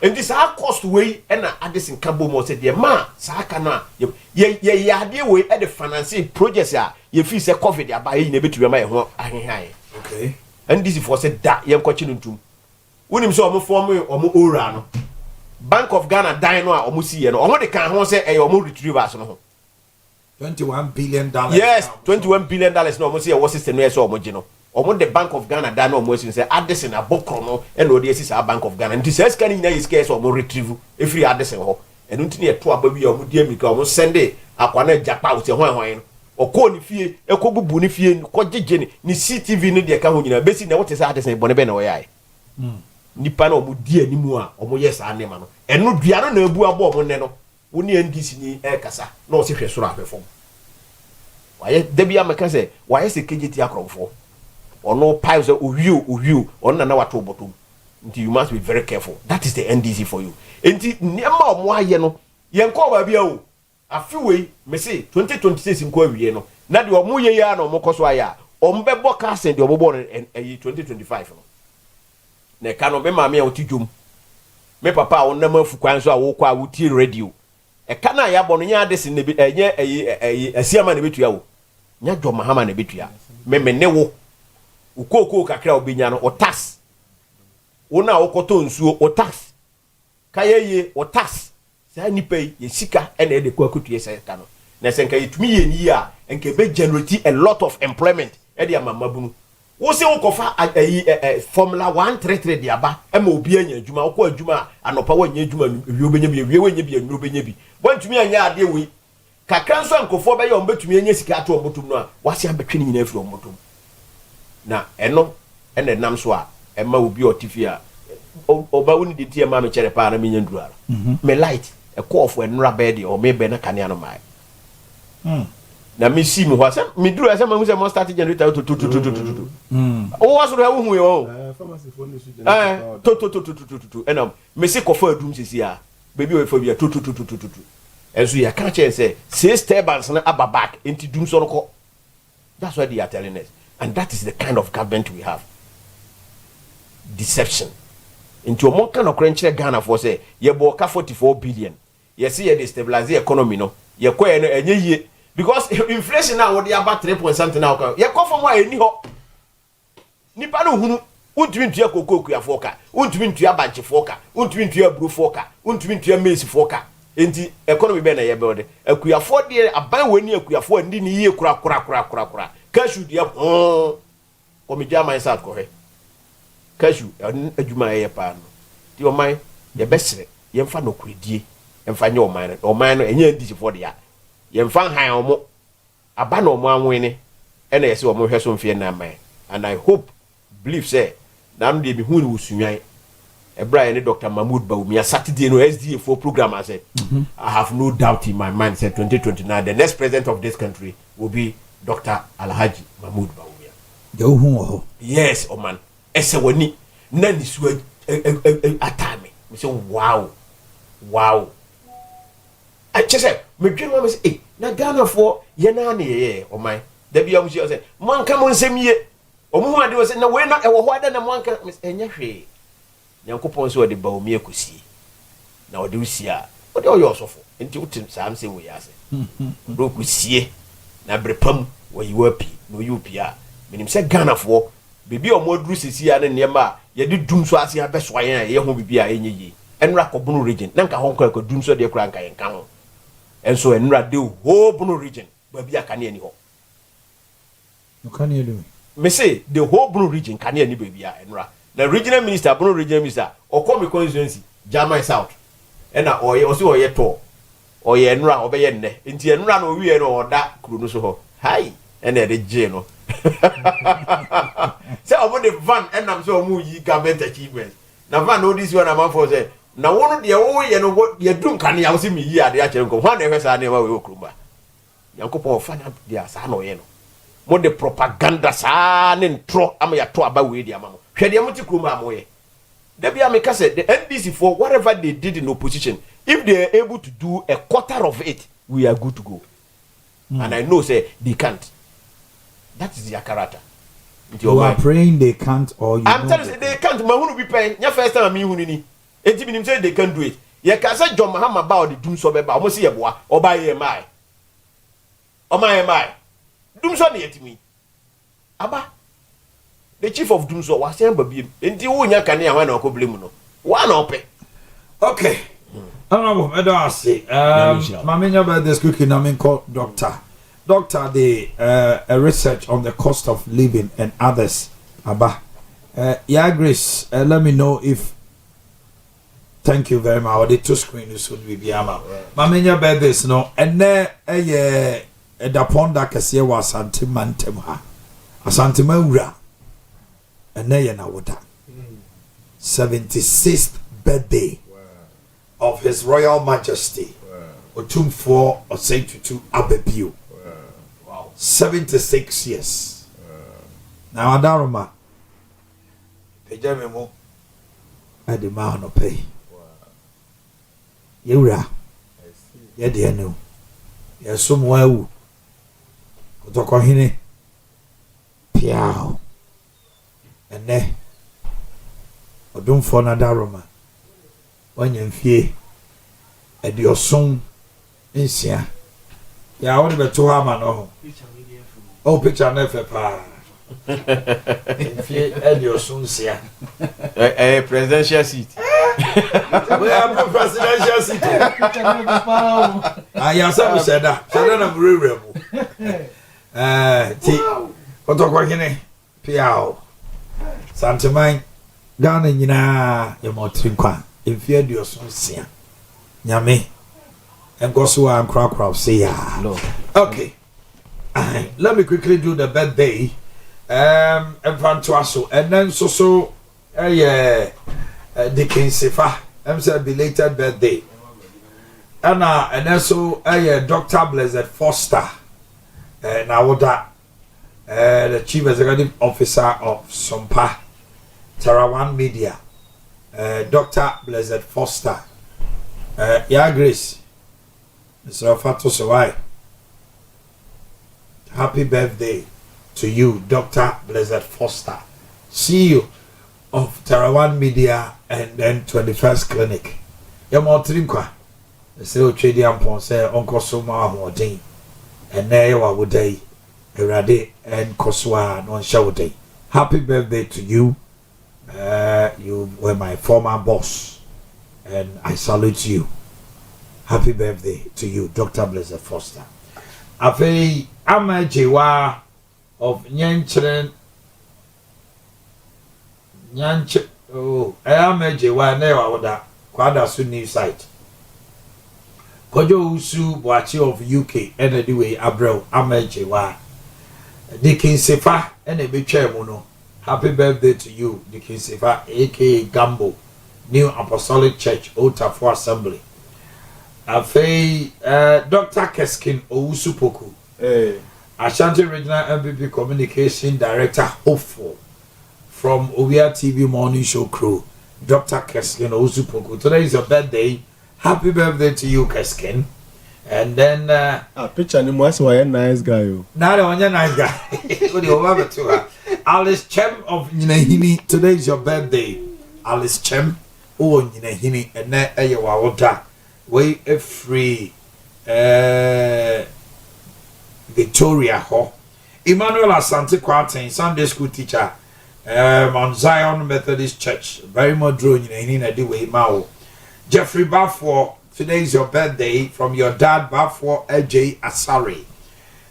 And this our cost way and Addison Cabo mo said, "Dear ma, Sakana, ye idea way at the financing projects ya, ye feel say COVID ya buy in a bit to your mind." Okay. And this is for said that young coaching to when him saw form or more urano. Bank of Ghana dino or musi and all the can say a more retrievers no. $21 billion. Yes, $21 billion no musi was system no so homogeno. Omo the Bank of Ghana dano mo say Addison abokro no and odiesis our Bank of Ghana nti say scan na is case omo retrieve every Addison ho enu nti na eto aba wi omo die mika omo sende akwana japa wo se hwan no okọ ni fie ekobubu ni fie ko gege ni CTV ni de ka ho nyina besi na wote say Addison bone be na wo yae nipa na omo die animu a omo yes anema no enu dua no na abu abo omo ne no wo ni NDC ni kasa na o se hwe soro afefom waye debia meka say waye se KGT akromfo or no piles of you or na wato bottom. You must be very careful. That is the NDC for you. Enti niema omo aye no yenko ba bia o afiwe me say 2026 nko awie no na de omo ye ya na omo koso aya ombebo ka sen de obobo no 2025 no na ka no be ma me otidwom me papa won na mafu kwan so a wo kwa wuti radio e ka na ya bono nya Addison ne bi enye asiama ne betua wo nya dwo mahama ne betua me ne wo ukoko kakra obinya no o tax wona okoto nsuo o tax kayeye o tax sa ni pay ye sika ene e de kwa kutu ye seka no na senka yetumi ye ni a enke be generate a lot of employment e de amama bunu wo se ukofa formula 133 de aba e ma obi anya adwuma ukọ adwuma anopa wanya adwuma wi obenya bi wi wanya bi anu obenya bi wantumi anya ade wi kakra nso ankofo be ye ombetumi anya sika ato omotum no a wase ambetwe ni nyina afiri omotum na eno ene nam so a ema obi otifia oba woni de tie ma me chere pa na me nyandura me light e call for enra bed o me be na kanea no mai na me see me ho asem me duru asem ma mo start generator to o was ro hu yo pharmacy phone ni to ena me se kofa adum sisi a baby o fa bia to enso ya ka che say 6 turbans na aba back enti dum so no ko. That's what they are telling us. And that is the kind of government we have. Deception. Into a more kind of crunch Ghana for say, ye boka 44 billion. Ye see ye destabilize the economy, no? Ye kwa ye because inflation now what they about 3 point something now. Ye kwa from why any ho. Nipa no hunu untumi ntua koko kuya foka, untumi ntua banche foka, untumi ntua bru foka, untumi ntua maize foka. Enti economy be na ye be akuya fo de aban wani akuya fo ndi ni ye kura. Cashew dia o me dia man sat ko he cashew adwuma ye pa no ti o man ye besere ye mfa no kuredie ye mfa nye o man no enye ndisi for dia ye mfa han o mo aba no mo anwene e na ye se o mo hwe so mfie na man. And I believe say na no de me hu ni usunwan e bra ye ne Dr. Mahmoud Bawumia Saturday no SDA for program I said I have no doubt in my mind said 2029 the next president of this country will be Dr. Alhaji Mahmoud Bawumia. Yes, oh man. Ese wani nani suwa atame. Me say wow. I just say me dream mama say na Ghana for ye na na ye oh man. Da bi am say man ka mon sem ye. Omo hu ade wo say na we na e wo ho ada na man ka enya hwe. Nyankopon so de Bawumia kosi. Na ode usia. Ode oyo osofo. Enti utim sam say we ase. Bro kosie. Na brepam wo yiwapi no yupia menim se Ghana fo bebi o modru sisi ya ne nema ye de dum so ase abeso yen ye ho bibia enye yi enra ko bunu region na nka hon ko dum so de kura nka yen kan ho enso enra de whole bunu region ba bia kan ye ni ho no kan ye do me say the whole bunu region kan ye ni ba bia enra the regional minister bunu regional minister o come constituency German South ena oye o si oye to oye enra obeye nne enti enra no wie no oda kru no so ho hi ene de je no say omo the van enam so omo yi government achievement na fa no this one am for say na wono de wo ye no ye dum kan ya wo si mi yi ade a kire nko ho na ehwe sa na ma we okruma yankopon fa na dia sa na oye no mo de propaganda sa ne ntro am ya to aba we dia ma mo hwe de mo ti kruma am ye da bia me ka say the NDC for whatever they did in opposition, if they are able to do a quarter of it, we are good to go. And I know say they can't. That is their character. You are praying they can't, or you I'm telling you they can't. Ma hunu be paying. Nya first time me hunu ni. Enti binim say they can do it. Ye ka say John Mahama ba o de dum so be ba. Omo say ye boa. Oba ye mai. Oma ye mai. Dum so na yetimi. Aba. The chief of dum so was saying baby. Enti wo nya kan ya wana ko blame no. Wa na ope. Okay. Honorable, I don't say. Mamenya by this cooking. I mean, called doctor. Doctor, the research on the cost of living and others. Abba, yeah, Grace. Let me know if. Thank you very much. The two screens would be Biama. Mamenya by this no, and there the pond that Cassia was Santimantemha, a Santimaura, and there na water. 76th birthday of His Royal Majesty Otumfuo Osei-Tutu Abebio. 76 years. Now Adaroma Pejamemo at the man of pay. Yura. Yet you know. Yes, somewhere. Otokohine Piao. And ne Odumfuo Nadaroma. When you fear at your song in Sia. Yeah, I want to be 2 hours no. Oh, picture never pa. Fear at your song Sia. A presidential seat. We have a presidential seat. I am so said that. So then I'm really Otokohine Piao. Santamine Ghana nyina yamotirinkwa. If you do some sin, Yami, and go so I'm crowd say ya. Okay, let me quickly do the birthday. And Fantuaso, and then so the King Sefa. I'm saying belated birthday. And then so Dr. Blessed Foster, now that the Chief Executive Officer of Sompa Tarawan Media. Dr. Blessed Foster. Yeah, Grace. Mr. Fato Sawai. Happy birthday to you, Dr. Blessed Foster. CEO of Tarawan Media and then 21st Clinic. Yamo Trinkwa. The Seo Trade Ampon say Uncle Soma Hodin. And Newa Woday. Erade and Koswa non Shawday. Happy birthday to you. You were my former boss, and I salute you. Happy birthday to you, Dr. Blessed Foster. Afei ama jewa of Nyanche. Oh, ama jewa na wada kwada su new site. Kojo Usu Boachi of UK, and anyway Abreu ama jewa. Dikin Sefa and a bitche mono. Happy birthday to you, Dickie Sefa, aka Gambo, New Apostolic Church, Otafo Assembly. Afei, Dr. Keskin Owusu-Poku, Ashanti Regional MVP Communication Director, hopeful, from Owia TV Morning Show crew, Dr. Keskin Owusu-Poku. Today is your birthday. Happy birthday to you, Keskin. And then picture ni mwasi wa nice guy yo. Na the one nice guy. Go the over to her. Alice Chem of Nyinahini. Today is your birthday. Alice Chem oh Nyinahini and na eyewa wota. We a free Victoria ho. Emmanuel Asante Kwarten, Sunday school teacher. Mount Zion Methodist Church. Very modern Nyinahini na di we mao. Jeffrey Bafo. Today is your birthday from your dad, Bafo AJ Asari.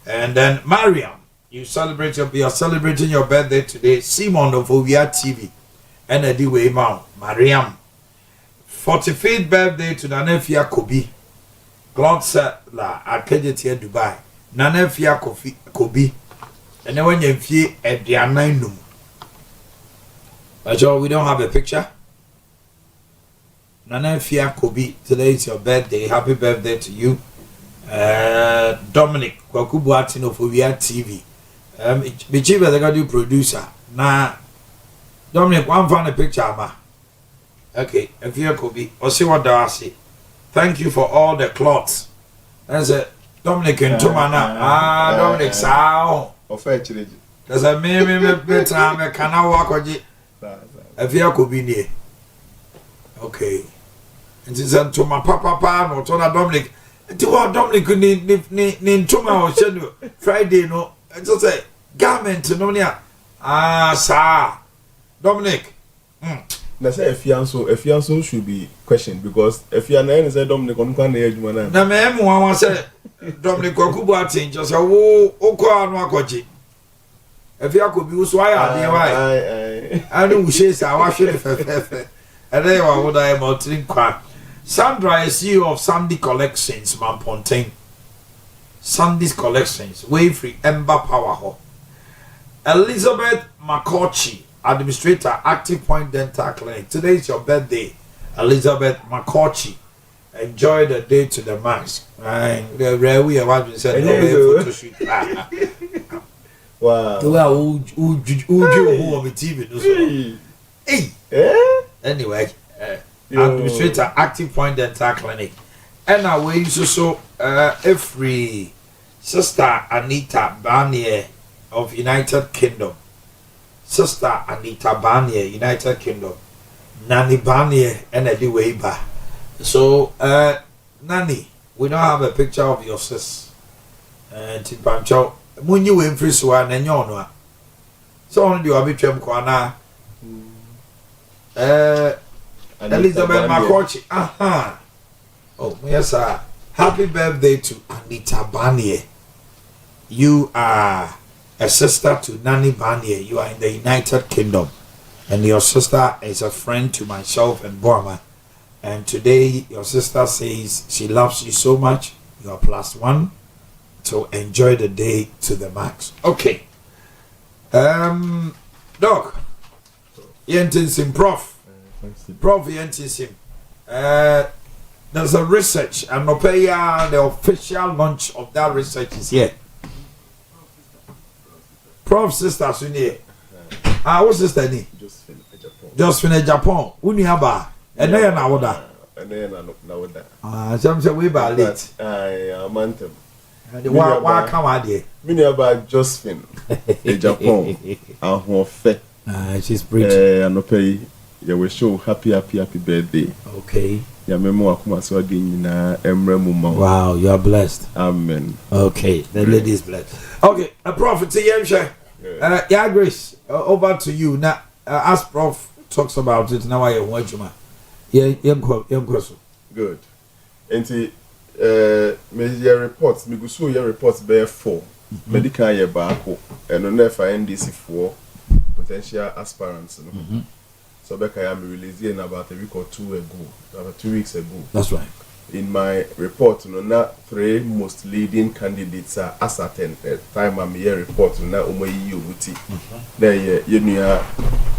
And then Mariam, you're celebrating your birthday today. Simon of Owia TV. And Ediwe Mount. Mariam. 45th birthday to Nanefia Kobi. Glotsa la Arcadia Dubai. Nanefia Kobi. And then when you feel at the Anainum. But we don't have a picture. Nana Fia Kobi, today is your birthday. Happy birthday to you. Dominic Kwakubuatin of Owia TV. Bichiba the radio producer. Na Dominic, one find a picture, ma. Okay, Fia Kobi. Or see what I say. Thank you for all the cloths. That's it. Dominic and Tomana. Dominic Sao. There's a me time I cannot walk with it. Fia Kobi near. Okay. And it's to my papa no to Dominic. To what Dominic need to my schedule Friday no. I just say garment no near. Sir. Dominic. Na say Efianso should be questioned because Efiana say Dominic on kan na ejuma na. Na me em wan say Dominic Kwakubuatin just say wo okọ anu akọji. Efia ko bi wo so aya ade why. Anu wo she say awa hwe fefe. Ade wa wo da e mountain kwa. Sandra is CEO of Sandy Collections, Mampontain. Sandy's Collections, way free Ember Power Hall. Elizabeth McCorchy, Administrator, Active Point Dental Clinic. Today is your birthday, Elizabeth McCorchy. Enjoy the day to the max. We are said photo shoot. Wow. Anyway. Administrator, Active Point Dental Clinic. And our way so every Sister Anita Barnier of United Kingdom. Sister Anita Barnier, United Kingdom. Nanny Barnier and Eddie Weber. So Nanny, we don't have a picture of your sis. And Tipancho, when you went free swan and you so on you have a kwana. Elizabeth McCorchy. Aha. Oh, yes, sir. Happy birthday to Anita Barnier. You are a sister to Nanny Barnier. You are in the United Kingdom. And your sister is a friend to myself and Burma. And today, your sister says she loves you so much. You are +1. So enjoy the day to the max. Okay. Doc. Yentinsim Prof. Prof Yentinsim. There's a research, and the official launch of that research is here. Prof sister Sunye. What's sister ni? Just finished Japan. Uni haba. And then na woda. And then na woda. Some say we ba late. Amantem. Wa come out there. Mini haba just fin. Japan. Ahonfe. She's preaching. Anope. You will show happy birthday. Okay. Wow, you are blessed. Amen. Okay, the lady is blessed. Okay, a prophet, yeah, Grace, over to you. Now, as Prof talks about it, now I want you, man. Yeah, good. And your reports, your reports bear 4. Medical year back, and on NDC 4 potential aspirants. So I am releasing about a week or 2 ago, about 2 weeks ago. That's right. In my report, not 3 most leading candidates are ascertained. At the time I'm here report, not only you, there you know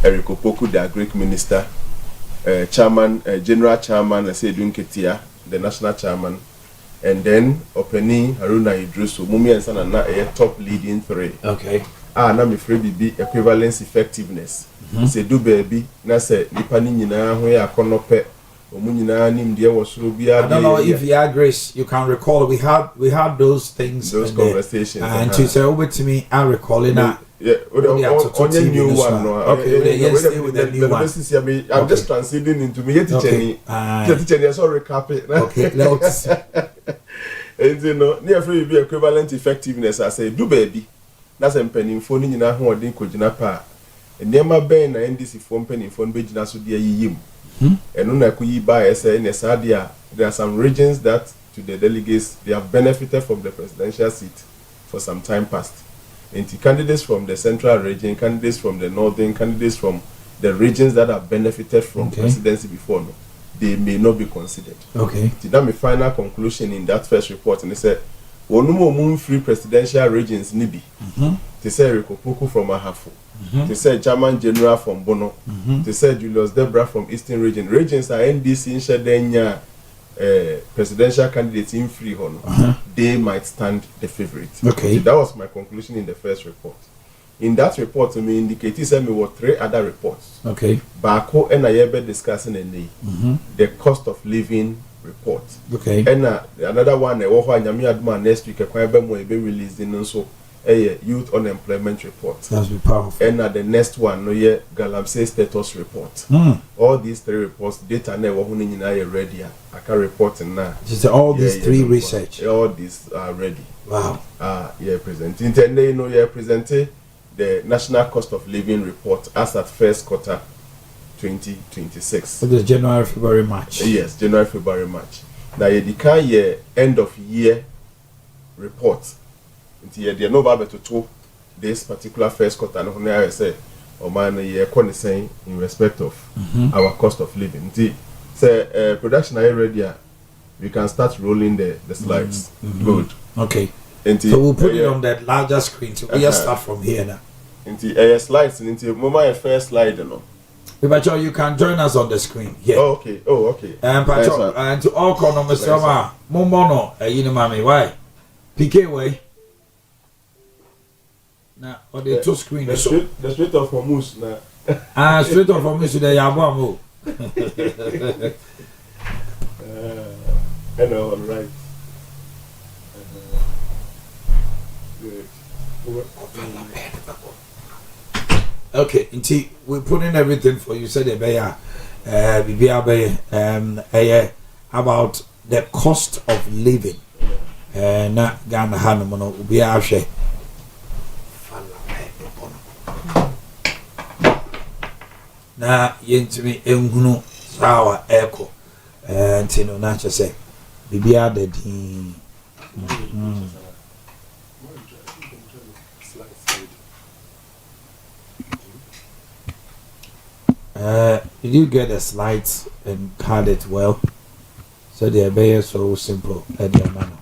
Eric Opoku, the Greek minister, chairman, general chairman, I say Dunketia, the national chairman, and then Openi Haruna Idrisu, Mumi and Sana, a top leading 3. Okay. Na me free be equivalence effectiveness. Say do baby na say nipa ni nyina ho ya konope omu nyina nim de wo soro bia. I don't know if you are Grace, you can recall we had those things, those conversations, and to say over to me I recall it now. Yeah, only new one. Okay, yes, stay with the new one. I'm just transiting into me teaching. Teaching, sorry, recap it. Okay, let's. And you know, near free be equivalent effectiveness. I say do baby. That's a penny phone in a home or Kojina pa. And near my ben and NDC phone penny phone Bejina so dear yim. And when I could buy a say in Sadia, there are some regions that to the delegates they have benefited from the presidential seat for some time past. And the candidates from the central region, candidates from the northern, candidates from the regions that have benefited from presidency before, no, they may not be considered. Okay. That's my final conclusion in that first report, and they said, "One more free presidential regions nibi." They say Rico Puku from Ahafo. They say German General from Bono. They say Julius Debra from Eastern Region. Regions are NDC in Shadenya presidential candidates in free honor. They might stand the favorite. Okay. So that was my conclusion in the first report. In that report, to me indicated there were 3 other reports. Okay. Bako and Ayebe discussing the cost of living report. Okay. And another one, next week, will be released in also a youth unemployment report. That's be powerful. And the next one, no ye Galamsey status report. All these 3 reports, data never ready. I can report now. Just all these 3 research. All these are ready. Wow. Presenting. And then you presented the national cost of living report as at first quarter 2026. So the January, February, March. Yes, January, February, March. Now you can end of year report. Until you know about to this particular first quarter, and I say, or man, saying in respect of our cost of living. Until say production are ready, we can start rolling the slides. Good. Okay. Until, so we'll put it on that larger screen. So we just start from here now. Until slides, until moment first slide, you know. Pacho, you can join us on the screen. Yeah. Oh, okay. Oh, okay. Pacho, and to all economists, Momono, mami, why? PK way. Now, or the 2 screen. The street of Hormuz now. Street of Hormuz today, Yabuamo. I know, all right. Good. Okay, until we're putting everything for you. Said about the cost of living. Na Ghana Hanomono will be our share. Na yentimi enhunu sawa echo ntino na chese bibia de din did you get the slides and card it well? So they are so simple at their manner.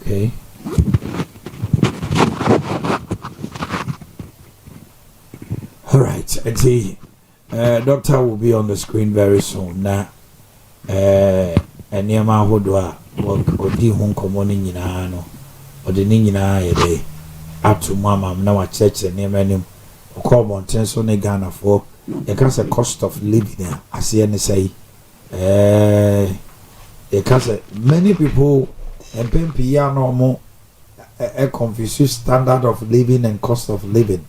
Okay. All right. And see, doctor will be on the screen very soon. Now, and near my hodwa or di home commoning in ano or the nina day up to mama now at church and near many or call on tenso ne Ghana for a cancer cost of living there. I see and say, many people and PMPR normal a confused standard of living and cost of living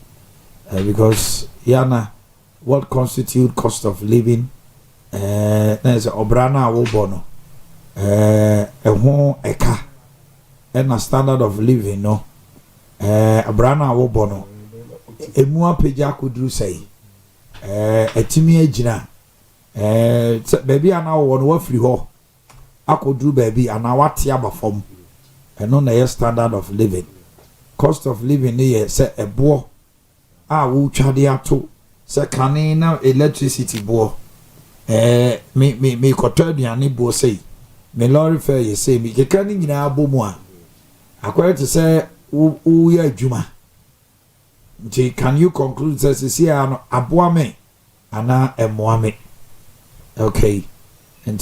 because Yana, what constitute cost of living? There's Obrana Wobono, a home eka, and a standard of living, no, Obrana Wobono, a mua peja could do say, a timmy ejina, baby, I now want to free ho. I could do baby and now what yaba form and on a standard of living. Cost of living here say a boy. Who chadia to say canina electricity boy. Me coturdian bo say. Me lorry fair you say me canning in our bomoa. I quite to say who ya juma. Can you conclude says see a boame ana a moame. Okay. And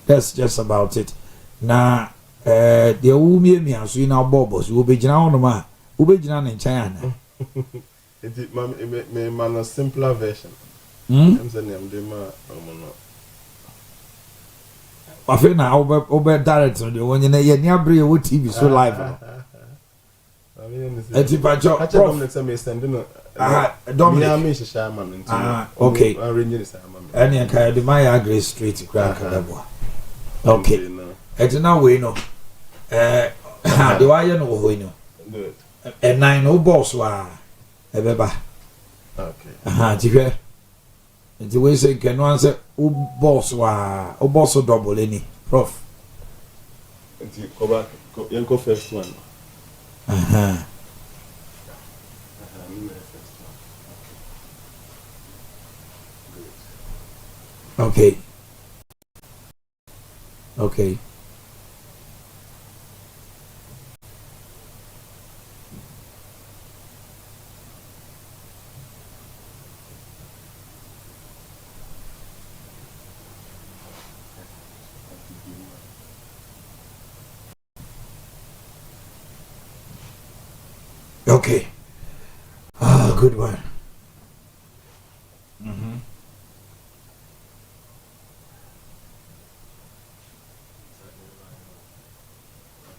that's just about it. Now, the Umi and so in our bobos will be down ma, will be down in China. It is a simpler version. I'm saying, I feel now over director, when you're near Bria TV so live. Okay. And you can do my grace straight to crack. Okay. It's now we know. Do I know who you know? Good. And I know boss wa. Ebeba. Okay. Tife. It's the way say can one say boss wa. Boss double any. Prof. Go back. Go first one. Okay. Okay. Okay. Ah, good one. Mm-hmm.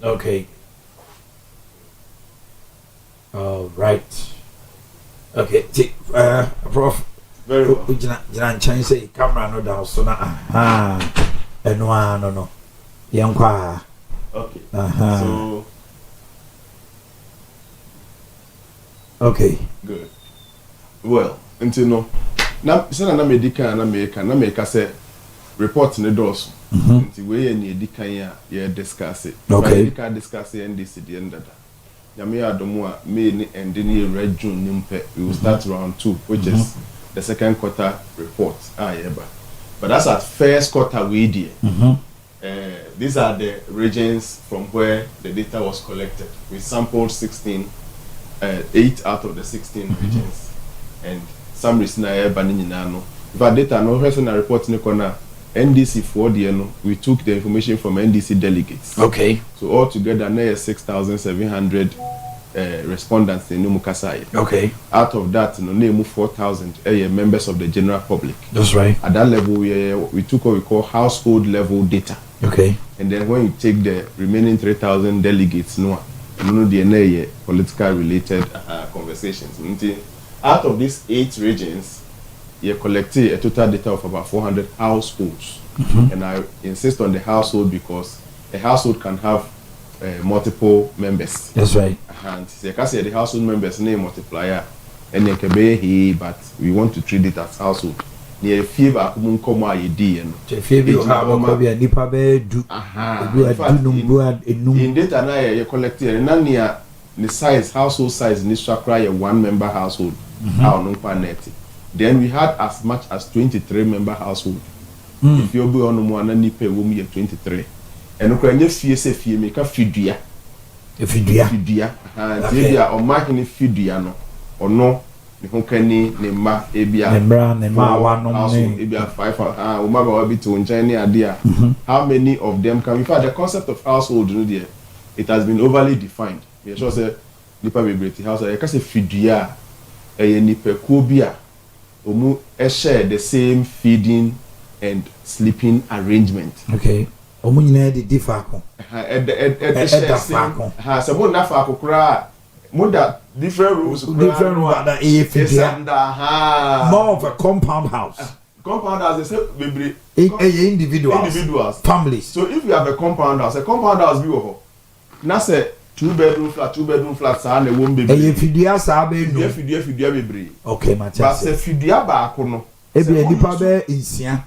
Okay. All right. Okay. Prof. Very well. Jina nkyɛn sɛ camera no down so na ɛno a no. Yɛnkɔ Okay. So. Okay. Good. Well, until no. Na sɛ na medical na meka say report ne doors. Nti we ye ne edikan ya ye discuss it. Okay. Medical discuss NDC the end data. Nyame adomu a May ni end ni red June nimpe. We will start round 2, which is the second quarter report. But that's at first quarter we did. These are the regions from where the data was collected. We sampled 8 out of the 16 regions, and some reason I no. If our data no person report in corner NDC for the we took the information from NDC delegates. Okay. So altogether now 6,700 respondents in Numukasai. Okay. Out of that, no name 4,000 members of the general public. That's right. At that level, we took what we call household level data. Okay. And then when you take the remaining 3,000 delegates, no DNA political related conversations. Out of these 8 regions, you collected a total data of about 400 households. And I insist on the household because a household can have multiple members. That's right. And you can say the household members name multiplier, and you can be here, but we want to treat it as household. Near fever, in data now you collected and near the size household size in this a 1 member household. Then we had as much as 23 member household. If you be on one and nipe wom 23. And ukwenye fie make a fidua. And they are on marking fidua no or no. Ne ma ebia ebia 5 umaba be to idea. How many of them can we find the concept of household there? It has been overly defined. We sure say nipa bebreti house I can say fidua nipa kubia omu share the same feeding and sleeping arrangement. Okay. Omu nyina de differ ko. Some na fa kokura Muda different rules. Different rules that more of a compound house. Compound house they say baby. Individuals. Families. So if you have a compound house be ho. Na say 2-bedroom flat sa na won baby. Fidua sa be no. Fidua baby. Okay, my But say fidua ba ko no. Ebi nipa be insia.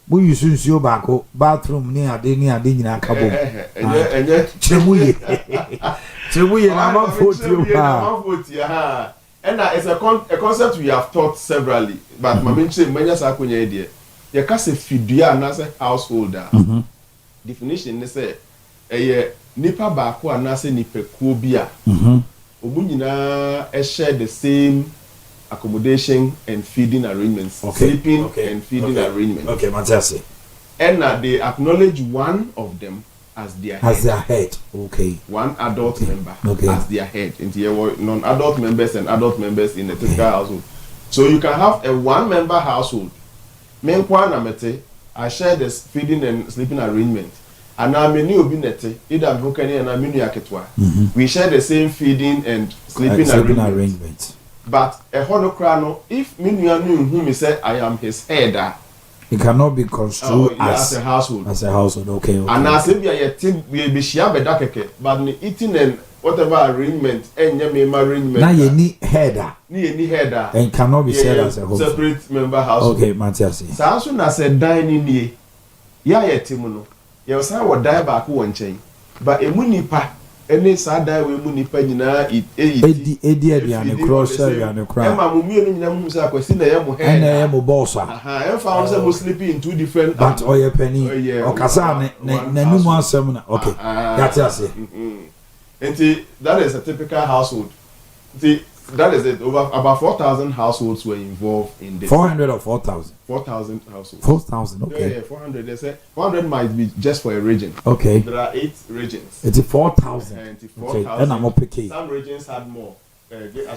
Mu yusu nsuo ba ko bathroom ni ade nyina kabo. Enye chemuye. Chemuye na ma 40 ha. And it's a concept we have taught severally, but my mention manya sa akonya idea. You can say fidua na say householder. Definition is say nipa ba ko na say nipa kuo bia. Obu nyina share the same accommodation and feeding arrangements, sleeping and feeding arrangements. Okay, Mathias. And they acknowledge one of them as their head. Okay. One adult member as their head. And there were non-adult members and adult members in a typical household. So you can have a 1-member household. I share this feeding and sleeping arrangement. And I'm a new binete, either Hokani and I'm we share the same feeding and sleeping arrangement. But a honocrano, if Minya knew whom he said, I am his head, it cannot be construed as a household. As a household, okay. And as if you are we be shiabe dakeke, but eating and whatever arrangement, and yame arrangement. Now you need header. And cannot be said as a household. Separate member household. Okay, Matthias. So as soon as a dining ye, timuno. You say what die back one chain. But a munipa, any sada we mu nipa nyina edi aduane cross aduane cross e ma mu mienu nyina mu sa kwasi na ye mo he na ye mo boss aha e fa say mo sleep in two different but oye penny okasa na numu asem na okay that is it. That is a typical household. That is it. Over about 4,000 households were involved in this. 400 or 4,000? 4,000 households. 4,000, okay. Yeah, 400. They say 400 might be just for a region. Okay. There are 8 regions. It's 4,000. Okay. And I'm up okay. Some regions had more.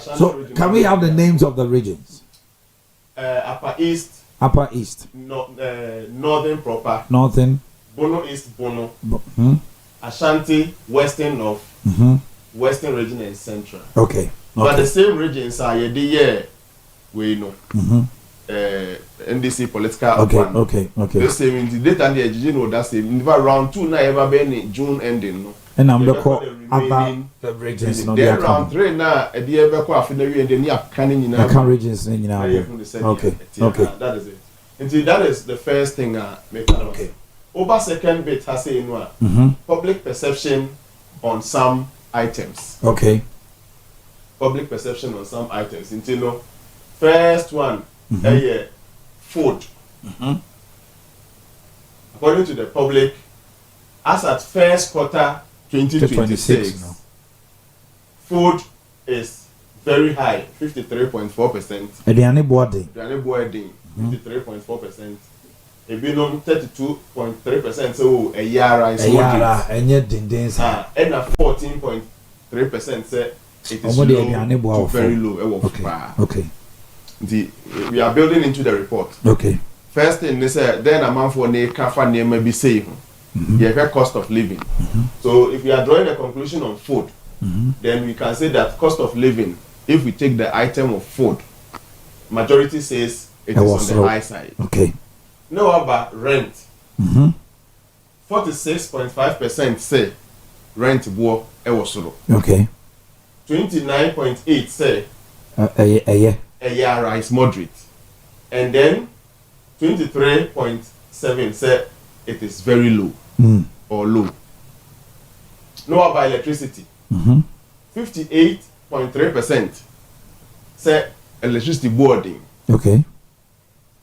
So, can we have the names of the regions? Upper East. Upper East. Northern proper. Northern. Bono East, Bono. Ashanti, Western North. Western region and Central. Okay. But the same regions are we know. NDC political. Okay. The same in the data and the you know that's same. Round 2 now ever been in June ending. No. And I'm the call about the regions. Then round 3 now a the ever call affinity and the near canning in our regions. Okay. That is it. Until that is the first thing. Okay. Over second bit has say in public perception on some items. Okay. Public perception on some items. Until first one, food. According to the public, as at first quarter 2026, food is very high, 53.4%. Aduane boarding. 53.4%. Ebinum 32.3%. So a yara is and yet dindins. And a 14.3% say it is low to very low. Okay. We are building into the report. Okay. First thing they say, then a man for ne kafa ne maybe save. You have cost of living. So if we are drawing a conclusion on food, then we can say that cost of living, if we take the item of food, majority says it is on the high side. Okay. No about rent. 46.5% say rent war ewosoro. Okay. 29.8 say a year is moderate. And then 23.7 say it is very low or low. No about electricity. 58.3% say electricity boarding. Okay.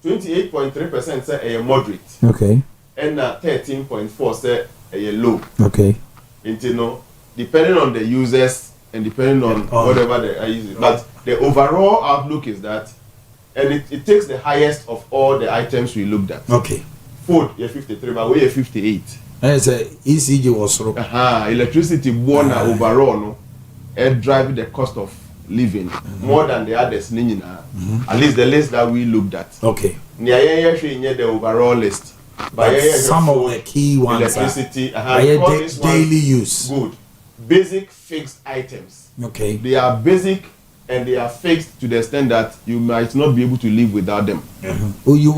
28.3% say a moderate. Okay. And 13.4% say a low. Okay. Depending on the users and depending on whatever they are using. But the overall outlook is that, and it takes the highest of all the items we looked at. Okay. Food, you're 53, but we're 58. And it's a ECG was through. Electricity born overall, no, and driving the cost of living more than the others. At least the list that we looked at. Okay. The overall list. But some of the key ones electricity, daily use. Good. Basic fixed items. Okay. They are basic and they are fixed to the extent that you might not be able to live without them. You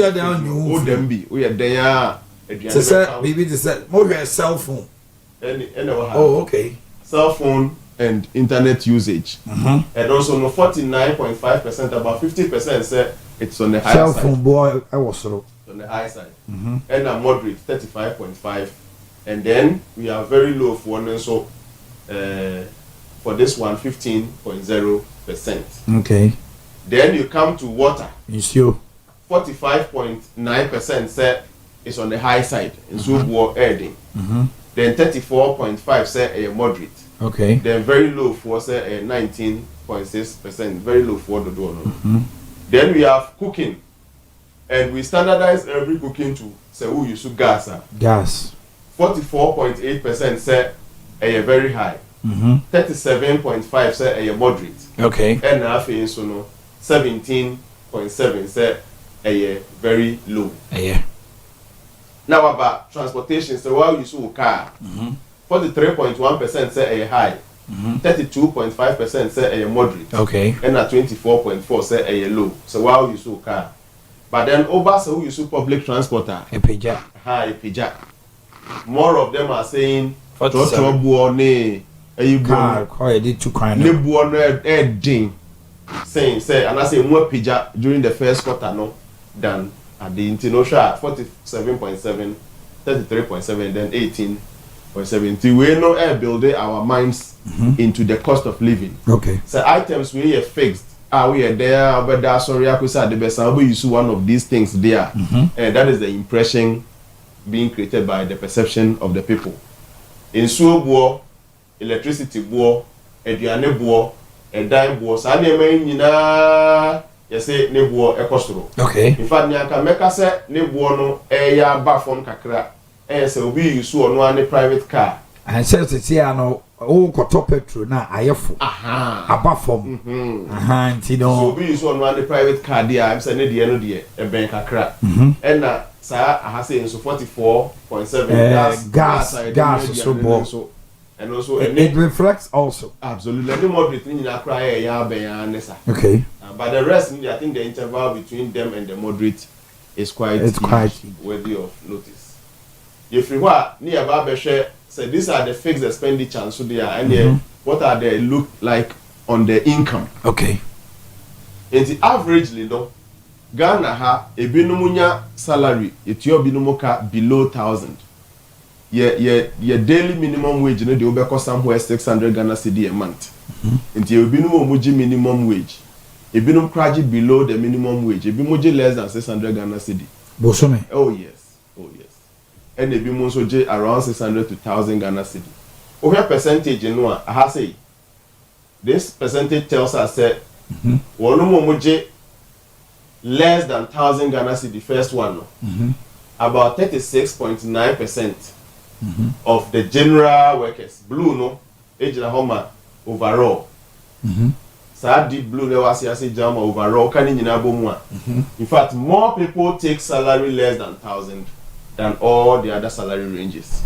are down. You them be. We are there. Maybe this more cell phone. Okay. Cell phone and internet usage. And also no 49.5%, about 50% say it's on the higher cell side. Cell phone boy I was so on the high side. And a moderate 35.5. And then we are very low for one, so for this one 15.0%. Okay. Then you come to water. It's you. 45.9% say it's on the high side in war adding. Then 34.5 say a moderate. Okay. Then very low for say a 19.6%. Very low for the door. Then we have cooking, and we standardize every cooking to say who use gas. Gas. 44.8% say a very high. 37.5 say a moderate. Okay. And after so no 17.7 say a very low. Yeah. Now about transportation, so while you saw car, 43.1% say a high. 32.5% say a moderate. Okay. And 24.4 say a low. So while you saw car, but then over so you saw public transporter. A pija. A pija. More of them are saying car quite did 2 kind of saying say and I say more pija during the first quarter no than at the international 47.7, 33.7, then 18.6. 0.70 we no build our minds into the cost of living. Okay. So items we are fixed. We are there, but that's sorry, I could say the best. We use one of these things there, and that is the impression being created by the perception of the people. In Suobuo, electricity buo, eduane buo, dime buo. Sa ne man nyina yese ne buo ekosoro. Okay. In fact, nyanka meka se ne buo no ya ba form kakra. Se obi use ono ane private car. And says see ano o koto petrol na ayefo. Aba form. You know. So obi use ono ane private car there. I'm say ne de no de e ben kakra. And na sa I say so 44.7 gas so bo. And also it reflects also. Absolutely. Any more between in Accra ya ben nessa. Okay. But the rest, I think the interval between them and the moderate is quite worthy of notice. If you are near Babeshe, say these are the fixed expenditure, so they are, and what are they look like on the income? Okay. In the averagely, though, Ghana ha a binumunya salary, it your binumuka below 1,000. Your daily minimum wage, you know, they will cost somewhere 600 Ghana cedi a month. Until binumo muji minimum wage. A binum craji below the minimum wage. A bimuji less than 600 Ghana cedi. Bosome. Oh yes. And a bimunso j around 600 to 1,000 Ghana cedi. Over percentage, you know, I say this percentage tells us that one muji less than 1,000 Ghana cedi. First one, about 36.9% of the general workers. Blue no, age la homa overall. So deep blue ne was say jam overall can in In fact, more people take salary less than 1,000 than all the other salary ranges.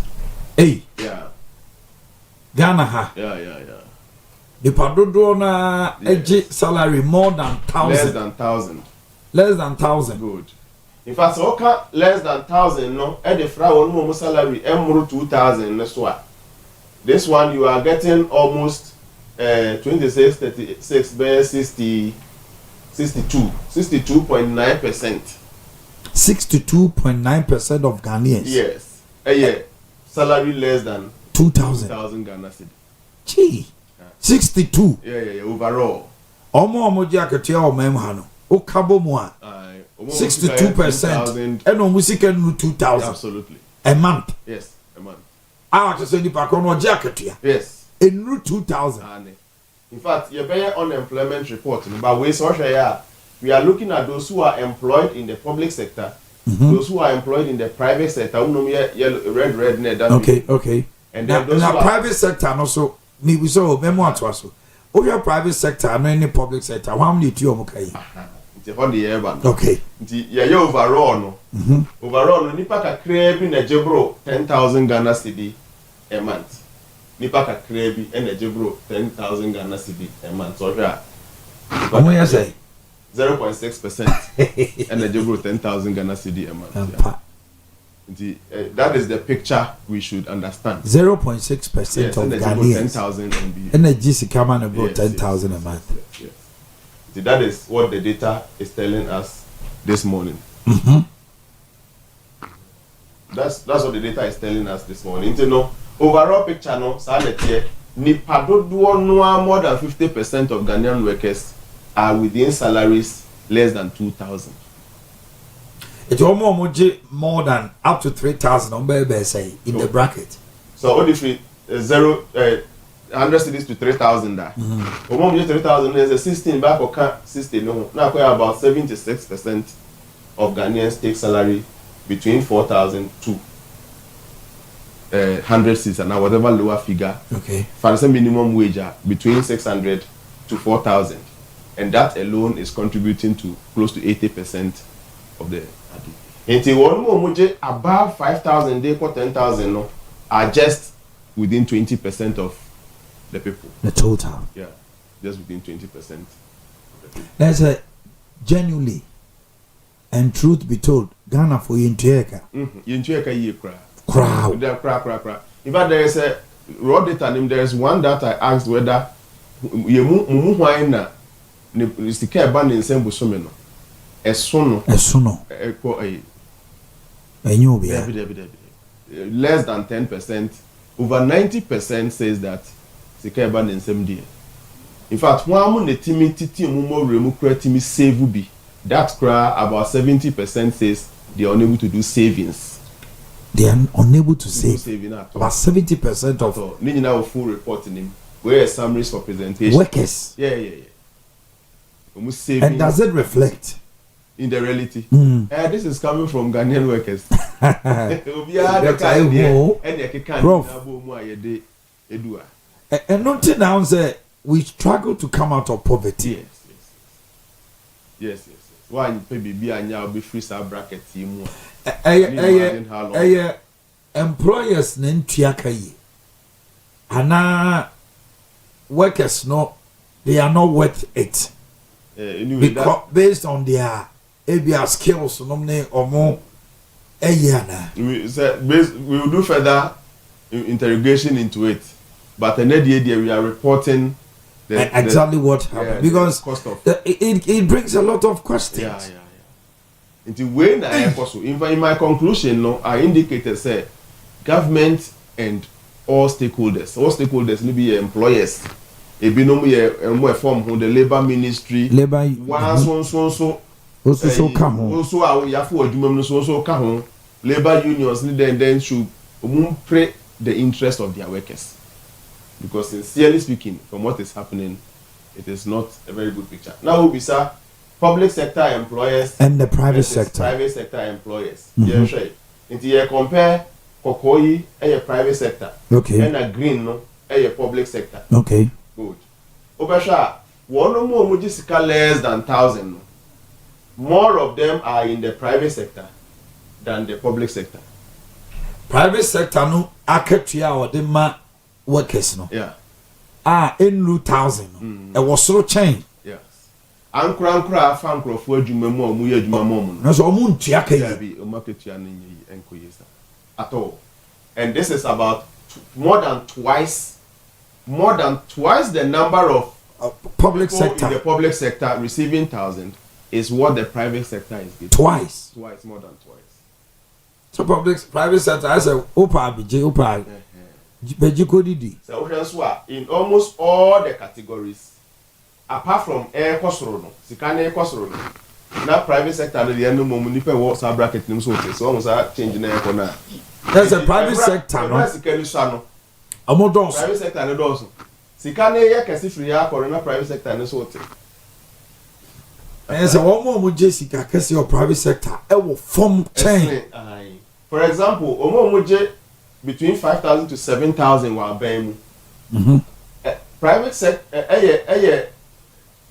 Hey. Yeah. Ghana ha. Yeah. The padodo na edge salary more than 1,000. Less than 1,000. Less than 1,000. Good. In fact, so okay, less than 1,000 no, and the fra one more salary emro 2,000 next one. This one you are getting almost 26, 36, 60, 62.9%. 62.9% of Ghanaians. Yes. Salary less than 2,000 Ghana cedi. Gee. 62. Yeah, overall. Omo jaketia o memhano. O kabo mo a. 62% and on musika no 2,000. Absolutely. A month. Yes, a month. I want to say the back on jaketia. Yes. In route 2,000. In fact, your unemployment report, but we are looking at those who are employed in the public sector, those who are employed in the private sector. Yellow, red, okay. And then those in the private sector, also, we saw memoir to us. Oh, your private sector and any public sector. How many do you okay? Okay. Yeah, overall, no. Overall, nipa kakra bi na jebro 10,000 Ghana cedi a month. Nipa kakra bi na jebro 10,000 Ghana cedi a month. So yeah. How much you say? 0.6% and a jebro 10,000 Ghana cedi a month. That is the picture we should understand. 0.6% of Ghanaians. 10,000 MB. And a GC come and about 10,000 a month. Yes. That is what the data is telling us this morning. That's what the data is telling us this morning. You know, overall picture no, more than 50% of Ghanaian workers are within salaries less than 2,000. It's almost more than up to 3,000 on baby say in the bracket. So what if it 100 cities to 3,000 there? 3,000 is a 16 back or 16 no. Now about 76% of Ghanaians take salary between 4,000 to 100 cities and now whatever lower figure. Okay. For the minimum wage between 600 to 4,000, and that alone is contributing to close to 80% of the. Until one more above 5,000, they got 10,000 no, are just within 20% of the people. The total. Yeah, just within 20% of the people. That's a genuinely, and truth be told, Ghana for Yintueka. Yintueka ye cry. Crowd. Cry. In fact, there is a raw data name. There is one that I asked whether you move na the care ban in Sembo Someno. Esono. Less than 10% over 90% says that sika eba ne nsem die. In fact, one amu ne timi titi mumo remu kura timi save bi. That cry about 70% says they are unable to do savings. They are unable to save. Saving at all. About 70% of. Ni nyina full report in him. Where summaries for presentation. Workers. Yeah. And does it reflect in the reality? This is coming from Ghanaian workers. And nothing now say we struggle to come out of poverty. Yes. Why baby anya be free sa bracket mu. Employers nentua kai. Ana workers no, they are not worth it. Anyway, because based on their ABR skills, no or more. We will do further interrogation into it, but in the idea we are reporting exactly what happened because it brings a lot of questions. Yeah. Into when I also in my conclusion, no, I indicated say government and all stakeholders, maybe employers. Ebinom ye form who the labor ministry one so come on also yafo adwumam so ka ho labor unions then should pray the interest of their workers, because sincerely speaking from what is happening it is not a very good picture. Now we say public sector employers and the private sector employers. Yeah, into you compare Kokoyi a private sector, and a green no a public sector. Okay. Good. Obasha, one more mujisika less than 1,000. More of them are in the private sector than the public sector. Private sector no akatua or the ma workers no. Yeah. In 1,000. It was so change. Yes. Ankra fan crofo adwuma mu omu ye adwuma mu. No so omu ntua kai. Bi omaketua no yi enkoyesa. At all. And this is about more than twice the number of public sector in the public sector receiving 1,000 is what the private sector is getting. Twice, more than twice. So private sector I say opa bejiko So in almost all the categories, apart from air kosoro no, sikane air kosoro no, na private sector no the no mo nipa wo sa bracket nim so almost change na air na. There's a private sector no. Private sector no does. Sikane ye kesi free akore na private sector no so te. And so one more Jessica kesi or private sector e will form chain. For example, omo between 5,000 to 7,000 were bem. Private sector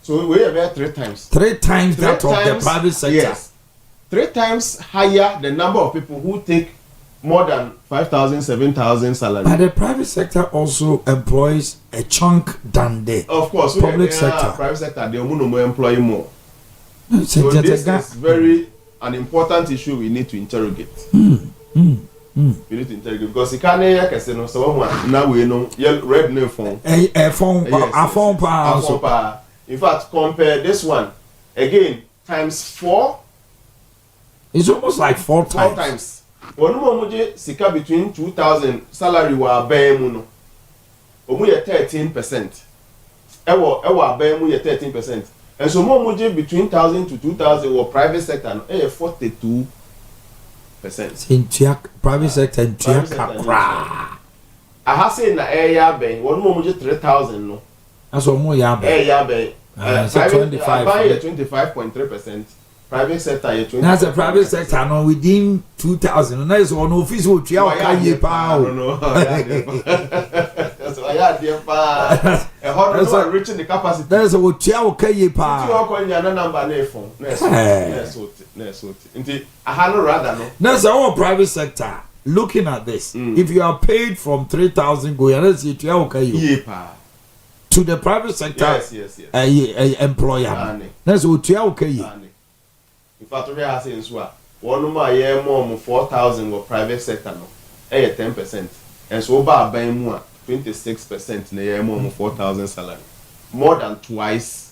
so we are 3 times. 3 times that of the private sector. Yes. 3 times higher the number of people who take more than 5,000, 7,000 salary. But the private sector also employs a chunk than the public sector. Private sector, they employ more. So this is very an important issue we need to interrogate. We need to interrogate because you can't hear someone now we know red no phone. A phone power. In fact, compare this one again times 4. It's almost like 4 times. 4 times. One more sika between 2,000 salary wa bemu no. Omu ye 13%. Ewa bemu ye 13%. And so more between 1,000 to 2,000 were private sector no 42%. In private sector in kakra. I have seen na area ben one more 3,000 no. That's what more ya ben. Area ben. So 25. 25.3%. Private sector ye 20. That's a private sector no within 2,000. That is one office wo tua okaye pa. No. That's why I dey pa. A hundred no reaching the capacity. That is wo tua okaye pa. You go nya na number na phone. Na so. Nti aha no rather no. That's our private sector. Looking at this, if you are paid from 3,000 go, let's say tua okaye. Pa. To the private sector. Yes. Employer. That's wo tua okaye. In fact, we are saying so. One more year more 4,000 were private sector no. 10%. And so ba ban mu 26% na year more 4,000 salary. More than twice.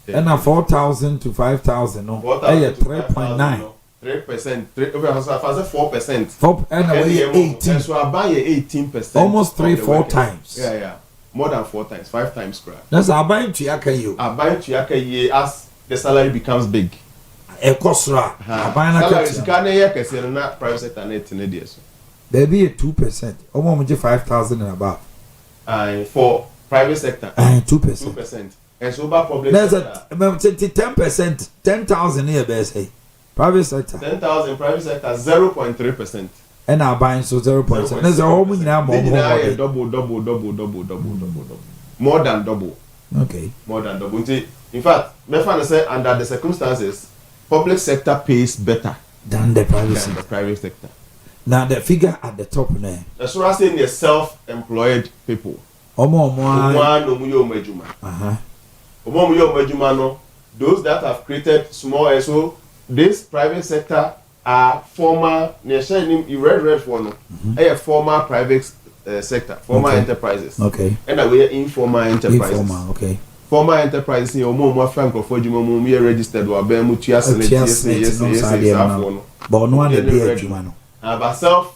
And 4,000 to 5,000 no. 3.9. 3%, 4%. 4 and away 18. So I buy 18%. Almost 3-4 times. Yeah. More than 4 times, 5 times crap. That's I buy to Yakayo. I buy to Yakayo as the salary becomes big. A cosra. I buy na private sector net in ideas. There be a 2%. Almost 5,000 and above. For private sector. 2%. 2%. And so about public there's sector. a 10%, 10,000 here, best say. Private sector. 10,000 private sector 0.3%. And our buying so 0.7. There's a whole million more. Double. More than double. Okay. More than double. In fact, my friend said under the circumstances, public sector pays better than the private sector. Now the figure at the top there. That's what I'm saying. The self-employed people. Those that have created small SO, this private sector are former. You read for no. Former private sector, former enterprises. Okay. And we are informal enterprises. Informal, okay. Former enterprises in Omo Frank of Ojuma we are registered or Bemutia yes. But no one the but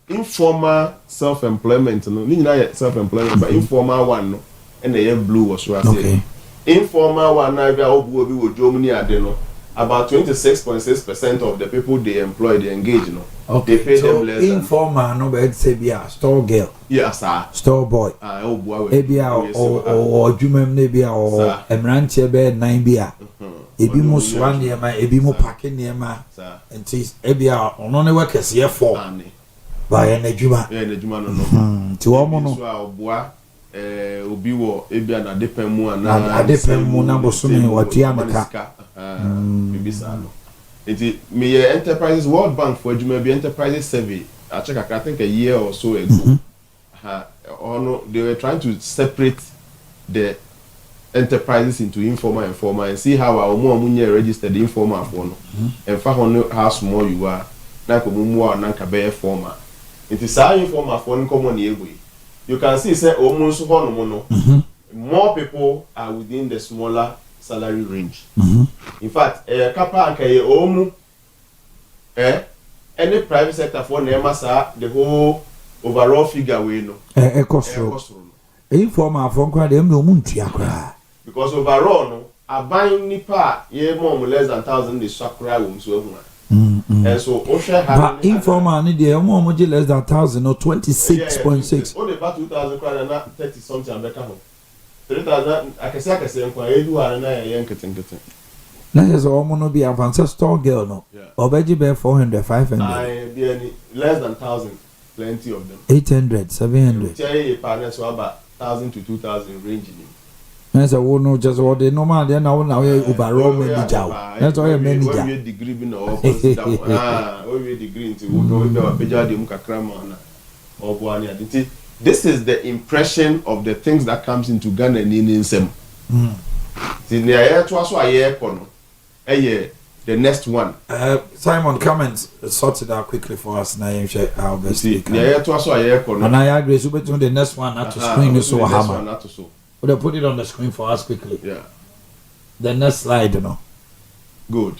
informal self-employment no self-employment but informal one no and the blue was okay. Informal one now be obu Germany adeno about 26.6% of the people they employ they engage no. Okay. They pay so them less informal no be say be a store girl. Yes sir. Store boy. Ebia or Jumem nebia or emrantie be 9 bia. Ebi mo swan niema ebi mo packing niema. And tis ebia ono ne work as year 4. By an ejuma. Yeah, ejuma no. To omo no. So obua obi wo ebia na depemu ana adepemu na bosumi watua meka. Bibisa no. Me enterprises World Bank for Juma be enterprises survey. I think a year or so ago. They were trying to separate the enterprises into informal and formal and see how our more registered informal for no. And how small you are. Na ko mumu na ka be formal. It is how informal for no common you can see say almost more people are within the smaller salary range. In fact, kapa akaye omu any private sector for nemasa the whole overall figure we know. Informal for kwa dem no muntua kwa. Because overall no aban nipa ye more less than 1,000 the sakura wo so ehuna. And so but informal ni dey omo less than 1,000 or 26.6. Only about 2,000 kwa na 30 something abeka ho. 3,000 akese nkwa edu ara na ye nketenkete. Na yes omo no be advanced store girl no. Obeji be 400 500. Be any less than 1,000 plenty of them. 800 700. Tell partners so about 1,000 to 2,000 range in. Yes, I will know just what they normal then now overall manager. That's all manager. We degree in opposite we degree into we dem kakrama na obuani aditi. This is the impression of the things that comes into Ghana in nsem. The near to so aye kono. The next one. Simon, comments sort it out quickly for us now. How best we can. Yeah, to so aye kono. And I agree. So between the next one not to screen so hammer. Not to so. We'll put it on the screen for us quickly. Yeah. The next slide, you know. Good.